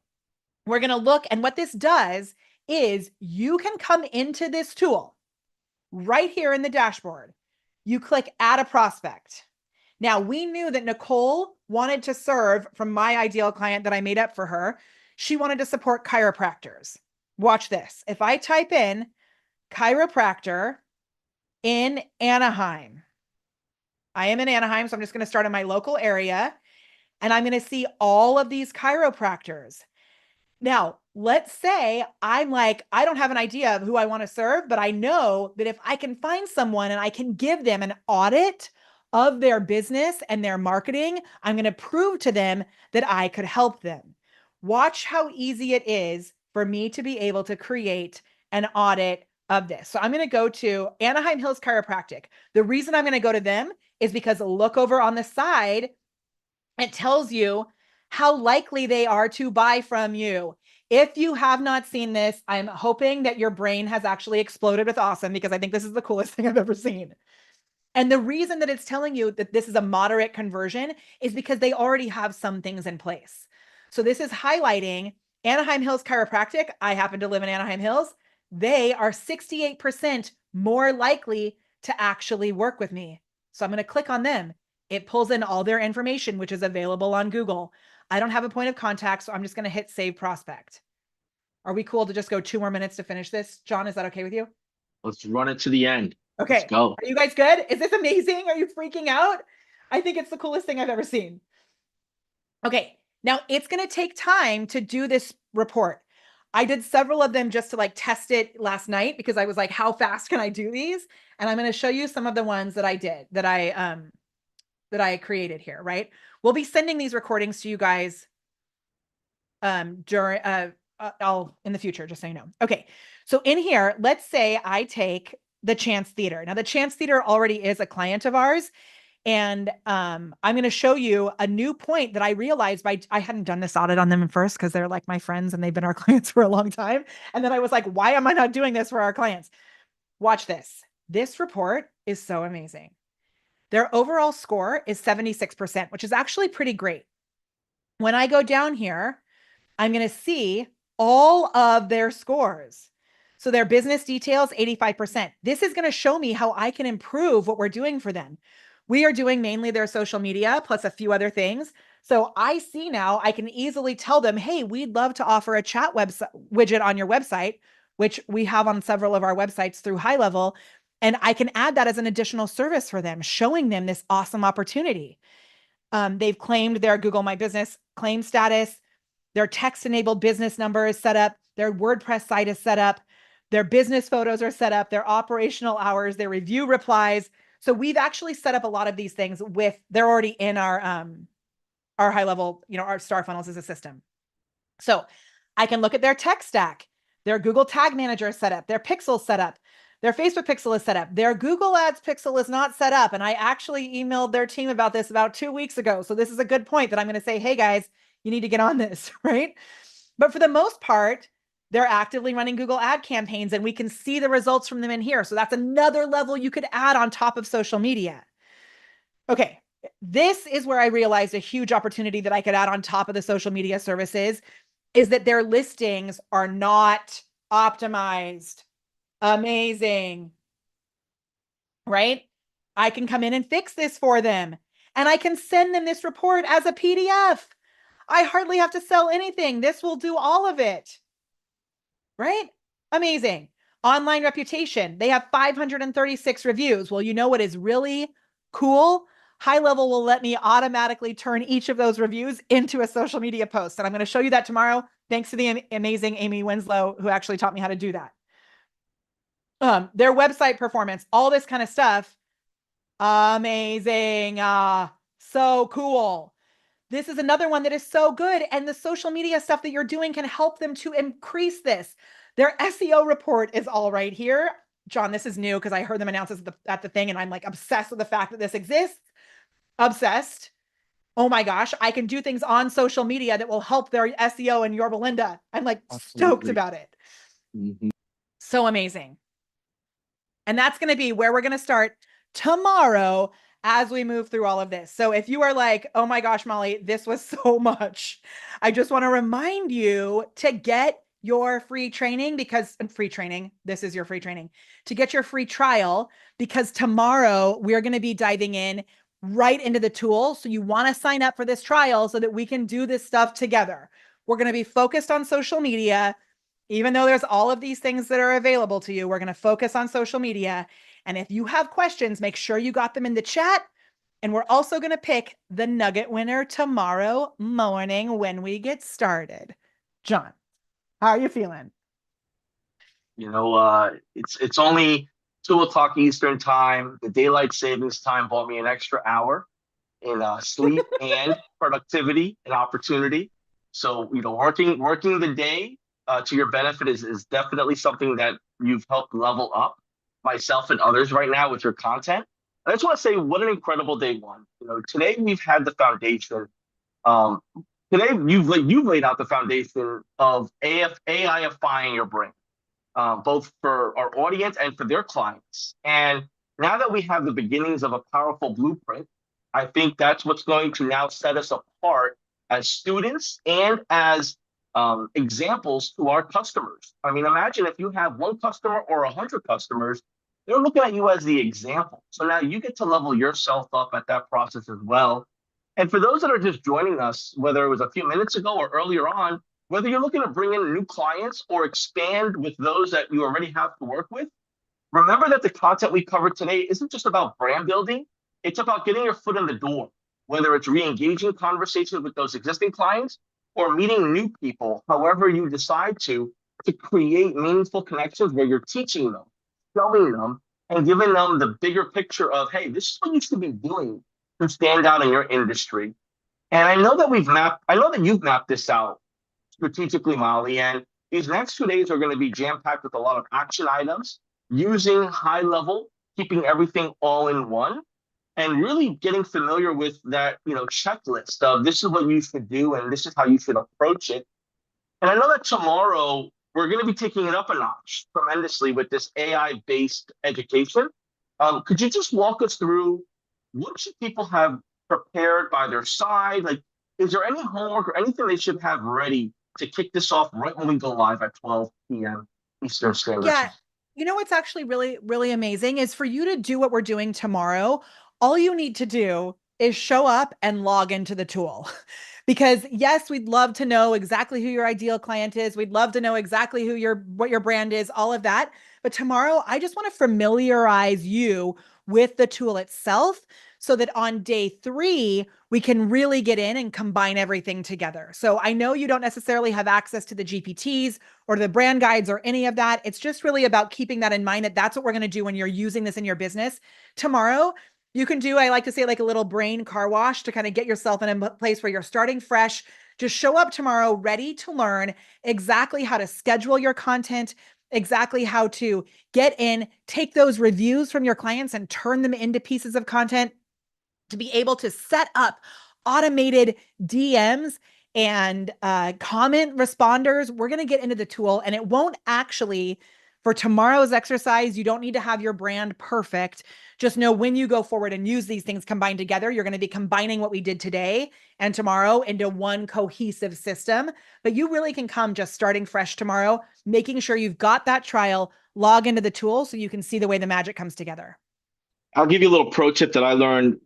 we're going to look, and what this does is you can come into this tool right here in the dashboard. You click add a prospect. Now, we knew that Nicole wanted to serve from my ideal client that I made up for her. She wanted to support chiropractors. Watch this. If I type in chiropractor in Anaheim, I am in Anaheim, so I'm just going to start in my local area, and I'm going to see all of these chiropractors. Now, let's say I'm like, I don't have an idea of who I want to serve, but I know that if I can find someone and I can give them an audit of their business and their marketing, I'm going to prove to them that I could help them. Watch how easy it is for me to be able to create an audit of this. So I'm going to go to Anaheim Hills Chiropractic. The reason I'm going to go to them is because look over on the side, it tells you how likely they are to buy from you. If you have not seen this, I'm hoping that your brain has actually exploded with awesome, because I think this is the coolest thing I've ever seen. And the reason that it's telling you that this is a moderate conversion is because they already have some things in place. So this is highlighting Anaheim Hills Chiropractic. I happen to live in Anaheim Hills. They are 68% more likely to actually work with me. So I'm going to click on them. It pulls in all their information, which is available on Google. I don't have a point of contact, so I'm just going to hit save prospect. Are we cool to just go 2 more minutes to finish this? John, is that okay with you? Let's run it to the end. Okay. Let's go. Are you guys good? Is this amazing? Are you freaking out? I think it's the coolest thing I've ever seen. Okay. Now it's going to take time to do this report. I did several of them just to like test it last night because I was like, how fast can I do these? And I'm going to show you some of the ones that I did that I created here, right? We'll be sending these recordings to you guys during I'll in the future, just so you know. Okay. So in here, let's say I take the Chance Theater. Now the Chance Theater already is a client of ours. And I'm going to show you a new point that I realized I hadn't done this audit on them first because they're like my friends and they've been our clients for a long time. And then I was like, why am I not doing this for our clients? Watch this. This report is so amazing. Their overall score is 76%, which is actually pretty great. When I go down here, I'm going to see all of their scores. So their business details, 85%. This is going to show me how I can improve what we're doing for them. We are doing mainly their social media plus a few other things. So I see now I can easily tell them, hey, we'd love to offer a chat website widget on your website, which we have on several of our websites through HighLevel. And I can add that as an additional service for them, showing them this awesome opportunity. They've claimed their Google My Business claim status. Their text-enabled business number is set up. Their WordPress site is set up. Their business photos are set up. Their operational hours, their review replies. So we've actually set up a lot of these things they're already in our HighLevel, our Star Funnels as a system. So I can look at their tech stack. Their Google Tag Manager is set up. Their pixel set up. Their Facebook pixel is set up. Their Google Ads pixel is not set up. And I actually emailed their team about this about 2 weeks ago. So this is a good point that I'm going to say, hey guys, you need to get on this, right? But for the most part, they're actively running Google ad campaigns and we can see the results from them in here. So that's another level you could add on top of social media. Okay, this is where I realized a huge opportunity that I could add on top of the social media services is that their listings are not optimized. Amazing, right? I can come in and fix this for them and I can send them this report as a PDF. I hardly have to sell anything. This will do all of it, right? Amazing. Online reputation. They have 536 reviews. Well, you know what is really cool? HighLevel will let me automatically turn each of those reviews into a social media post. And I'm going to show you that tomorrow. Thanks to the amazing Amy Winslow, who actually taught me how to do that. Their website performance, all this kind of stuff. Amazing. So cool. This is another one that is so good. And the social media stuff that you're doing can help them to increase this. Their SEO report is all right here. John, this is new because I heard them announce this at the thing and I'm like obsessed with the fact that this exists. Obsessed. Oh my gosh, I can do things on social media that will help their SEO and Yorba Linda. I'm like stoked about it. Mm-hmm. So amazing. And that's going to be where we're going to start tomorrow as we move through all of this. So if you are like, oh my gosh, Molly, this was so much, I just want to remind you to get your free training this is your free training, to get your free trial, because tomorrow we're going to be diving in right into the tool. So you want to sign up for this trial so that we can do this stuff together. We're going to be focused on social media. Even though there's all of these things that are available to you, we're going to focus on social media. And if you have questions, make sure you got them in the chat. And we're also going to pick the nugget winner tomorrow morning when we get started. John, how are you feeling? It's only 2 o'clock Eastern time. The daylight savings time bought me an extra hour in sleep and productivity and opportunity. So, working the day to your benefit is definitely something that you've helped level up myself and others right now with your content. I just want to say what an incredible day one. Today we've had the foundation. Um, Today you've laid out the foundation of AIifying your brain, both for our audience and for their clients. And now that we have the beginnings of a powerful blueprint, I think that's what's going to now set us apart as students and as examples to our customers. I mean, imagine if you have one customer or 100 customers, they're looking at you as the example. So now you get to level yourself up at that process as well. And for those that are just joining us, whether it was a few minutes ago or earlier on, whether you're looking to bring in new clients or expand with those that you already have to work with, remember that the content we covered today isn't just about brand building. It's about getting your foot in the door, whether it's re-engaging conversations with those existing clients or meeting new people, however you decide to create meaningful connections where you're teaching them, showing them, and giving them the bigger picture of, hey, this is what you should be doing to stand out in your industry. And I know that you've mapped this out strategically, Molly, and these next 2 days are going to be jam-packed with a lot of action items, using HighLevel, keeping everything all in one, and really getting familiar with that, checklist of this is what you should do and this is how you should approach it. And I know that tomorrow we're going to be taking it up a notch tremendously with this AI-based education. Could you just walk us through what should people have prepared by their side? Like, is there any homework or anything they should have ready to kick this off right when we go live at 12 p.m.? Eastern Standard Yeah. Time. You know what's actually really, really amazing is for you to do what we're doing tomorrow. All you need to do is show up and log into the tool. Because yes, we'd love to know exactly who your ideal client is. We'd love to know exactly who your what your brand is, all of that. But tomorrow, I just want to familiarize you with the tool itself so that on day 3, we can really get in and combine everything together. So I know you don't necessarily have access to the GPTs or the brand guides or any of that. It's just really about keeping that in mind that that's what we're going to do when you're using this in your business. Tomorrow, you can do, I like to say, like a little brain car wash to kind of get yourself in a place where you're starting fresh. Just show up tomorrow ready to learn exactly how to schedule your content, exactly how to get in, take those reviews from your clients and turn them into pieces of content, to be able to set up automated DMs and comment responders. We're going to get into the tool, and it won't actually, for tomorrow's exercise, you don't need to have your brand perfect. Just know when you go forward and use these things combined together, you're going to be combining what we did today and tomorrow into one cohesive system. But you really can come just starting fresh tomorrow, making sure you've got that trial, log into the tool so you can see the way the magic comes together. I'll give you a little pro tip that I learned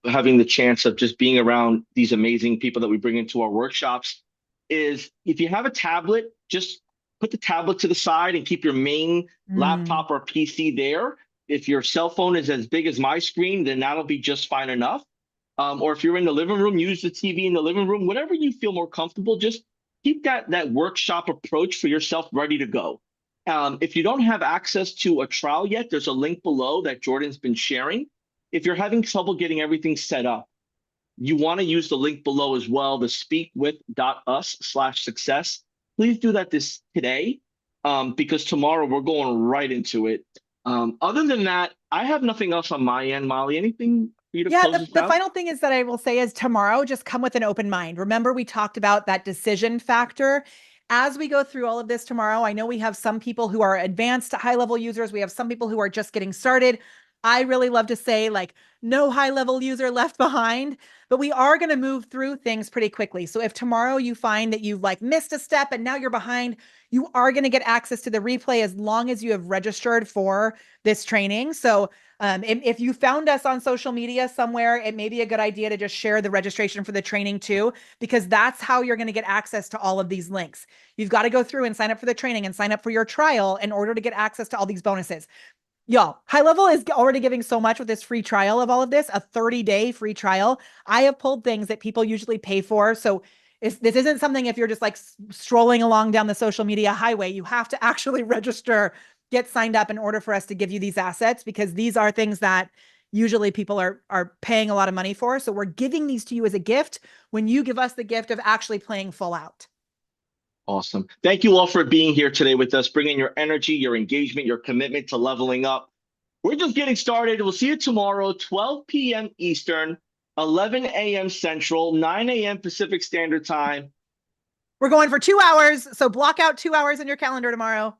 having the chance of just being around these amazing people that we bring into our workshops is if you have a tablet, just put the tablet to the side and keep your main Mm. laptop or PC there. If your cell phone is as big as my screen, then that'll be just fine enough. Or if you're in the living room, use the TV in the living room, whatever you feel more comfortable, just keep that workshop approach for yourself ready to go. If you don't have access to a trial yet, there's a link below that Jordan's been sharing. If you're having trouble getting everything set up, you want to use the link below as well, the speakwith.us/success. Please do that this today, because tomorrow we're going right into it. Other than that, I have nothing else on my end, Molly. Anything for you to Yeah, close us the out? final thing is that I will say is tomorrow, just come with an open mind. Remember, we talked about that decision factor. As we go through all of this tomorrow, I know we have some people who are advanced HighLevel users. We have some people who are just getting started. I really love to say, like, no HighLevel user left behind, but we are going to move through things pretty quickly. So if tomorrow you find that you've like missed a step and now you're behind, you are going to get access to the replay as long as you have registered for this training. So if you found us on social media somewhere, it may be a good idea to just share the registration for the training too, because that's how you're going to get access to all of these links. You've got to go through and sign up for the training and sign up for your trial in order to get access to all these bonuses. Y'all, HighLevel is already giving so much with this free trial of all of this, a 30-day free trial. I have pulled things that people usually pay for. So this isn't something if you're just like strolling along down the social media highway, you have to actually register, get signed up in order for us to give you these assets, because these are things that usually people are paying a lot of money for. So we're giving these to you as a gift when you give us the gift of actually playing full out. Awesome. Thank you all for being here today with us, bringing your energy, your engagement, your commitment to leveling up. We're just getting started. We'll see you tomorrow, 12 p.m. Eastern, 11 a.m. Central, 9 a.m. Pacific Standard Time. We're going for 2 hours. So block out 2 hours in your calendar tomorrow.